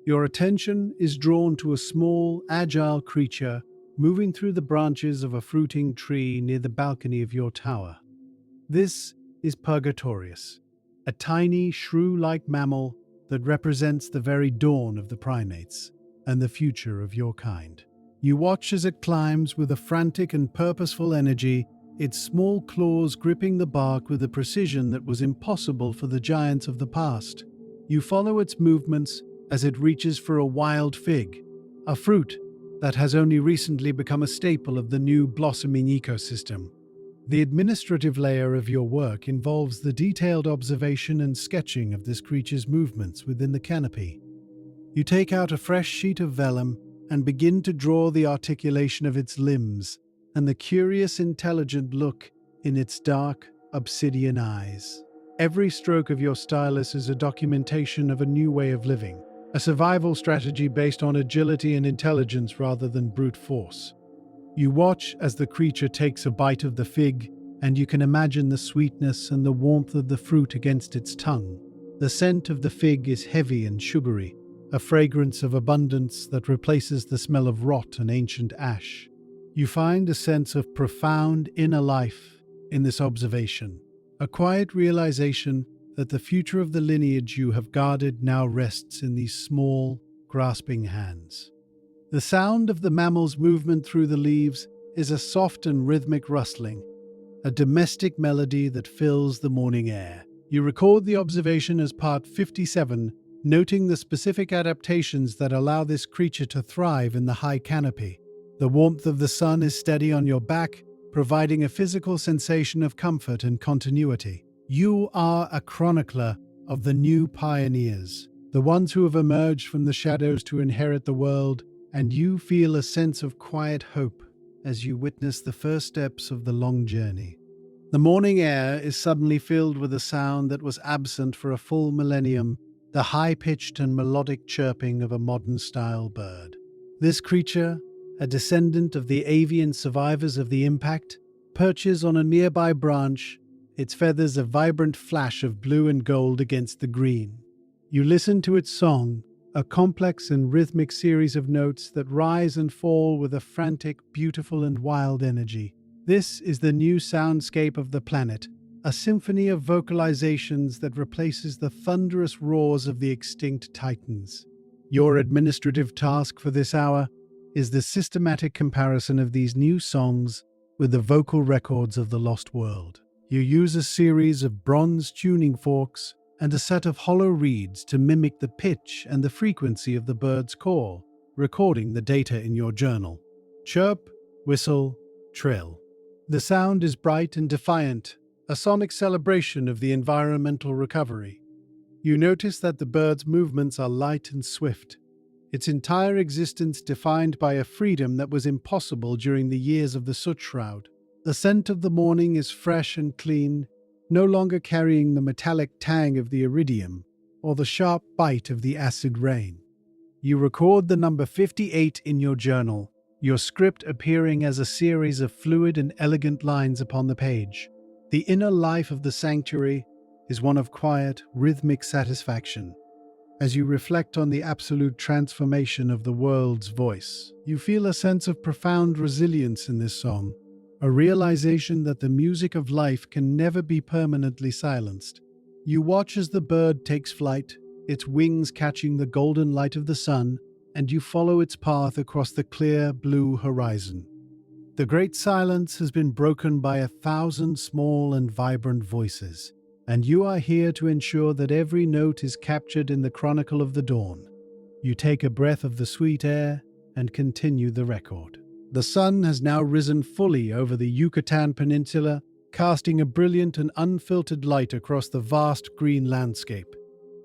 Your attention is drawn to a small, agile creature moving through the branches of a fruiting tree near the balcony of your tower. This is Purgatorius, a tiny, shrew-like mammal that represents the very dawn of the primates and the future of your kind. You watch as it climbs with a frantic and purposeful energy, its small claws gripping the bark with a precision that was impossible for the giants of the past. You follow its movements as it reaches for a wild fig, a fruit that has only recently become a staple of the new blossoming ecosystem. The administrative layer of your work involves the detailed observation and sketching of this creature's movements within the canopy. You take out a fresh sheet of vellum and begin to draw the articulation of its limbs and the curious, intelligent look in its dark, obsidian eyes. Every stroke of your stylus is a documentation of a new way of living, a survival strategy based on agility and intelligence rather than brute force. You watch as the creature takes a bite of the fig, and you can imagine the sweetness and the warmth of the fruit against its tongue. The scent of the fig is heavy and sugary, a fragrance of abundance that replaces the smell of rot and ancient ash. You find a sense of profound inner life in this observation, a quiet realization that the future of the lineage you have guarded now rests in these small, grasping hands. The sound of the mammal's movement through the leaves is a soft and rhythmic rustling, a domestic melody that fills the morning air. You record the observation as part 57, noting the specific adaptations that allow this creature to thrive in the high canopy. The warmth of the sun is steady on your back, providing a physical sensation of comfort and continuity. You are a chronicler of the new pioneers, the ones who have emerged from the shadows to inherit the world and you feel a sense of quiet hope as you witness the first steps of the long journey. The morning air is suddenly filled with a sound that was absent for a full millennium, the high-pitched and melodic chirping of a modern-style bird. This creature, a descendant of the avian survivors of the impact, perches on a nearby branch, its feathers a vibrant flash of blue and gold against the green. You listen to its song, a complex and rhythmic series of notes that rise and fall with a frantic, beautiful, and wild energy. This is the new soundscape of the planet, a symphony of vocalizations that replaces the thunderous roars of the extinct titans. Your administrative task for this hour is the systematic comparison of these new songs with the vocal records of the lost world. You use a series of bronze tuning forks and a set of hollow reeds to mimic the pitch and the frequency of the bird's call, recording the data in your journal. Chirp, whistle, trill. The sound is bright and defiant, a sonic celebration of the environmental recovery. You notice that the bird's movements are light and swift, its entire existence defined by a freedom that was impossible during the years of the soot shroud. The scent of the morning is fresh and clean, no longer carrying the metallic tang of the iridium or the sharp bite of the acid rain. You record the number 58 in your journal, your script appearing as a series of fluid and elegant lines upon the page. The inner life of the sanctuary is one of quiet, rhythmic satisfaction. As you reflect on the absolute transformation of the world's voice, you feel a sense of profound resilience in this song, a realization that the music of life can never be permanently silenced. You watch as the bird takes flight, its wings catching the golden light of the sun, and you follow its path across the clear blue horizon. The great silence has been broken by 1,000 small and vibrant voices, and you are here to ensure that every note is captured in the chronicle of the dawn. You take a breath of the sweet air and continue the record. The sun has now risen fully over the Yucatan Peninsula, casting a brilliant and unfiltered light across the vast green landscape.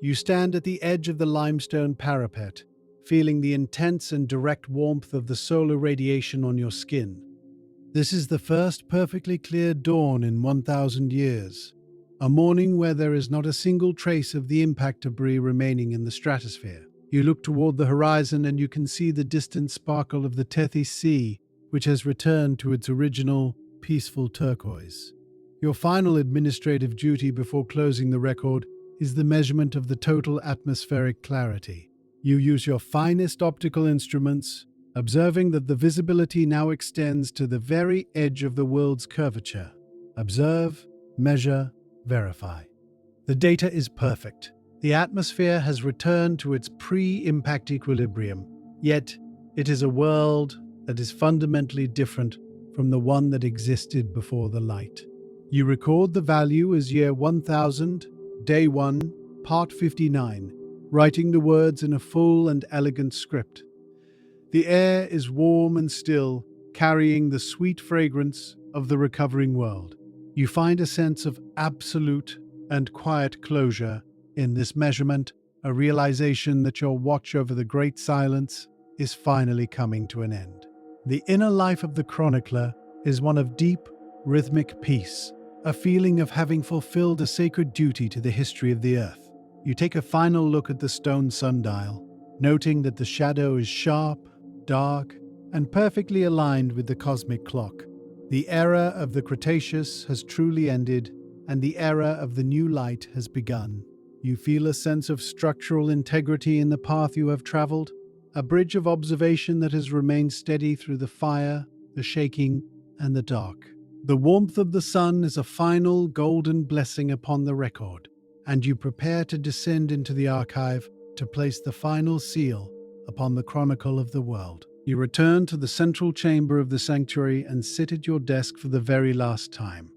You stand at the edge of the limestone parapet, feeling the intense and direct warmth of the solar radiation on your skin. This is the first perfectly clear dawn in 1,000 years, a morning where there is not a single trace of the impact debris remaining in the stratosphere. You look toward the horizon and you can see the distant sparkle of the Tethys Sea, which has returned to its original, peaceful turquoise. Your final administrative duty before closing the record is the measurement of the total atmospheric clarity. You use your finest optical instruments, observing that the visibility now extends to the very edge of the world's curvature. Observe, measure, verify. The data is perfect. The atmosphere has returned to its pre-impact equilibrium, yet it is a world that is fundamentally different from the one that existed before the light. You record the value as year 1000, day 1, part 59, writing the words in a full and elegant script. The air is warm and still, carrying the sweet fragrance of the recovering world. You find a sense of absolute and quiet closure in this measurement, a realization that your watch over the great silence is finally coming to an end. The inner life of the chronicler is one of deep, rhythmic peace, a feeling of having fulfilled a sacred duty to the history of the earth. You take a final look at the stone sundial, noting that the shadow is sharp, dark, and perfectly aligned with the cosmic clock. The era of the Cretaceous has truly ended, and the era of the new light has begun. You feel a sense of structural integrity in the path you have traveled, a bridge of observation that has remained steady through the fire, the shaking, and the dark. The warmth of the sun is a final golden blessing upon the record, and you prepare to descend into the archive to place the final seal upon the chronicle of the world. You return to the central chamber of the sanctuary and sit at your desk for the very last time.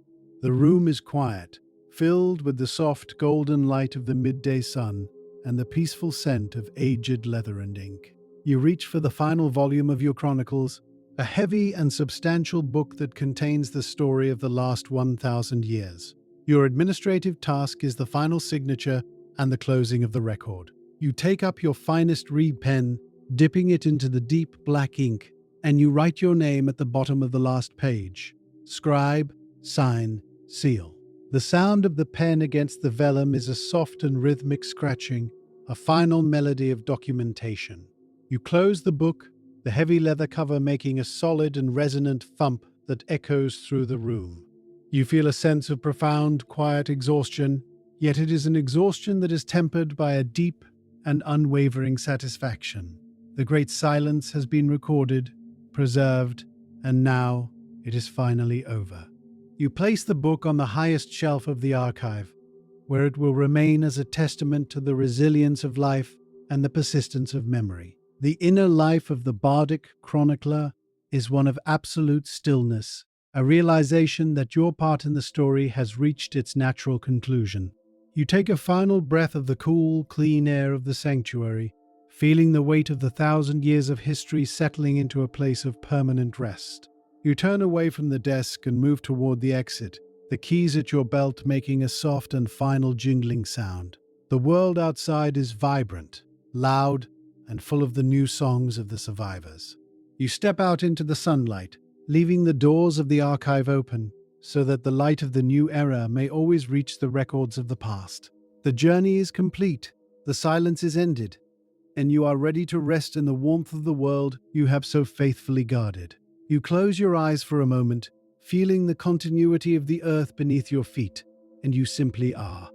The room is quiet, filled with the soft golden light of the midday sun and the peaceful scent of aged leather and ink. You reach for the final volume of your chronicles, a heavy and substantial book that contains the story of the last 1,000 years. Your administrative task is the final signature and the closing of the record. You take up your finest reed pen dipping it into the deep black ink, and you write your name at the bottom of the last page. Scribe, sign, seal. The sound of the pen against the vellum is a soft and rhythmic scratching, a final melody of documentation. You close the book, the heavy leather cover making a solid and resonant thump that echoes through the room. You feel a sense of profound, quiet exhaustion, yet it is an exhaustion that is tempered by a deep and unwavering satisfaction. The great silence has been recorded, preserved, and now it is finally over. You place the book on the highest shelf of the archive, where it will remain as a testament to the resilience of life and the persistence of memory. The inner life of the Bardic Chronicler is one of absolute stillness, a realization that your part in the story has reached its natural conclusion. You take a final breath of the cool, clean air of the sanctuary, feeling the weight of the 1,000 years of history settling into a place of permanent rest. You turn away from the desk and move toward the exit, the keys at your belt making a soft and final jingling sound. The world outside is vibrant, loud, and full of the new songs of the survivors. You step out into the sunlight, leaving the doors of the archive open so that the light of the new era may always reach the records of the past. The journey is complete, the silence is ended, and you are ready to rest in the warmth of the world you have so faithfully guarded. You close your eyes for a moment, feeling the continuity of the earth beneath your feet, and you simply are.